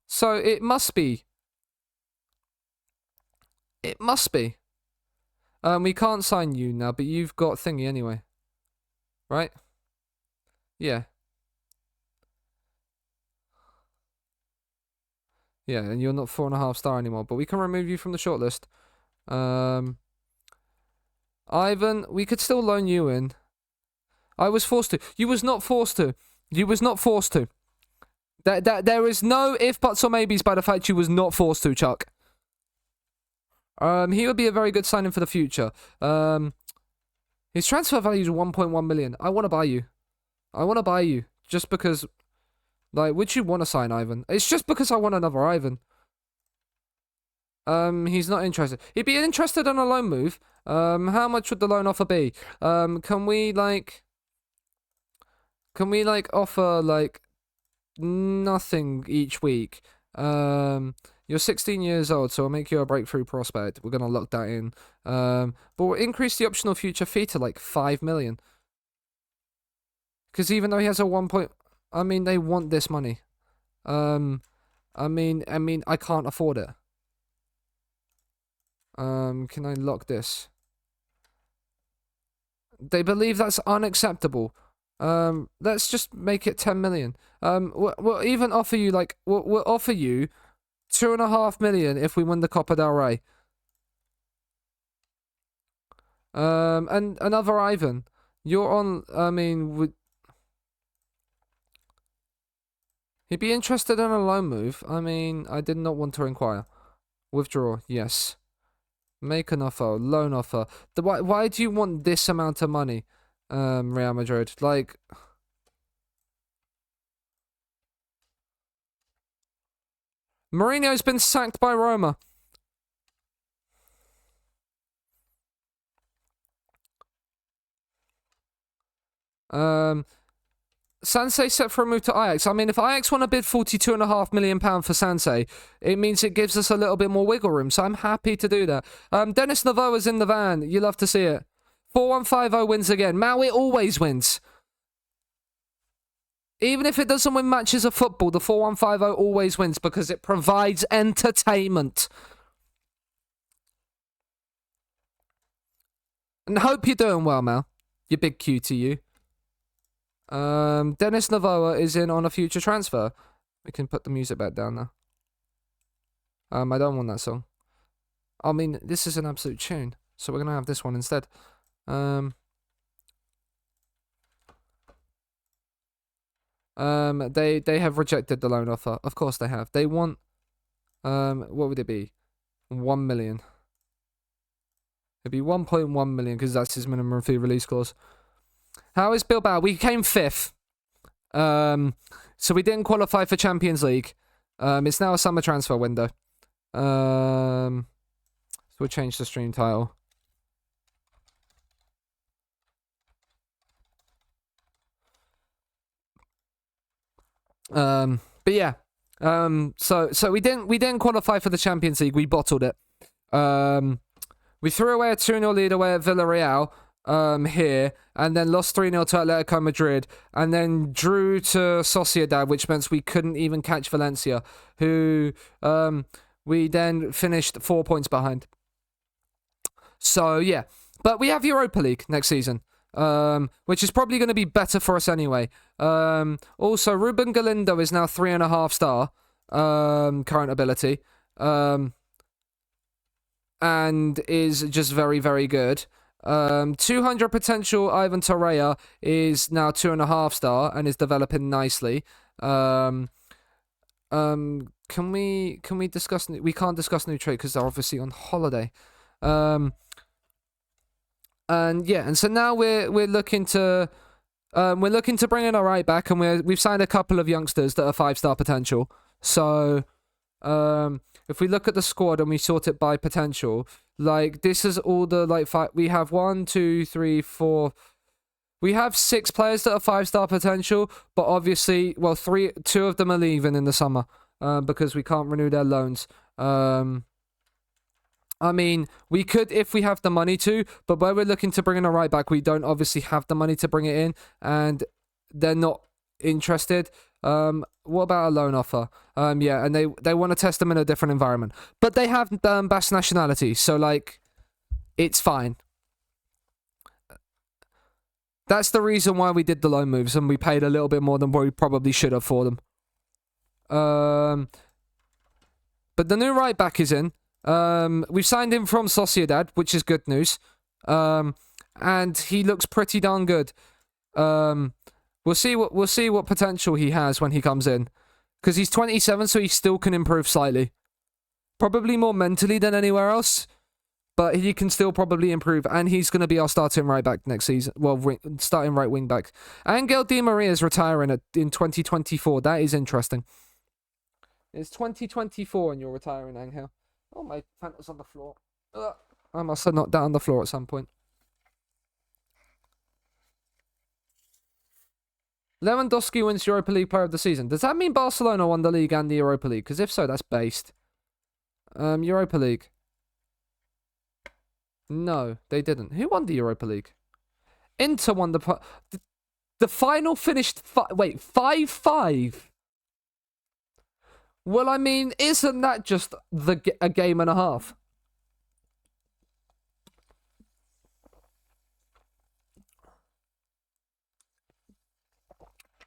So it must be. It must be. We can't sign you now, but you've got thingy anyway. Right? Yeah. Yeah, and you're not 4.5 star anymore, but we can remove you from the shortlist. Ivan, we could still loan you in. I was forced to. You was not forced to. You was not forced to. There is no if, buts, or maybes by the fact you was not forced to, Chuck. He would be a very good signing for the future. His transfer value is 1.1 million. I want to buy you. I want to buy you. Just because, like, would you want to sign Ivan? It's just because I want another Ivan. He's not interested. He'd be interested in a loan move. How much would the loan offer be? Can we offer, like, nothing each week? You're 16 years old, so we'll make you a breakthrough prospect. We're going to lock that in. But we'll increase the optional future fee to, like, 5 million. Because even though he has a 1 point... I mean, they want this money. I mean, I can't afford it. Can I lock this? They believe that's unacceptable. Let's just make it 10 million. We'll even offer you, like, we'll offer you 2.5 million if we win the Copa del Rey. And another Ivan. You're on. I mean, would he'd be interested in a loan move? I mean, I did not want to inquire. Withdraw, yes. Make an offer, loan offer. Why do you want this amount of money, Real Madrid? Like, Mourinho's been sacked by Roma. Sansei set for a move to Ajax. I mean, if Ajax want to bid £42.5 million for Sansei, it means it gives us a little bit more wiggle room, so I'm happy to do that. Dennis Navoa's in the van. You love to see it. 4150 wins again. Maui always wins. Even if it doesn't win matches of football, the 4150 always wins because it provides entertainment. And hope you're doing well, Mal. You big cutie, you. Dennis Navoa is in on a future transfer. We can put the music back down now. I don't want that song. I mean, this is an absolute tune, so we're gonna have this one instead. They have rejected the loan offer. Of course they have. They want, what would it be? 1 million. It'd be 1.1 million because that's his minimum fee release clause. How is Bilbao? We came 5th. So we didn't qualify for Champions League. It's now a summer transfer window. So we'll change the stream title. But yeah. So we didn't qualify for the Champions League. We bottled it. We threw away a 2-0 lead away at Villarreal. Here, and then lost 3-0 to Atletico Madrid, and then drew to Sociedad, which meant we couldn't even catch Valencia, who we then finished 4 points behind. So yeah, but we have Europa League next season, which is probably going to be better for us anyway. Also, Ruben Galindo is now 3.5 star current ability, and is just very, very good. 200 potential Ivan Torreira is now 2.5 star and is developing nicely. Can we discuss? We can't discuss new trade because they're obviously on holiday. And yeah, and so now we're looking to bring in our right back, and we've signed a couple of youngsters that are 5-star potential. So if we look at the squad and we sort it by potential, like this is all the we have 1, 2, 3, 4. We have 6 players that are 5-star potential, but obviously, well, 2 of them are leaving in the summer because we can't renew their loans. I mean, we could if we have the money to, but where we're looking to bring in a right back, we don't obviously have the money to bring it in, and they're not interested. What about a loan offer? Yeah, and they want to test them in a different environment, but they have Basque nationality, so like, it's fine. That's the reason why we did the loan moves, and we paid a little bit more than what we probably should have for them. But the new right back is in. We've signed him from Sociedad, which is good news. And he looks pretty darn good. We'll see what potential he has when he comes in, because he's 27, so he still can improve slightly. Probably more mentally than anywhere else, but he can still probably improve, and he's going to be our starting right back next season. Well, starting right wing back. Angel Di Maria is retiring in 2024. That is interesting. It's 2024 and you're retiring, Angel. Oh, my Fanta's on the floor. Ugh. I must have knocked that on the floor at some point. Lewandowski wins Europa League Player of the Season. Does that mean Barcelona won the league and the Europa League? Because if so, that's based. Europa League. No, they didn't. Who won the Europa League? Inter won the final finished 5-5. Well, I mean, isn't that just a game and a half?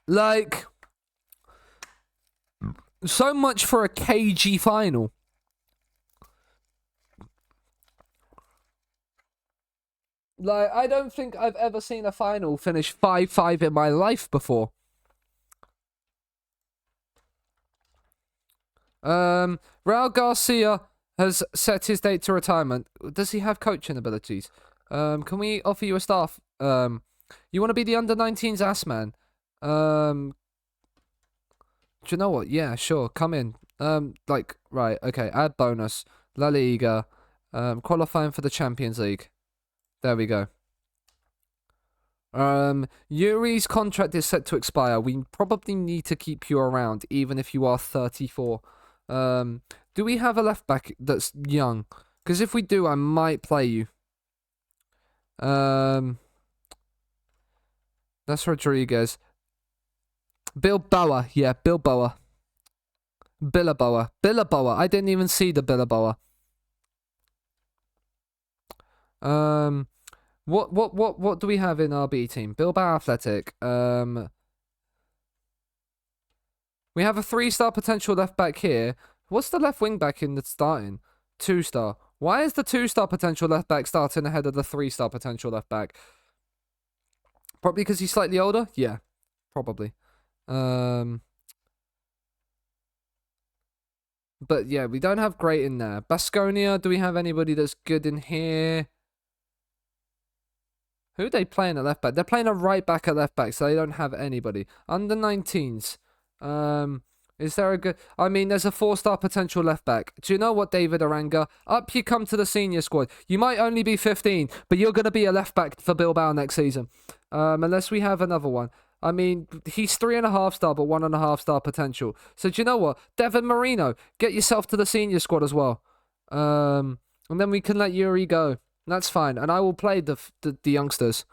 Like, So much for a cagey final. Like, I don't think I've ever seen a final finish 5-5 in my life before. Raul Garcia has set his date to retirement. Does he have coaching abilities? Can we offer you a staff? You want to be the under-19s ass man? Do you know what? Yeah, sure. Come in. Right, okay. Add bonus. La Liga. Qualifying for the Champions League. There we go. Yuri's contract is set to expire. We probably need to keep you around, even if you are 34. Do we have a left back that's young? Because if we do, I might play you. That's Rodriguez. Bilbao. Yeah, Bilbao. Billabong. I didn't even see the Billabong. What do we have in our B team? Bilbao Athletic. We have a 3-star potential left back here. What's the left wing back in the starting? 2-star. Why is the 2-star potential left back starting ahead of the 3-star potential left back? Probably because he's slightly older? Yeah, probably. But yeah, we don't have great in there. Basconia, do we have anybody that's good in here? Who are they playing at left back? They're playing a right back at left back, so they don't have anybody. Under 19s. Is there a good... I mean, there's a 4-star potential left back. Do you know what, David Aranga? Up you come to the senior squad. You might only be 15, but you're going to be a left back for Bilbao next season. Unless we have another one. I mean, he's 3.5-star, but 1.5-star potential. So do you know what? Devin Marino, get yourself to the senior squad as well. And then we can let Yuri go. That's fine. And I will play the youngsters.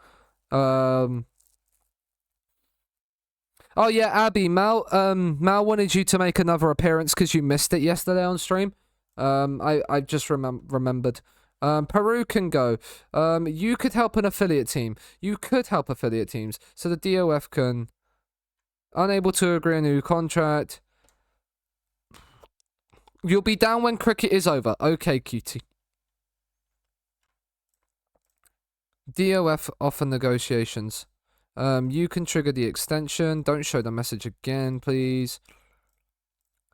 Oh yeah, Abby, Mal wanted you to make another appearance because you missed it yesterday on stream. I just remembered. Peru can go. You could help an affiliate team. You could help affiliate teams. So the DOF can. Unable to agree on a new contract. You'll be down when cricket is over. Okay, cutie. DOF offer negotiations. You can trigger the extension. Don't show the message again, please.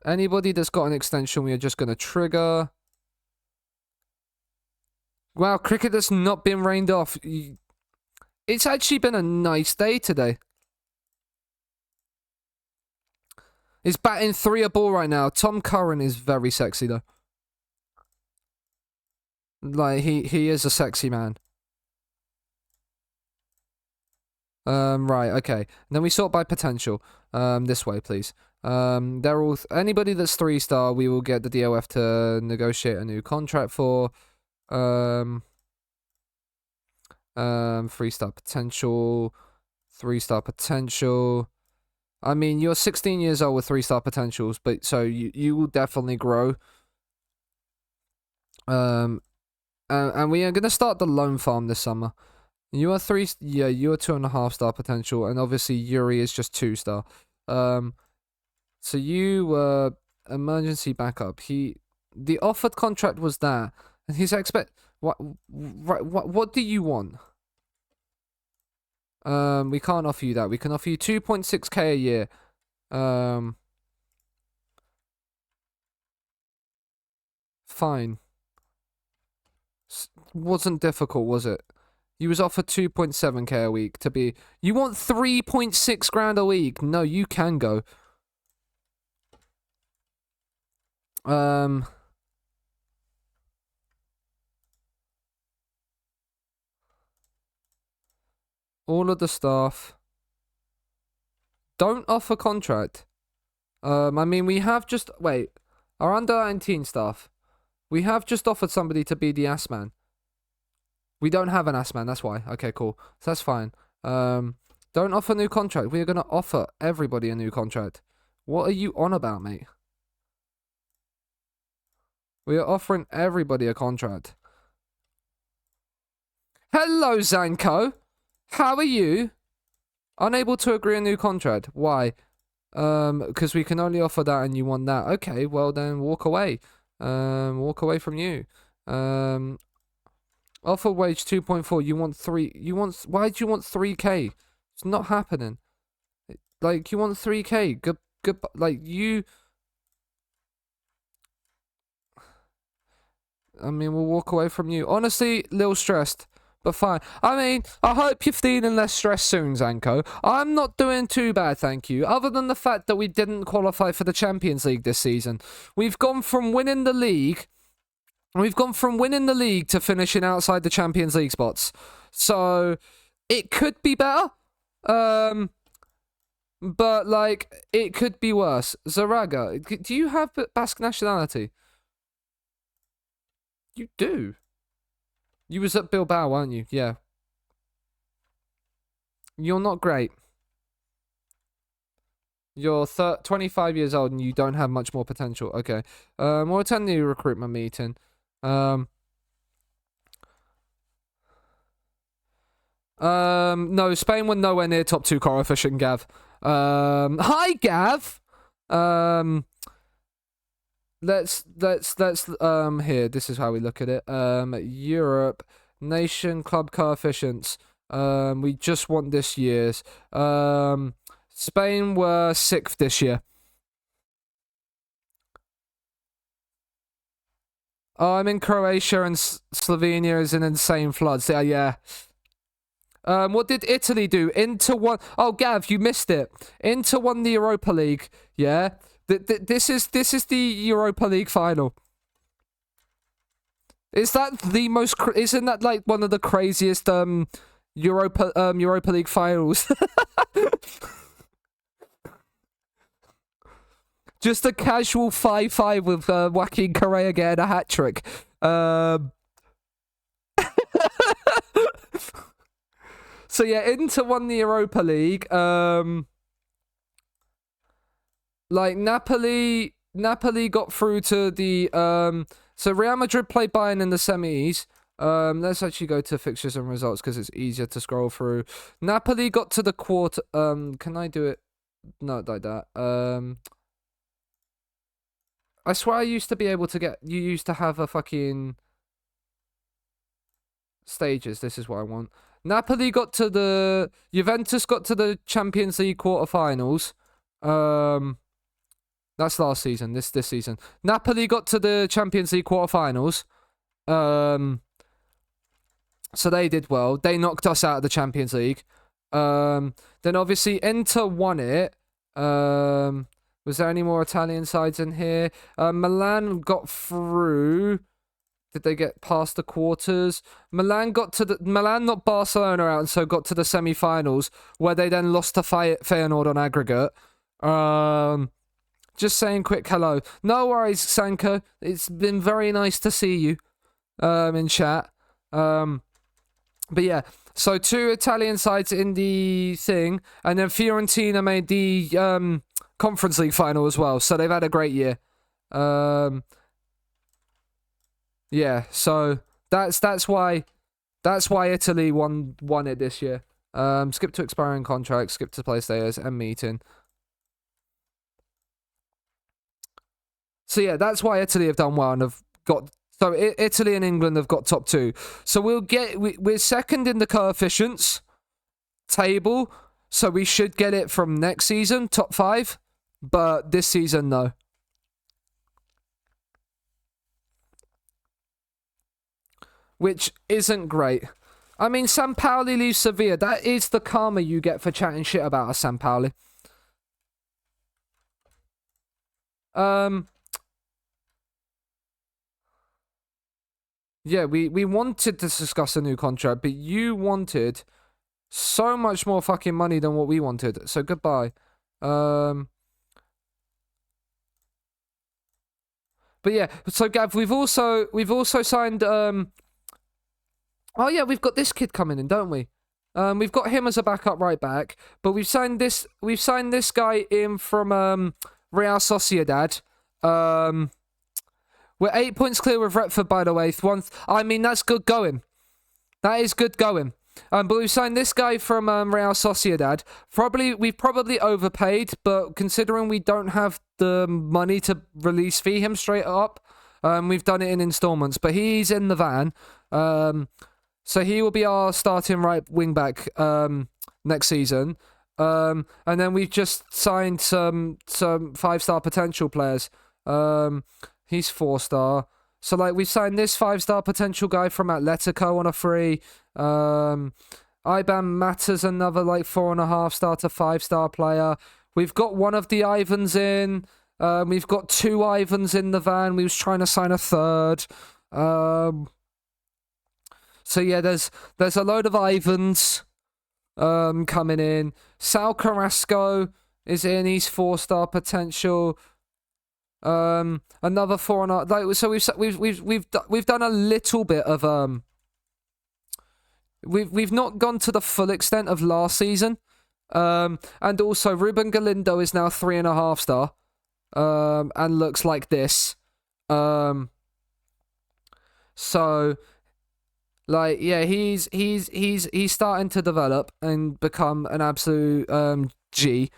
Anybody that's got an extension, we are just going to trigger. Wow, cricket that's not been rained off. It's actually been a nice day today. He's batting 3 a ball right now. Tom Curran is very sexy, though. Like, he is a sexy man. Right, okay. Then we sort by potential. This way, please. They're all... Anybody that's 3-star, we will get the DOF to negotiate a new contract for. 3-star potential. 3-star potential. I mean, you're 16 years old with 3-star potentials, but so you will definitely grow. And we are gonna start the loan farm this summer. You are 3. Yeah, you are 2.5-star potential, and obviously Yuri is just 2-star. So you were emergency backup. The offered contract was that, and his what do you want? We can't offer you that. We can offer you 2.6k a year. Fine. Wasn't difficult, was it? You was offered 2.7k a week to be... You want 3.6 grand a week? No, you can go. All of the staff. Don't offer contract. I mean, we have just... Wait. Our under 19 staff. We have just offered somebody to be the ass man. We don't have an ass man, that's why. Okay, cool. So that's fine. Don't offer a new contract. We are going to offer everybody a new contract. What are you on about, mate? We are offering everybody a contract. Hello, Zanko. How are you? Unable to agree a new contract. Why? Because we can only offer that and you want that. Okay, well then walk away. Walk away from you. Offer wage 2.4. You want 3. Why do you want 3k? It's not happening. Like, you want 3k. Good. Like, you. I mean, we'll walk away from you. Honestly, little stressed, but fine. I mean, I hope you're feeling less stressed soon, Zanko. I'm not doing too bad, thank you. Other than the fact that we didn't qualify for the Champions League this season. We've gone from winning the league to finishing outside the Champions League spots. So, it could be better. But, like, it could be worse. Zaraga, do you have Basque nationality? You do. You was at Bilbao, weren't you? Yeah. You're not great. You're 25 years old and you don't have much more potential. Okay. We'll attend the recruitment meeting. No, Spain were nowhere near top 2 coefficient, Gav. Hi, Gav. Let's here, this is how we look at it. Europe, nation, club coefficients. We just want this year's. Spain were 6th this year. Oh, I'm in Croatia and Slovenia is in insane floods. Yeah. What did Italy do? Inter won. Oh, Gav, you missed it. Inter won the Europa League. Yeah. This is the Europa League final. Is that the most? Isn't that like one of the craziest Europa League finals? Just a casual 5-5 with Joaquin Correa getting a hat trick. So yeah, Inter won the Europa League. Like Napoli got through to the so Real Madrid played Bayern in the semis. Let's actually go to fixtures and results because it's easier to scroll through. Napoli got to the quarter. Can I do it? No, like that. I swear I used to be able to get. You used to have a fucking stages. This is what I want. Napoli got to the. Juventus got to the Champions League quarterfinals. That's last season. This season. Napoli got to the Champions League quarterfinals. So they did well. They knocked us out of the Champions League. Then obviously Inter won it. Was there any more Italian sides in here? Milan got through. Did they get past the quarters? Milan knocked Barcelona out and so got to the semi-finals where they then lost to Feyenoord on aggregate. Just saying quick hello. No worries, Sanko. It's been very nice to see you in chat. But yeah, so 2 Italian sides in the thing, and then Fiorentina made the Conference League final as well. So they've had a great year. Yeah, so that's why Italy won it this year. Skip to expiring contracts, skip to play stayers, and meeting. So yeah, that's why Italy have done well and have got. So Italy and England have got top 2. So we're second in the coefficients table. So we should get it from next season, top 5. But this season, no. Which isn't great. I mean, Sampaoli leaves Sevilla. That is the karma you get for chatting shit about us, Sampaoli. Yeah, we wanted to discuss a new contract, but you wanted so much more fucking money than what we wanted. So goodbye. But yeah, so Gav, we've also signed oh yeah, we've got this kid coming in, don't we? We've got him as a backup right back, but we've signed this guy in from Real Sociedad. We're 8 points clear with Retford, by the way. I mean, that's good going. That is good going. But we've signed this guy from Real Sociedad. We've probably overpaid, but considering we don't have the money to release fee him straight up, we've done it in installments. But he's in the van, so he will be our starting right wing back next season. And then we've just signed some 5-star potential players. He's 4-star. So, like, we signed this 5-star potential guy from Atletico on a free. Iban Matters, another, like, 4.5-star to 5-star player. We've got one of the Ivans in. We've got 2 Ivans in the van. We was trying to sign a third. So, yeah, there's a load of Ivans coming in. Sal Carrasco is in. He's 4-star potential. Another 4.5. Like, so we've done a little bit of we've not gone to the full extent of last season. And also Ruben Galindo is now 3.5-star. And looks like this. So, like, yeah, he's starting to develop and become an absolute G.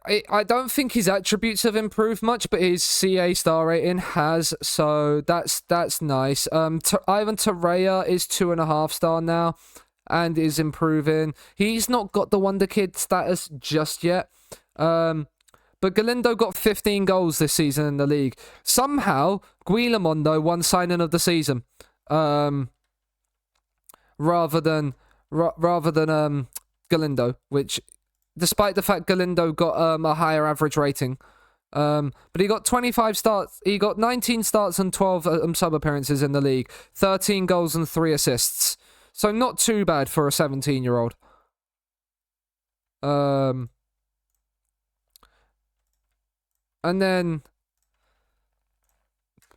I don't think his attributes have improved much, but his CA star rating has, so that's nice. Ivan Torreira is 2.5-star now and is improving. He's not got the Wonder Kid status just yet. But Galindo got 15 goals this season in the league. Somehow, Guillermondo won signing of the season. Rather than Galindo, which, despite the fact Galindo got a higher average rating. But he got 25 starts. He got 19 starts and 12 sub appearances in the league. 13 goals and 3 assists. So not too bad for a 17-year-old. And then,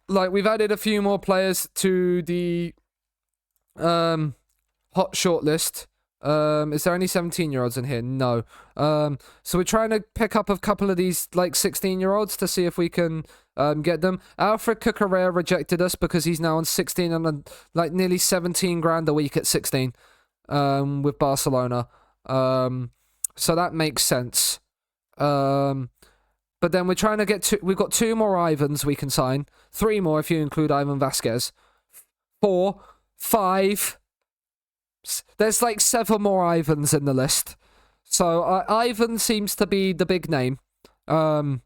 like, we've added a few more players to the hot shortlist. Is there any 17-year-olds in here? No. So we're trying to pick up a couple of these, like, 16-year-olds to see if we can get them. Alfred Cucurella rejected us because he's now on 16 and like nearly 17 grand a week at 16 with Barcelona. So that makes sense. But then we're trying to get we've got 2 more Ivans we can sign. 3 more if you include Ivan Vasquez. 4, 5. There's like 7 more Ivans in the list. So Ivan seems to be the big name in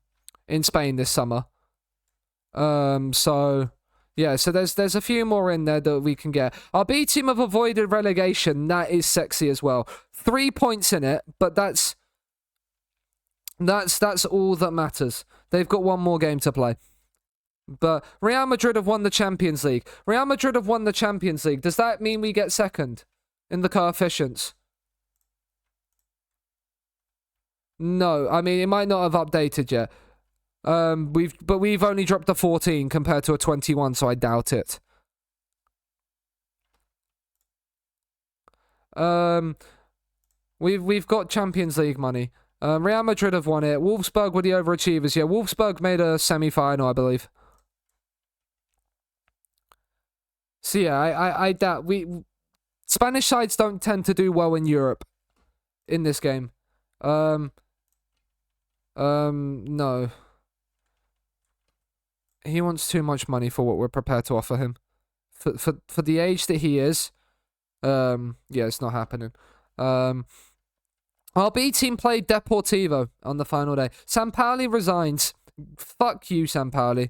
Spain this summer. So yeah, so there's a few more in there that we can get. Our B team have avoided relegation. That is sexy as well. 3 points in it, but that's all that matters. They've got 1 more game to play. But Real Madrid have won the Champions League. Real Madrid have won the Champions League. Does that mean we get second in the coefficients? No, I mean, it might not have updated yet. We've only dropped a 14 compared to a 21, so I doubt it. We've got Champions League money. Real Madrid have won it. Wolfsburg were the overachievers. Yeah, Wolfsburg made a semi-final, I believe. So yeah, I doubt Spanish sides don't tend to do well in Europe in this game. No. He wants too much money for what we're prepared to offer him. For the age that he is, yeah, it's not happening. Our B team played Deportivo on the final day. Sampaoli resigns. Fuck you, Sampaoli.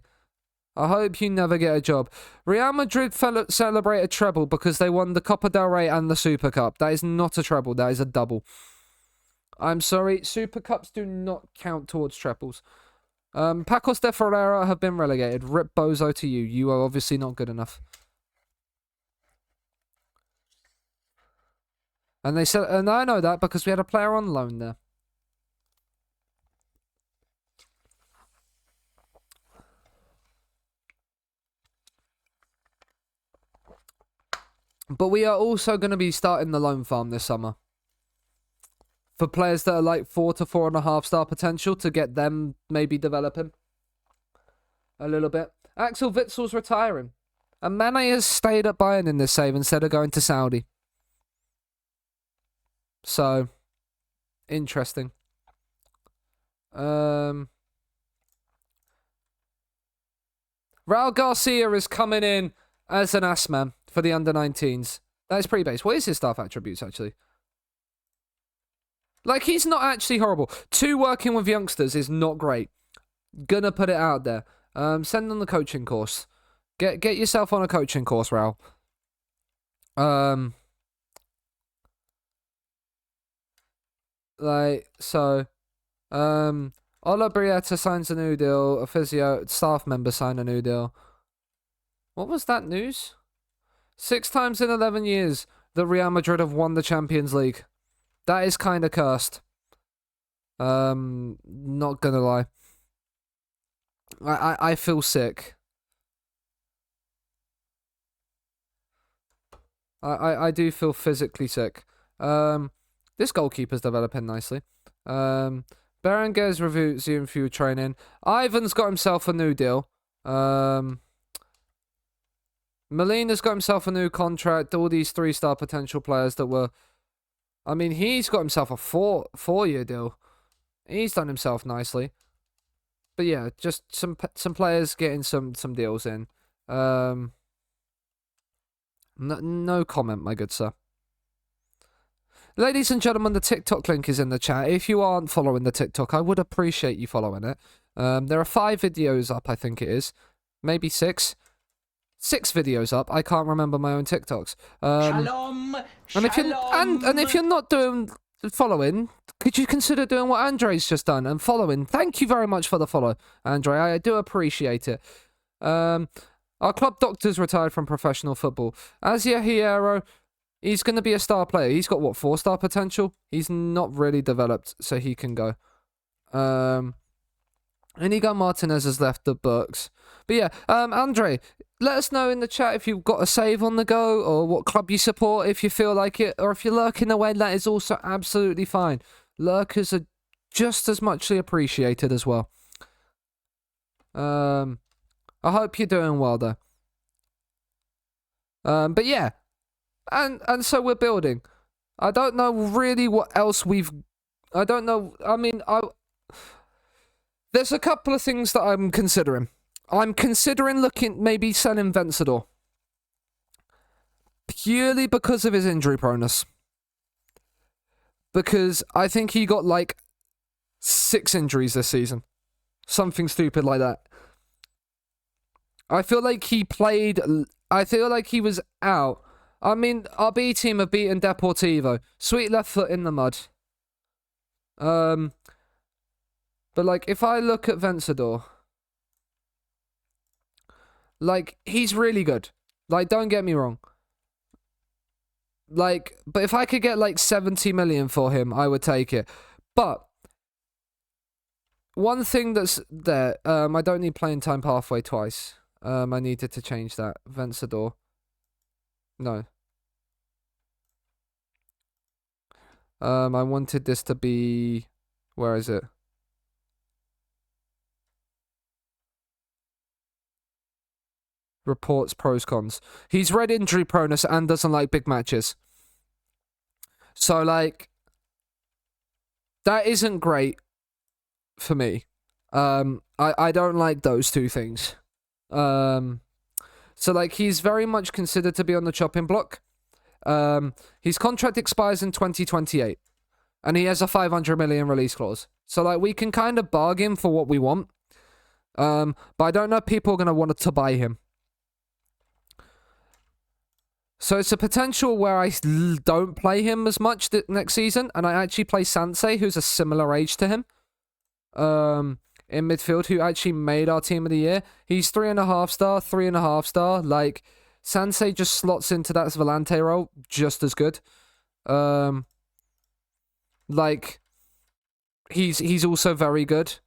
I hope you never get a job. Real Madrid celebrate a treble because they won the Copa del Rey and the Super Cup. That is not a treble. That is a double. I'm sorry. Super Cups do not count towards trebles. Pacos de Ferreira have been relegated. Rip bozo to you. You are obviously not good enough. And they said, and I know that because we had a player on loan there. But we are also going to be starting the loan farm this summer. For players that are like 4 to 4.5 star potential to get them maybe developing a little bit. Axel Witzel's retiring. And Mane has stayed at Bayern in this save instead of going to Saudi. So, interesting. Raul Garcia is coming in as an ass man for the under-19s. That is pretty base. What is his staff attributes, actually? Like, he's not actually horrible. 2 working with youngsters is not great. Gonna put it out there. Send on the coaching course. Get yourself on a coaching course, Raul. Ola Brieta signs a new deal. A physio staff member signed a new deal. What was that news? 6 times in 11 years that Real Madrid have won the Champions League. That is kind of cursed. Not gonna lie. I feel sick. I do feel physically sick. This goalkeeper's developing nicely. Berenguer's resumed field training. Ivan's got himself a new deal. Molina's got himself a new contract. All these 3-star potential players that were... I mean, he's got himself a four-year deal. He's done himself nicely. But yeah, just some players getting some deals in. No comment, my good sir. Ladies and gentlemen, the TikTok link is in the chat. If you aren't following the TikTok, I would appreciate you following it. There are 5 videos up, I think it is. Maybe 6. 6 videos up. I can't remember my own TikToks. Shalom. And if you're not following, could you consider doing what Andre's just done and following? Thank you very much for the follow, Andre. I do appreciate it. Our club doctor's retired from professional football. Asia Hierro, he's going to be a star player. He's got, what, 4-star potential? He's not really developed, so he can go. Inigo Martinez has left the books. But yeah, Andre, let us know in the chat if you've got a save on the go or what club you support if you feel like it. Or if you're lurking away, that is also absolutely fine. Lurkers are just as muchly appreciated as well. I hope you're doing well, though. But yeah. And so we're building. I don't know really what else I don't know. I mean, there's a couple of things that I'm considering. I'm considering maybe selling Vencedor. Purely because of his injury proneness. Because I think he got like 6 injuries this season. Something stupid like that. I feel like he was out. I mean, our B team have beaten Deportivo. Sweet left foot in the mud. But like, if I look at Vencedor, like, he's really good. Like, don't get me wrong. Like, but if I could get like 70 million for him, I would take it. But one thing that's there, I don't need playing time pathway twice. I needed to change that. Vencedor. No. I wanted this to be... Where is it? Reports, pros, cons. He's red injury proneness and doesn't like big matches. So, like... That isn't great for me. I don't like those 2 things. So, like, he's very much considered to be on the chopping block. His contract expires in 2028. And he has a 500 million release clause. So, like, we can kind of bargain for what we want. But I don't know if people are going to want to buy him. So, it's a potential where I don't play him as much next season. And I actually play Seanasea, who's a similar age to him. In midfield, who actually made our team of the year. He's 3.5 star, 3.5 star. Like, Seanasea just slots into that Volante role just as good. Like, he's also very good.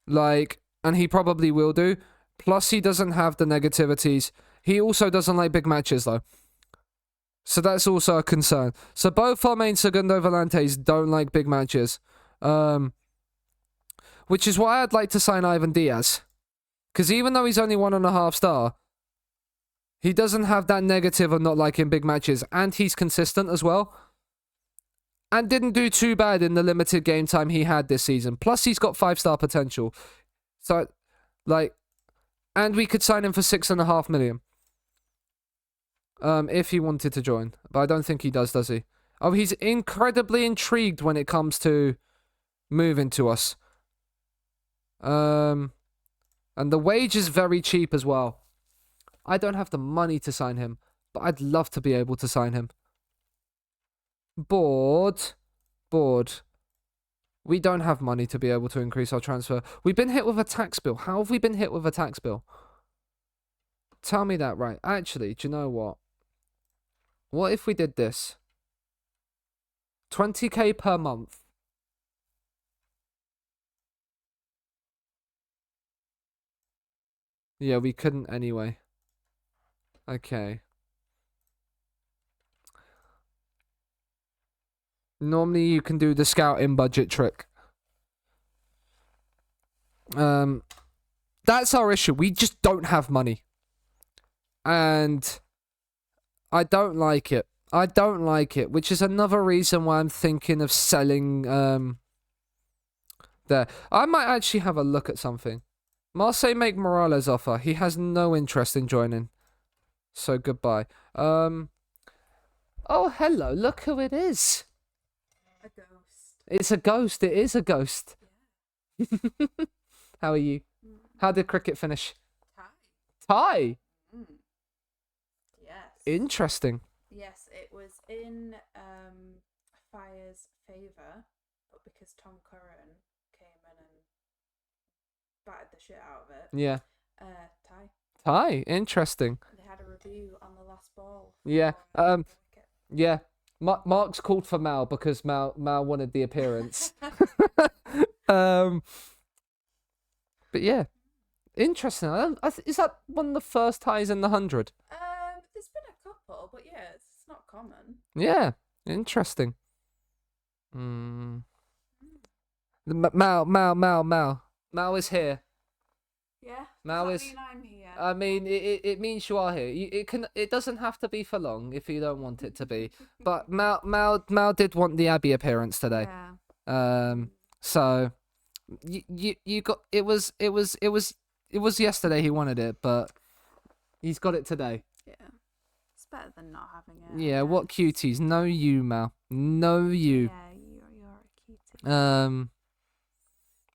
Like, and he probably will do. Plus, he doesn't have the negativities. He also doesn't like big matches, though. So that's also a concern. So both our main Segundo Volantes don't like big matches. Which is why I'd like to sign Ivan Diaz. Because even though he's only 1.5 star, He doesn't have that negative of not liking big matches, and he's consistent as well. And didn't do too bad in the limited game time he had this season. Plus, he's got 5-star potential. So, like, and we could sign him for 6.5 million. If he wanted to join. But I don't think he does he? Oh, he's incredibly intrigued when it comes to moving to us. And the wage is very cheap as well. I don't have the money to sign him, but I'd love to be able to sign him. Board. We don't have money to be able to increase our transfer. We've been hit with a tax bill. How have we been hit with a tax bill? Tell me that right. Actually, do you know what? What if we did this? 20k per month. Yeah, we couldn't anyway. Okay. Normally you can do the scouting budget trick. That's our issue. We just don't have money. And I don't like it. Which is another reason why I'm thinking of selling there. I might actually have a look at something. Marseille make Morales offer. He has no interest in joining. So goodbye. Oh, hello. Look who it is. A ghost. It's a ghost. It is a ghost. Yeah. How are you? How did cricket finish? Tie. Tie. Yes. Interesting. Yes, it was in Fire's favour, but because Tom Curran came in and battered the shit out of it. Yeah. Tie. Tie. Interesting. They had a review on the last ball. Yeah. The wicket. Yeah. Mark's called for Mal because Mal wanted the appearance. But yeah, interesting. Is that one of the first ties in the 100? There's been a couple, but yeah, it's not common. Yeah, interesting. Mal is here. Yeah. Mal Does is. that mean I'm here? I mean, it means you are here. It doesn't have to be for long if you don't want it to be. But Mal did want the Abbey appearance today. Yeah. So you got it was yesterday he wanted it, but he's got it today. Yeah. It's better than not having it. Yeah, what cuties? No you, Mal. No you. Yeah, you're a cutie.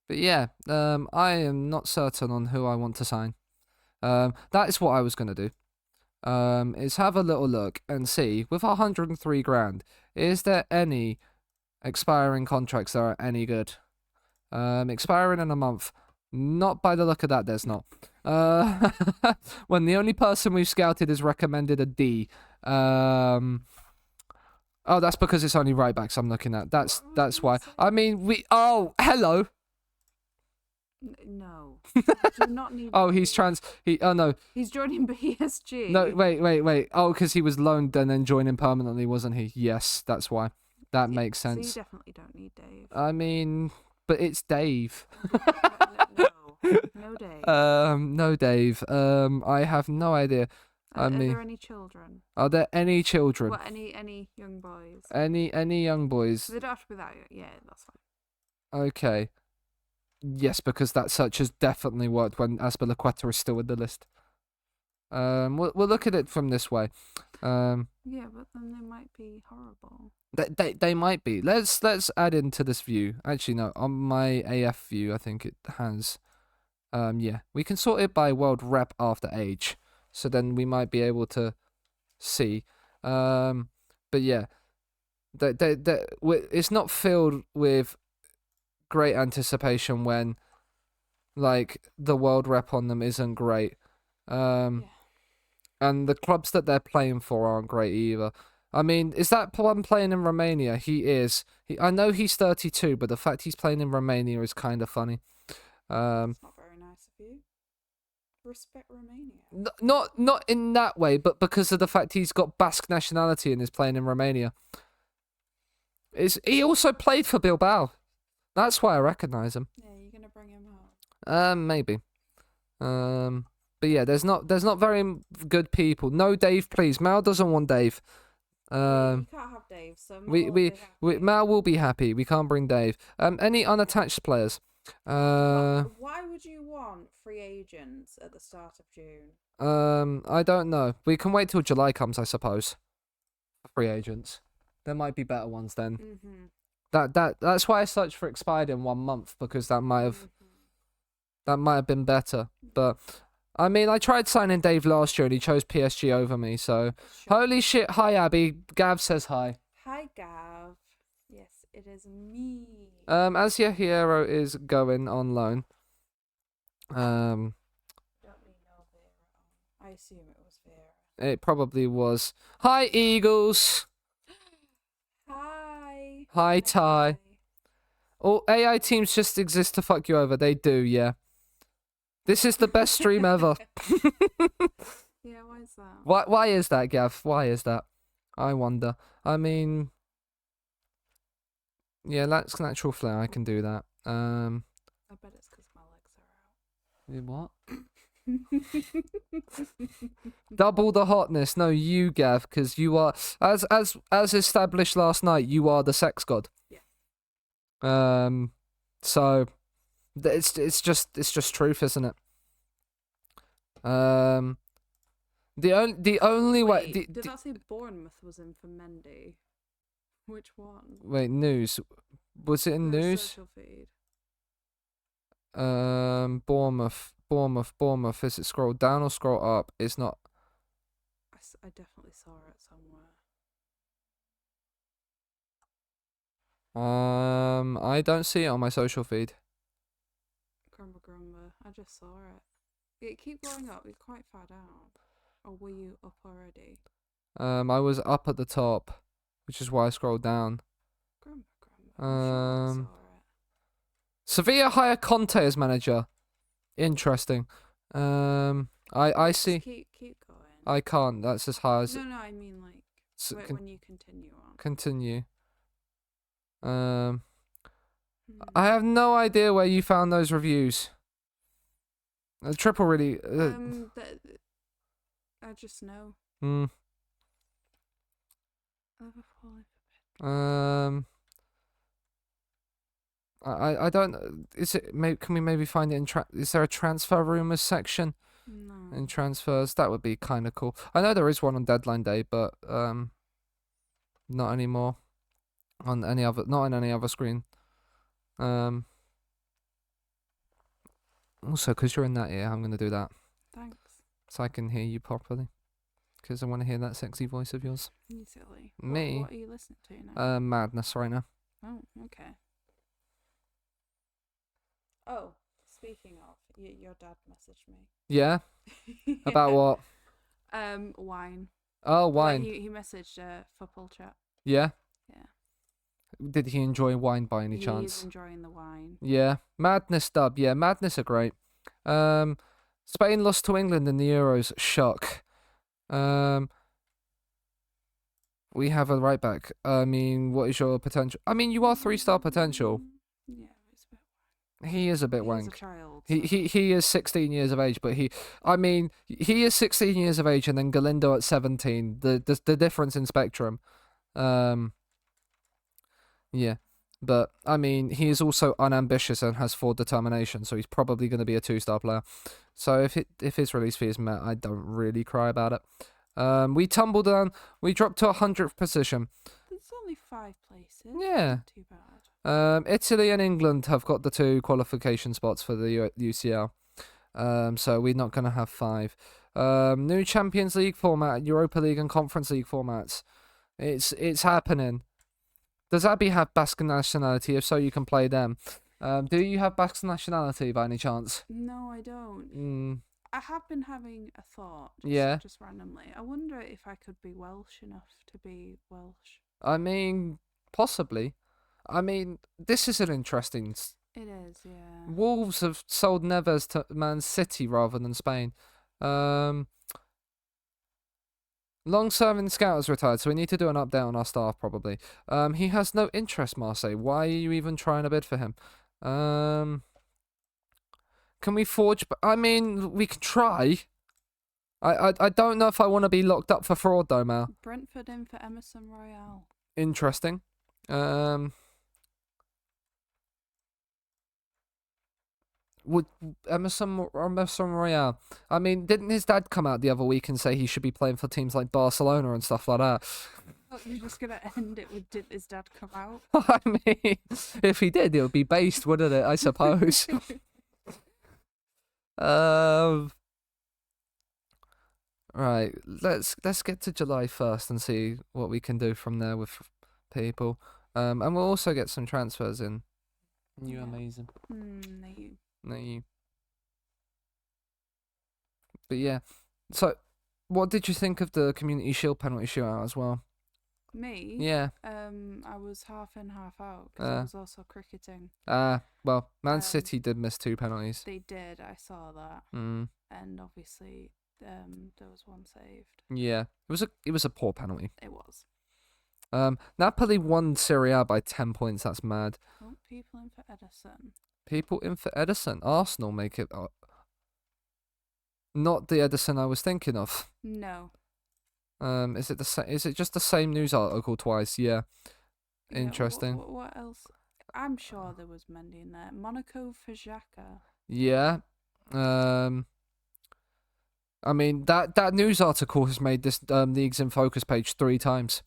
But yeah, I am not certain on who I want to sign. That is what I was gonna do. Is have a little look and see with 103 grand, is there any expiring contracts that are any good? Expiring in a month. Not by the look of that, there's not. When the only person we've scouted is recommended a D. Oh, that's because it's only right backs I'm looking at. That's why. I mean, oh, hello. No. You do not need. Oh, he's trans. Oh no. He's joining PSG. No, wait. Oh, because he was loaned and then joining permanently, wasn't he? Yes, that's why. That makes So sense. you definitely don't need Dave. I mean, but it's Dave. No Dave. No, Dave. I have no idea. Are mean, there any children? Are there any children? What, any young boys? Any young boys? They don't have to be that young. Yeah, that's fine. Okay. Yes, because that search has definitely worked when Azpilicueta is still in the list. We'll look at it from this way. Yeah, but then they might be horrible. They might be. Let's add into this view. Actually, no. On my AF view, I think it has. Yeah, we can sort it by world rep after age. So then we might be able to see. But yeah, it's not filled with great anticipation when, like, the world rep on them isn't great. Yeah. And the clubs that they're playing for aren't great either. I mean, is that one playing in Romania? He is. I know he's 32, but the fact he's playing in Romania is kind of funny. It's not very nice of you. Respect Romania. Not in that way, but because of the fact he's got Basque nationality and is playing in Romania. He also played for Bilbao. That's why I recognise him. Yeah, you're gonna bring him out. Maybe. But yeah, there's not very good people. No Dave, please. Mal doesn't want Dave. You can't have Dave, so Mal We will we be we happy. Mal will be happy. We can't bring Dave. Any unattached players? Why would you want free agents at the start of June? I don't know. We can wait till July comes, I suppose. For free agents, there might be better ones then. Mm-hmm. That's why I searched for expired in 1 month, because that might have been better. But I mean, I tried signing Dave last year and he chose PSG over me. So holy shit! Hi Abby. Gav says hi. Hi, Gav. Yes, it is me. As your hero is going on loan. Don't we know Vera? I assume it was Vera. It probably was. Hi Eagles. Hi. Hi Ty. All AI teams just exist to fuck you over. They do, yeah. This is the best stream ever. Yeah, why is that? Why is that, Gav? Why is that? I wonder. I mean, yeah, that's natural flair. I can do that. I bet it's because my legs are out. What? Double the hotness. No, you, Gav, because you are, as established last night, you are the sex god. Yeah. So it's just truth, isn't it? The only way. Wait, did that say Bournemouth was in for Mendy? Which one? Wait, news. Was it in The news? social feed. Bournemouth. Is it scroll down or scroll up? It's not. I definitely saw it somewhere. I don't see it on my social feed. Grumba. I just saw it. Keep going up. You're quite far down. Or were you up already? I was up at the top, which is why I scrolled down. Grumba. I'm sure I saw it. Sevilla hire Conte as manager. Interesting. I see. Just keep going. I can't. That's as high as. No, I mean like when you continue on. Continue. Hmm. I have no idea where you found those reviews. Triple really. I just know. I don't. Is it? Can we maybe find it in? Is there a transfer rumors section? No. In transfers, that would be kind of cool. I know there is one on deadline day, but not anymore. Not on any other screen. Also, because you're in that ear, I'm gonna do that. Thanks. So I can hear you properly. Because I want to hear that sexy voice of yours. You silly. Me? What are you listening to now? Madness right now. Oh, okay. Oh, speaking of, your dad messaged me. Yeah? About what? Wine. Oh, wine. He messaged football chat. Yeah? Yeah. Did he enjoy wine by any He's chance? enjoying the wine. Yeah. Madness dub. Yeah, Madness are great. Spain lost to England in the Euros. Shock. We have a right back. I mean, what is your potential? I mean, you are 3-star potential. Yeah, it's a bit. He is a bit He's wank. a child. He is 16 years of age, but he is 16 years of age, and then Galindo at 17. The difference in spectrum. Yeah, but I mean, he is also unambitious and has 4 determination, so he's probably going to be a 2-star player. So if his release fee is met, I don't really cry about it. We tumbled down. We dropped to 100th position. There's only 5 places. Yeah. Not too bad. Italy and England have got the 2 qualification spots for the UCL. So we're not going to have 5. New Champions League format, Europa League and Conference League formats. It's happening. Does Abby have Basque nationality? If so, you can play them. Do you have Basque nationality by any chance? No, I don't. I have been having a thought. Just randomly. I wonder if I could be Welsh enough to be Welsh. I mean, possibly. I mean, this is an interesting. It is, yeah. Wolves have sold Neves to Man City rather than Spain. Long-serving scout has retired, so we need to do an update on our staff, probably. He has no interest, Marseille. Why are you even trying to bid for him? Can we forge? I mean, we can try. I don't know if I want to be locked up for fraud though, Mal. Brentford in for Emerson Royale. Interesting. Would Emerson Royale? I mean, didn't his dad come out the other week and say he should be playing for teams like Barcelona and stuff like that? Oh, you're just gonna end it with did his dad come out? I mean, if he did, it would be based, wouldn't it? I suppose. Right. Let's get to July 1st and see what we can do from there with people. And we'll also get some transfers in. You Yeah. amazing. No, you. No, you. But yeah. So, what did you think of the Community Shield penalty shootout as well? Me? Yeah. I was half in, half out because I was also cricketing. Well, Man Um, City did miss 2 penalties. They did. I saw that, Mm. and obviously, there was one saved. Yeah. It was a poor penalty. It was. Napoli won Serie A by 10 points. That's mad. Oh, people in for Edison. People in for Edison. Arsenal make it. Not the Edison I was thinking of. No. Is it just the same news article twice? Yeah. Yeah, Interesting. What else? I'm sure there was Mendy in there. Monaco for Xhaka. Yeah. I mean that news article has made this Leagues in Focus page 3 times.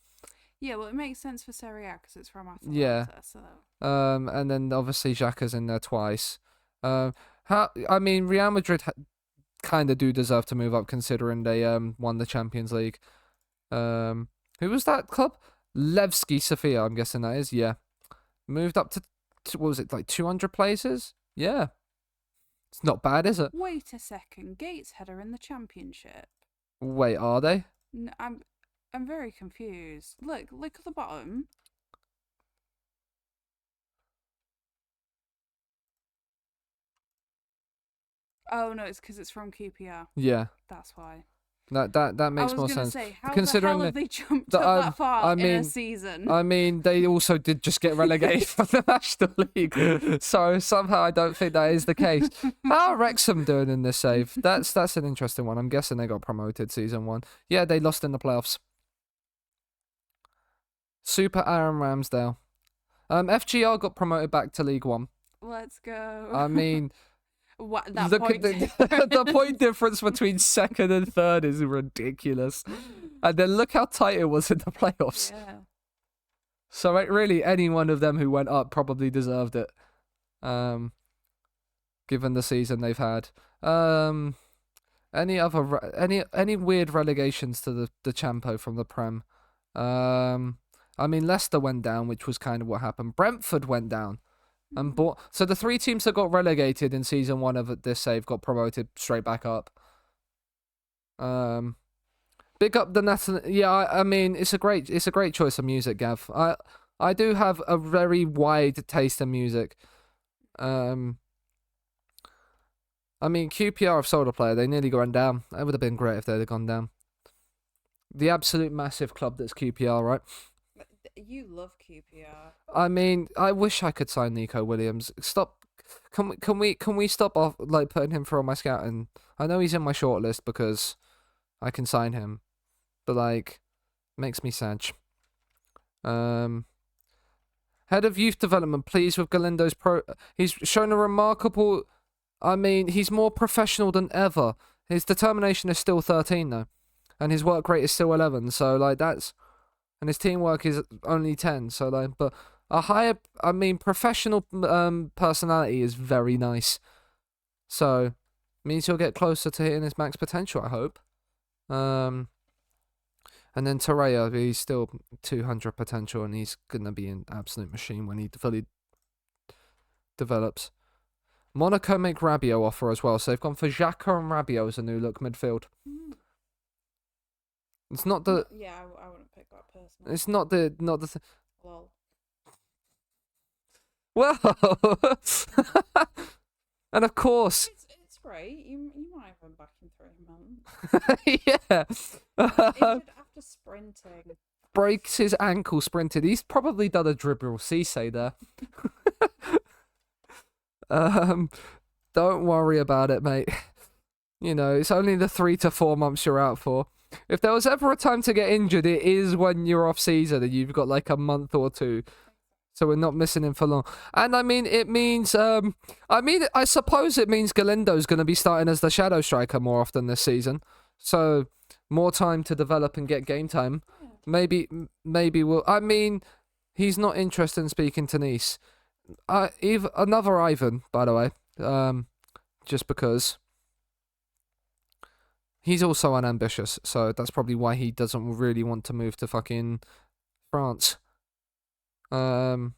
Yeah, well, it makes sense for Serie A because it's from Atalanta. Yeah. So. And then obviously Xhaka's in there twice. I mean Real Madrid kind of do deserve to move up considering they won the Champions League. Who was that club? Levski Sofia, I'm guessing that is. Yeah. Moved up to what was it, like 200 places? Yeah. It's not bad, is it? Wait a second. Gateshead are in the Championship. Wait, are they? I'm very confused. Look at the bottom. Oh no, it's because it's from QPR. Yeah. That's why. That makes more sense. Say, how Considering the hell have they jumped the- up that far I in mean- a season? I mean, they also did just get relegated from the National League, so somehow I don't think that is the case. How are Wrexham doing in this save? That's an interesting one. I'm guessing they got promoted season 1. Yeah, they lost in the playoffs. Super Aaron Ramsdale. FGR got promoted back to League 1. Let's go. I mean, What, that look point at the point difference between 2nd and 3rd is ridiculous. And then look how tight it was in the playoffs. Yeah. So really, any one of them who went up probably deserved it, given the season they've had. Any weird relegations to the Champo from the Prem? I mean, Leicester went down, which was kind of what happened. Brentford went down, and so the 3 teams that got relegated in season 1 of this save got promoted straight back up. Big up the national. Yeah, I mean, it's a great choice of music, Gav. I do have a very wide taste in music. I mean, QPR have sold a player. They nearly gone down. It would have been great if they'd have gone down. The absolute massive club that's QPR, right? You love QPR. I mean, I wish I could sign Nico Williams. Stop. Can we stop off like putting him through on my scouting? I know he's in my shortlist because I can sign him, but like, makes me sad. Head of youth development, pleased with Galindo's He's shown a remarkable. I mean, he's more professional than ever. His determination is still 13 though, and his work rate is still 11. So like and his teamwork is only 10. So like, but a higher, I mean, professional personality is very nice. So means he'll get closer to hitting his max potential, I hope. And then Torreira, he's still 200 potential, and he's gonna be an absolute machine when he fully develops. Monaco make Rabiot offer as well, so they've gone for Xhaka and Rabiot as a new look midfield. It's not the. Yeah, I wouldn't pick that personally. It's not the. Lol. Well, and of course. It's great. You might have him back in 3 months. Yeah. After sprinting. Breaks his ankle sprinted. He's probably done a dribble Cisse there. Don't worry about it, mate. You know, it's only the 3 to 4 months you're out for. If there was ever a time to get injured, it is when you're off season and you've got like a month or two. So we're not missing him for long. And I mean, it means, I suppose it means Galindo's going to be starting as the shadow striker more often this season. So more time to develop and get game time. Maybe we'll, I mean, he's not interested in speaking to Nice. Another Ivan, by the way, just because he's also unambitious. So that's probably why he doesn't really want to move to fucking France. But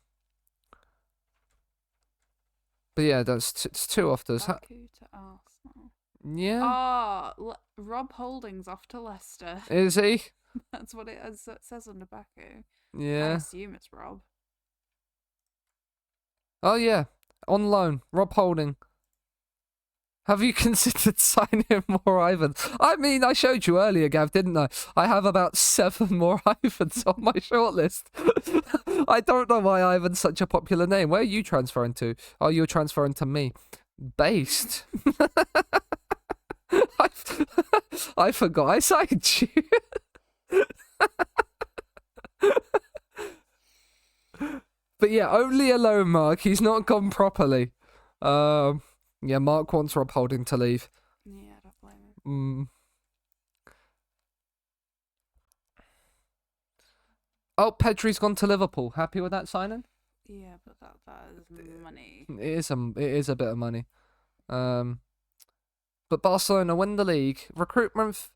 yeah, it's 2 offers. Baku to Arsenal. Yeah. Oh, Rob Holding's off to Leicester. Is he? That's what it says under Baku. I Yeah. assume it's Rob. Oh yeah, on loan, Rob Holding. Have you considered signing more Ivans? I mean, I showed you earlier, Gav, didn't I? I have about 7 more Ivans on my shortlist. I don't know why Ivan's such a popular name. Where are you transferring to? Oh, you're transferring to me. Based. I forgot I signed you. But yeah, only a loan, Mark. He's not gone properly. Yeah, Mark wants Rob Holding to leave. Yeah, I don't blame him. Oh, Pedri's gone to Liverpool. Happy with that signing? Yeah, but that is money. It is a bit of money. But Barcelona win the league. Recruitment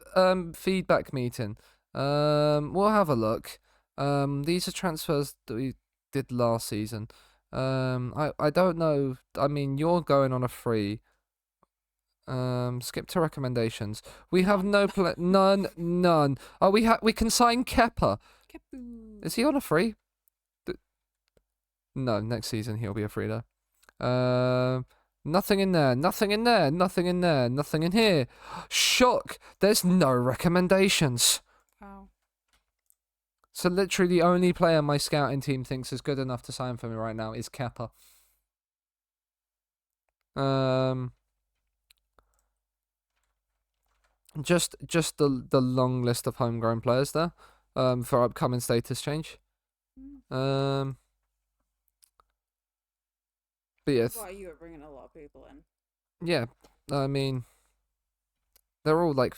feedback meeting. We'll have a look. These are transfers that we did last season. I don't know. I mean, you're going on a free. Skip to recommendations. We have none. Oh, we can sign Kepa. Is he on a free? No, next season he'll be a free though. Nothing in there. Nothing in there. Nothing in there. Nothing in here. Shock. There's no recommendations. Wow. So literally the only player my scouting team thinks is good enough to sign for me right now is Kepa. Just the long list of homegrown players there. For upcoming status change. But yeah. Well, you were bringing a lot of people in. Yeah, I mean, they're all like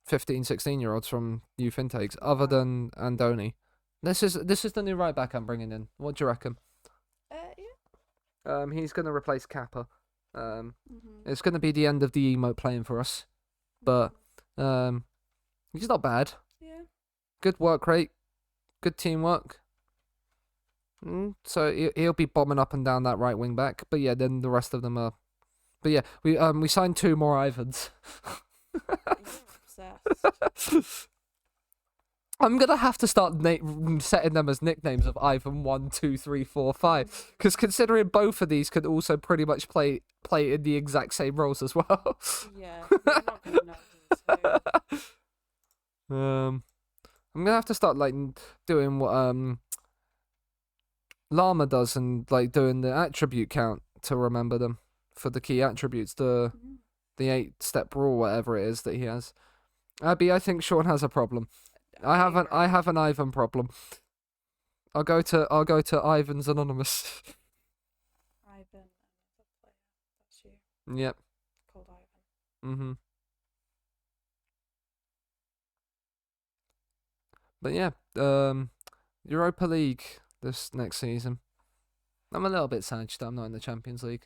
15, 16-year-olds from youth intakes, other than Andoni. This is the new right back I'm bringing in. What do you reckon? Yeah. He's gonna replace Kappa. It's gonna be the end of the emote playing for us, but he's not bad. Yeah. Good work rate, good teamwork. So he'll be bombing up and down that right wing back. But yeah, then the rest of them are. But yeah, we signed 2 more Ivans. Obsessed. I'm gonna have to start setting them as nicknames of Ivan 1, 2, 3, 4, 5. Because considering both of these could also pretty much play in the exact same roles as well. Yeah. You're not gonna know who's who. I'm gonna have to start like doing what Llama does and like doing the attribute count to remember them for the key attributes, the 8-step rule, whatever it is that he has. Abby, I think Sean has a problem. I have an Ivan problem. I'll go to Ivan's Anonymous. Ivan, another player. That's you. Yep. Called Ivan. But yeah, Europa League this next season. I'm a little bit sad that I'm not in the Champions League.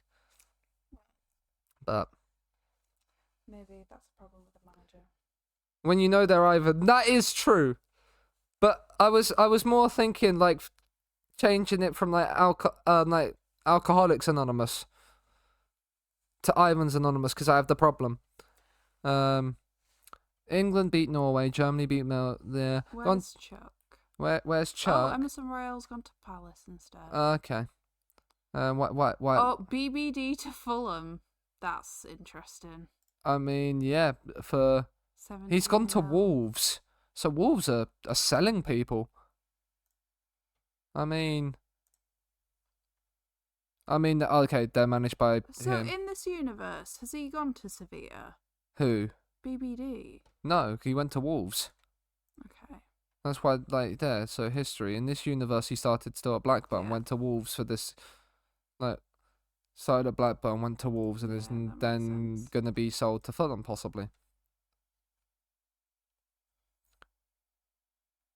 But Maybe that's a problem with the manager. when you know they're Ivan, that is true. But I was more thinking like changing it from like Alcoholics Anonymous to Ivan's Anonymous because I have the problem. England beat Norway, Germany beat there. Where's Chuck? Where's Chuck? Oh, Emerson Royale's gone to Palace instead. Okay. What? Oh, BBD to Fulham. That's interesting. I mean, yeah, he's gone to 17 mil. Wolves. So Wolves are selling people. I mean, I mean, okay, they're managed by So him. in this universe, has he gone to Sevilla? Who? BBD. No, he went to Wolves. Okay. That's why, like, there. So history in this universe, he started still at Blackburn, Yeah. went to Wolves for this, like, started at Blackburn, went to Wolves, and is Yeah, that makes then sense. gonna be sold to Fulham possibly.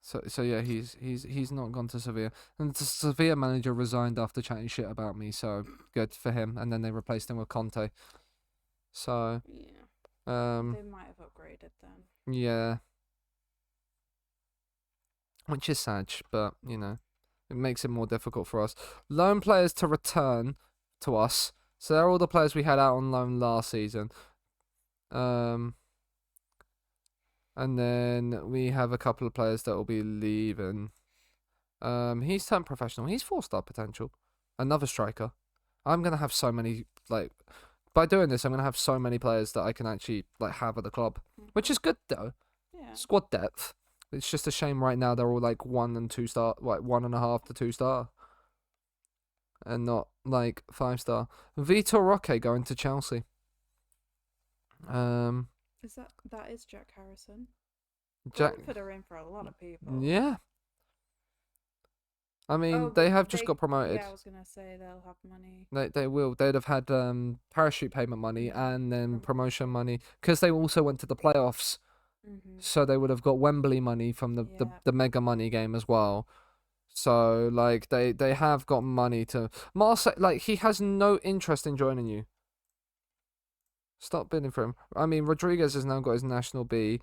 So yeah, he's not gone to Sevilla, and the Sevilla manager resigned after chatting shit about me. So good for him, and then they replaced him with Conte. So Yeah. They might have upgraded then. yeah, which is sad, but you know, it makes it more difficult for us. Loan players to return to us. So they're all the players we had out on loan last season. And then we have a couple of players that will be leaving. He's turned professional. He's 4-star potential. Another striker. I'm gonna have so many, like, by doing this, I'm gonna have so many players that I can actually like have at the club, which is good though. Yeah. Squad depth. It's just a shame right now they're all like 1 and 2 star, like 1.5 to 2 star, and not like 5-star. Vitor Roque going to Chelsea. Is that is Jack Harrison? Jack. Brentford are in for a lot of people. Yeah. I mean, Oh, they but have just got promoted. Yeah, I was gonna say they'll have money. They will. They'd have had parachute payment money and then promotion money because they also went to the playoffs. So they would have got Wembley money from the mega money game as well. So like they have got money to Marseille. Like he has no interest in joining you. Stop bidding for him. I mean, Rodriguez has now got his national B.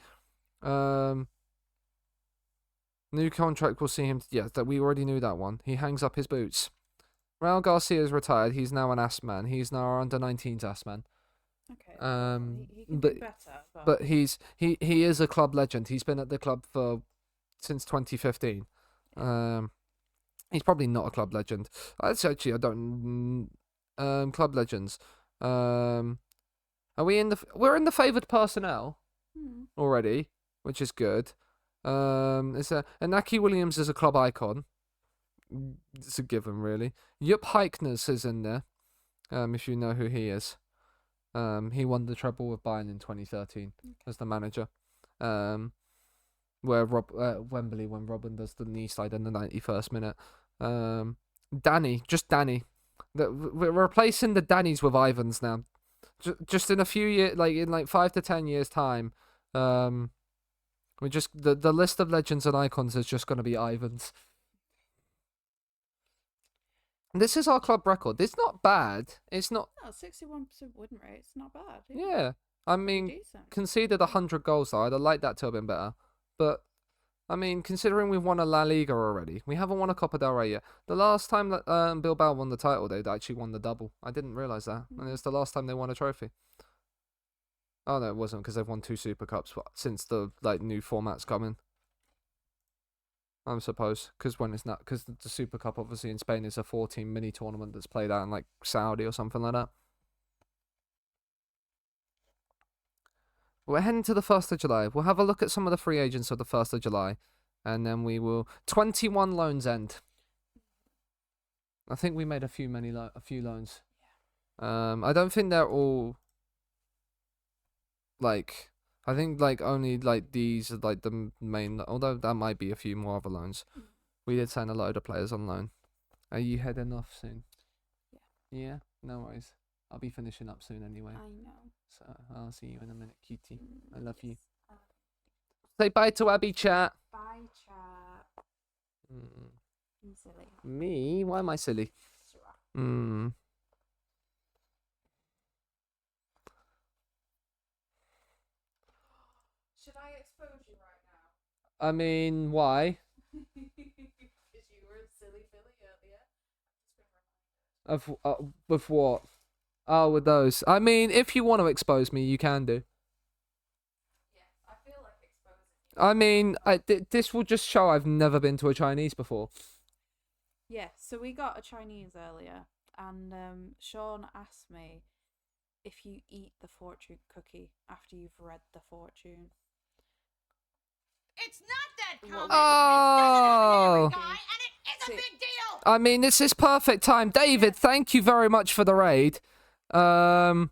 New contract will see him. Yeah, that we already knew that one. He hangs up his boots. Raul Garcia is retired. He's now an ass man. He's now our under-19s ass man. Okay. He can do better. But he is a club legend. He's been at the club since 2015. He's probably not a club legend. I don't. Club legends. Are we in the? We're in the favoured personnel already, which is good. Inaki Williams is a club icon. It's a given, really. Jupp Heynckes is in there. If you know who he is. He won the treble with Bayern in 2013 as the manager. Where Wembley when Robin does the knee slide in the 91st minute. Danny. We're replacing the Dannies with Ivans now. Just in a few years, like in 5 to 10 years time, we just the list of legends and icons is just going to be Ivans. This is our club record. It's not bad. It's not. No, 61% win rate. It's not bad. Yeah, I mean, conceded 100 goals though. I'd have liked that to have been better. But I mean, considering we've won a La Liga already, we haven't won a Copa del Rey yet. The last time that Bilbao won the title, they'd actually won the double. I didn't realize that, and it's the last time they won a trophy. Oh no, it wasn't because they've won 2 Super Cups since the new format's coming. I suppose because the Super Cup obviously in Spain is a 14 mini tournament that's played out in like Saudi or something like that. We're heading to the 1st of July. We'll have a look at some of the free agents of the 1st of July, and then we will 21 loans end. I think we made a few loans. I don't think they're all like. I think only these are the main. Although that might be a few more other loans. We did sign a load of players on loan. Are you heading off soon? Yeah. Yeah. No worries. I'll be finishing up soon anyway. I know. So I'll see you in a minute, cutie. I love you. Say bye to Abby, chat. Bye, chat. You silly. Me? Why am I silly? Sure. Should I expose you right now? I mean, why? Because you were a silly Philly earlier. With what? Oh, with those. I mean, if you want to expose me, you can do. Yeah, I feel like exposing you. I mean, this will just show I've never been to a Chinese before. Yeah, so we got a Chinese earlier, and Sean asked me if you eat the fortune cookie after you've read the fortune. It's not that common. Oh. Guy, and it is a big deal. I mean, this is perfect time. David, thank you very much for the raid. And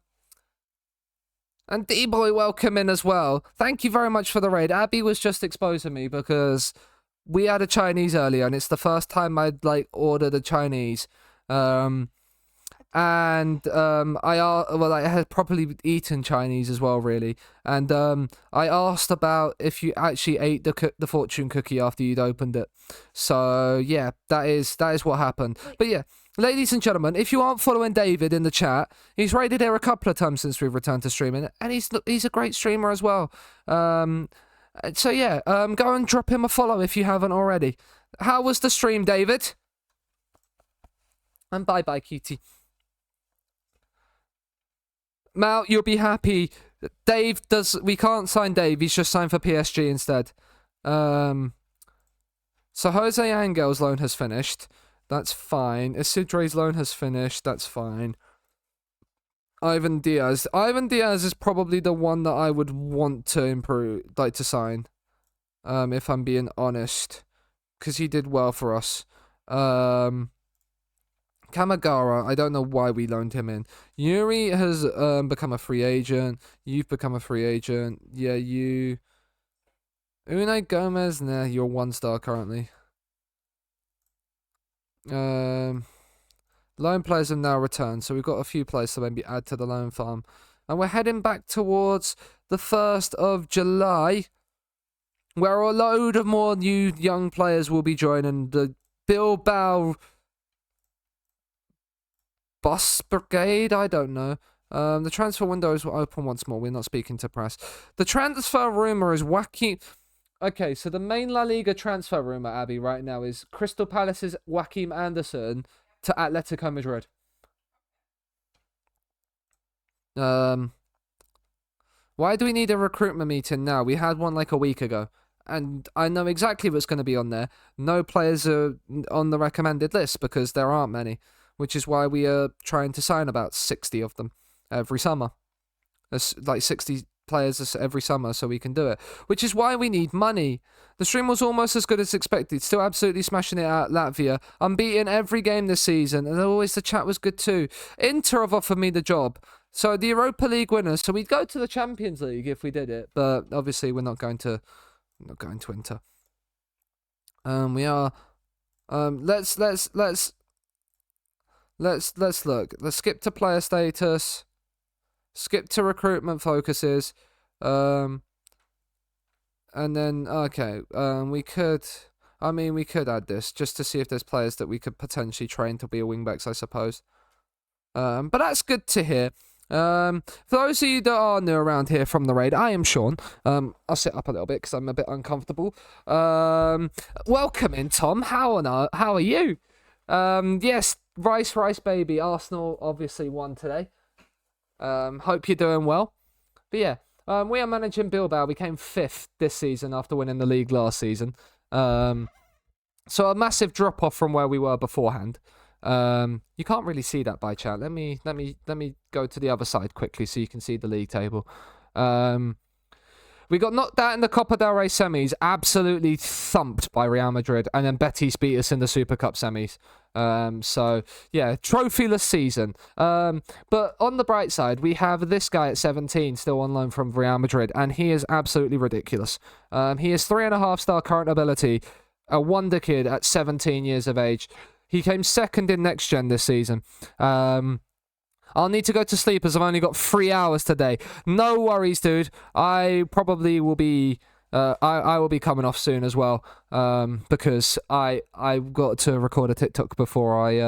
D-Boy, welcome in as well. Thank you very much for the raid. Abby was just exposing me because we had a Chinese earlier, and it's the first time I'd, like, ordered a Chinese. I had properly eaten Chinese as well, really. And I asked about if you actually ate the fortune cookie after you'd opened it. So yeah, that is what happened. But yeah, ladies and gentlemen, if you aren't following David in the chat, he's raided here a couple of times since we've returned to streaming, and he's a great streamer as well. So yeah, go and drop him a follow if you haven't already. How was the stream, David? And bye bye, cutie. Mal, you'll be happy. We can't sign Dave, he's just signed for PSG instead. So Jose Angel's loan has finished. That's fine. Isidre's loan has finished. That's fine. Ivan Diaz. Ivan Diaz is probably the one that I would want to improve, like to sign. If I'm being honest. Because he did well for us. Kamagara, I don't know why we loaned him in. Yuri has become a free agent. You've become a free agent. Yeah, you... Unai Gomez, nah, you're 1-star currently. Loan players have now returned, so we've got a few players to maybe add to the loan farm. And we're heading back towards the 1st of July, where a load of more new young players will be joining the Bilbao Bus Brigade? I don't know. The transfer window is open once more. We're not speaking to press. The transfer rumour is wacky. Okay, so the main La Liga transfer rumour, Abby, right now is Crystal Palace's Joaquim Anderson to Atletico Madrid. Why do we need a recruitment meeting now? We had one like a week ago. And I know exactly what's going to be on there. No players are on the recommended list because there aren't many. Which is why we are trying to sign about 60 of them every summer. There's like 60 players every summer so we can do it. Which is why we need money. The stream was almost as good as expected. Still absolutely smashing it out Latvia. Unbeaten every game this season. And always the chat was good too. Inter have offered me the job. So the Europa League winners. So we'd go to the Champions League if we did it. But obviously we're not going to Inter. We are... Let's look. Let's skip to player status. Skip to recruitment focuses. And then we could add this just to see if there's players that we could potentially train to be a wingbacks, I suppose. But that's good to hear. For those of you that are new around here from the raid, I am Sean. I'll sit up a little bit because I'm a bit uncomfortable. Welcome in, Tom. How are you? Yes, Rice baby. Arsenal obviously won today. Hope you're doing well. But yeah, we are managing Bilbao. We came 5th this season after winning the league last season. So a massive drop off from where we were beforehand. You can't really see that by chat. Let me go to the other side quickly so you can see the league table. We got knocked out in the Copa del Rey semis, absolutely thumped by Real Madrid, and then Betis beat us in the Super Cup semis. So, yeah, trophyless season. But on the bright side, we have this guy at 17 still on loan from Real Madrid, and he is absolutely ridiculous. He is 3.5-star current ability, a wonder kid at 17 years of age. He came 2nd in Next Gen this season. I'll need to go to sleep as I've only got 3 hours today. No worries, dude. I probably will be... I will be coming off soon as well, because I got to record a TikTok before I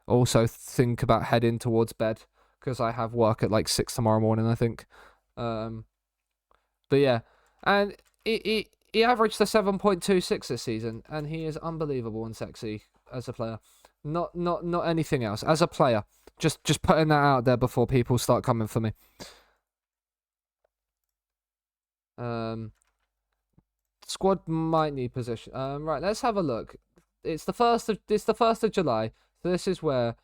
also think about heading towards bed, because I have work at like 6 tomorrow morning, I think. But yeah, and he averaged a 7.26 this season, and he is unbelievable and sexy as a player. Not anything else. As a player, just putting that out there before people start coming for me. Squad might need position. Right, let's have a look. It's the 1st of July. So this is where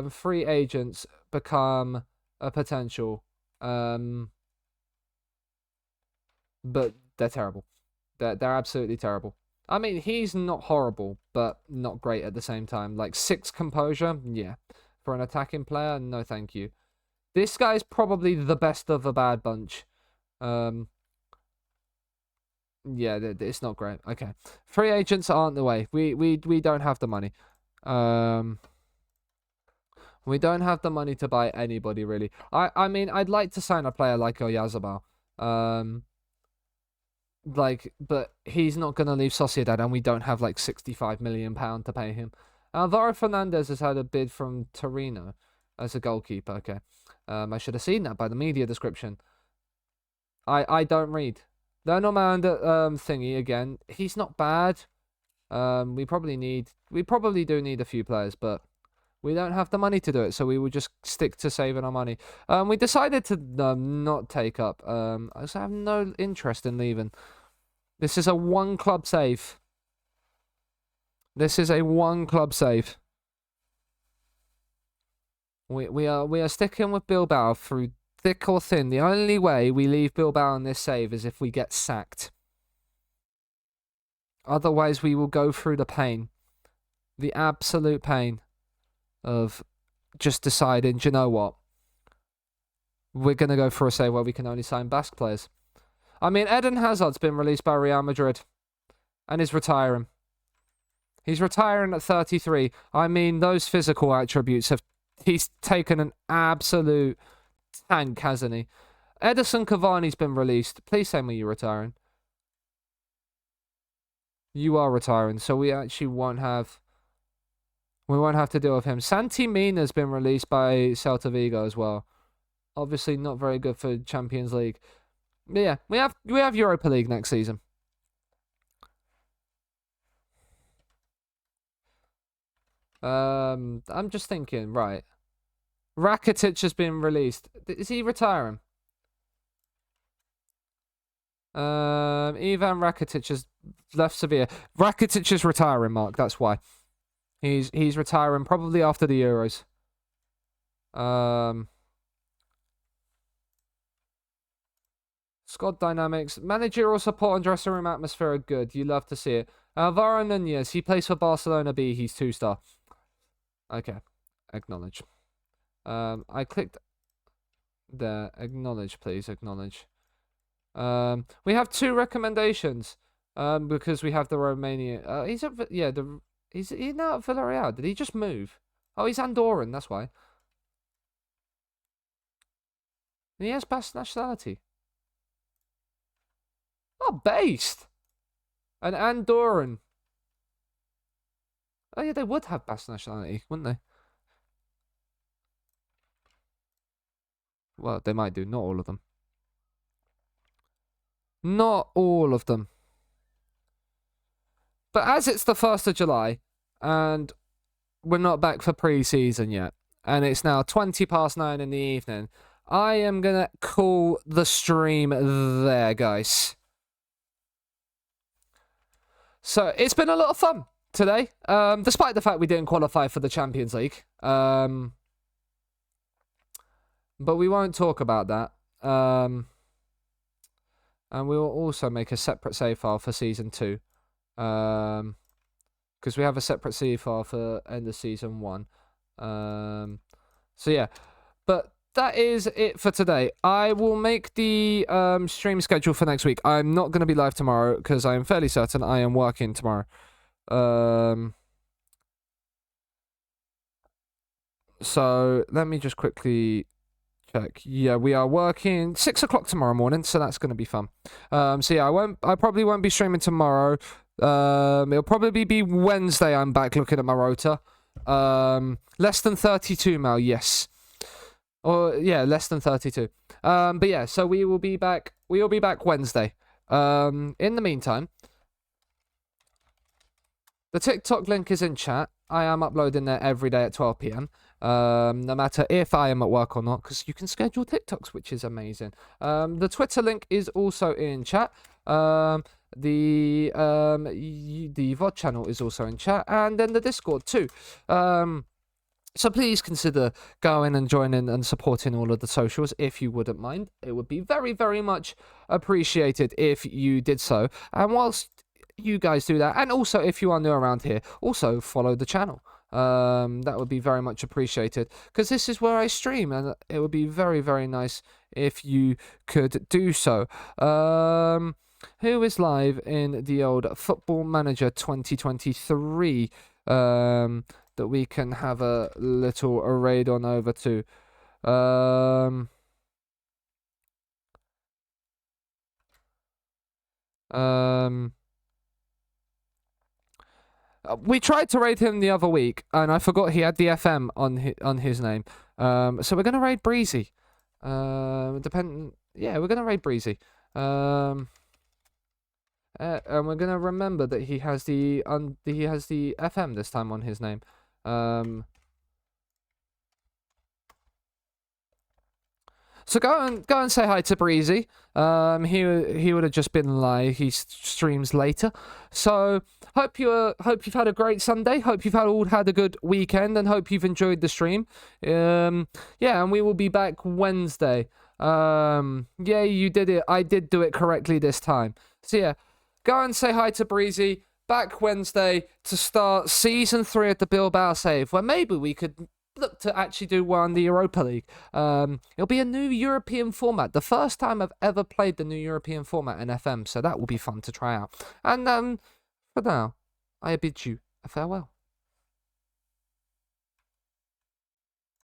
free agents become a potential. But they're terrible. They're absolutely terrible. I mean, he's not horrible, but not great at the same time. Like 6 composure, yeah. For an attacking player, no thank you. This guy's probably the best of a bad bunch. Yeah, it's not great. Okay. Free agents aren't the way. We don't have the money. We don't have the money to buy anybody, really. I mean, I'd like to sign a player like Oyarzabal. But he's not going to leave Sociedad, and we don't have like £65 million to pay him. Alvaro Fernandez has had a bid from Torino as a goalkeeper. Okay. I should have seen that by the media description. I don't read. The Normand thingy again. He's not bad. We probably do need a few players, but we don't have the money to do it, so we will just stick to saving our money. We decided to not take up. I have no interest in leaving. This is a one club save. This is a one club save. We are sticking with Bilbao through thick or thin. The only way we leave Bilbao on this save is if we get sacked. Otherwise, we will go through the pain. The absolute pain of just deciding, do you know what? We're going to go for a save where we can only sign Basque players. I mean, Eden Hazard's been released by Real Madrid and is retiring. He's retiring at 33. I mean, those physical attributes have... He's taken an absolute tank, hasn't he? Edison Cavani's been released. Please tell me you're retiring. You are retiring, so we actually won't have... We won't have to deal with him. Santi Mina's been released by Celta Vigo as well. Obviously not very good for Champions League. But yeah, we have Europa League next season. I'm just thinking, right. Rakitic has been released. Is he retiring? Ivan Rakitic has left Sevilla. Rakitic is retiring, Mark. That's why. He's retiring probably after the Euros. Squad dynamics. Managerial support and dressing room atmosphere are good. You love to see it. Alvaro Nunez. He plays for Barcelona B. He's 2-star. Okay. Acknowledge. I clicked there. Acknowledge, please. Acknowledge. We have 2 recommendations. Because we have the Romania. He's at... Yeah, he's now at Villarreal. Did he just move? Oh, he's Andorran. That's why. And he has Basque nationality. Oh, based. An Andorran. Oh, yeah, they would have Basque nationality, wouldn't they? Well, they might do. Not all of them. Not all of them. But as it's the 1st of July, and we're not back for pre-season yet, and it's now 9:20 in the evening, I am going to call the stream there, guys. So, it's been a lot of fun today, despite the fact we didn't qualify for the Champions League. But we won't talk about that. And we will also make a separate save file for Season 2. Because we have a separate save file for end of Season 1. So, yeah. But that is it for today. I will make the stream schedule for next week. I'm not going to be live tomorrow because I am fairly certain I am working tomorrow. So let me just quickly check. Yeah, we are working 6 o'clock tomorrow morning, so that's going to be fun. So yeah, I probably won't be streaming tomorrow. It'll probably be Wednesday. I'm back looking at my rota. Less than 32 Mal, yes. Or yeah, less than 32. But yeah, so we will be back Wednesday. In the meantime, the TikTok link is in chat. I am uploading there every day at 12 p.m. No matter if I am at work or not, because you can schedule TikToks, which is amazing. The Twitter link is also in chat. The VOD channel is also in chat, and then the Discord too. So please consider going and joining and supporting all of the socials if you wouldn't mind. It would be very, very much appreciated if you did so. And whilst you guys do that. And also, if you are new around here, also follow the channel. That would be very much appreciated, because this is where I stream, and it would be very, very nice if you could do so. Who is live in the old Football Manager 2023 that we can have a little raid on over to? We tried to raid him the other week, and I forgot he had the FM on his name. So we're gonna raid Breezy. Yeah, we're gonna raid Breezy. And we're gonna remember that he has the FM this time on his name. So go and say hi to Breezy. He would have just been live. He streams later. So hope you've had a great Sunday. Hope you've all had a good weekend, and hope you've enjoyed the stream. Yeah, and we will be back Wednesday. Yeah, you did it. I did do it correctly this time. So yeah, go and say hi to Breezy. Back Wednesday to start season 3 of the Bilbao Save, where maybe we could look to actually do one in the Europa League. It'll be a new European format. The first time I've ever played the new European format in FM, so that will be fun to try out. And for now, I bid you a farewell.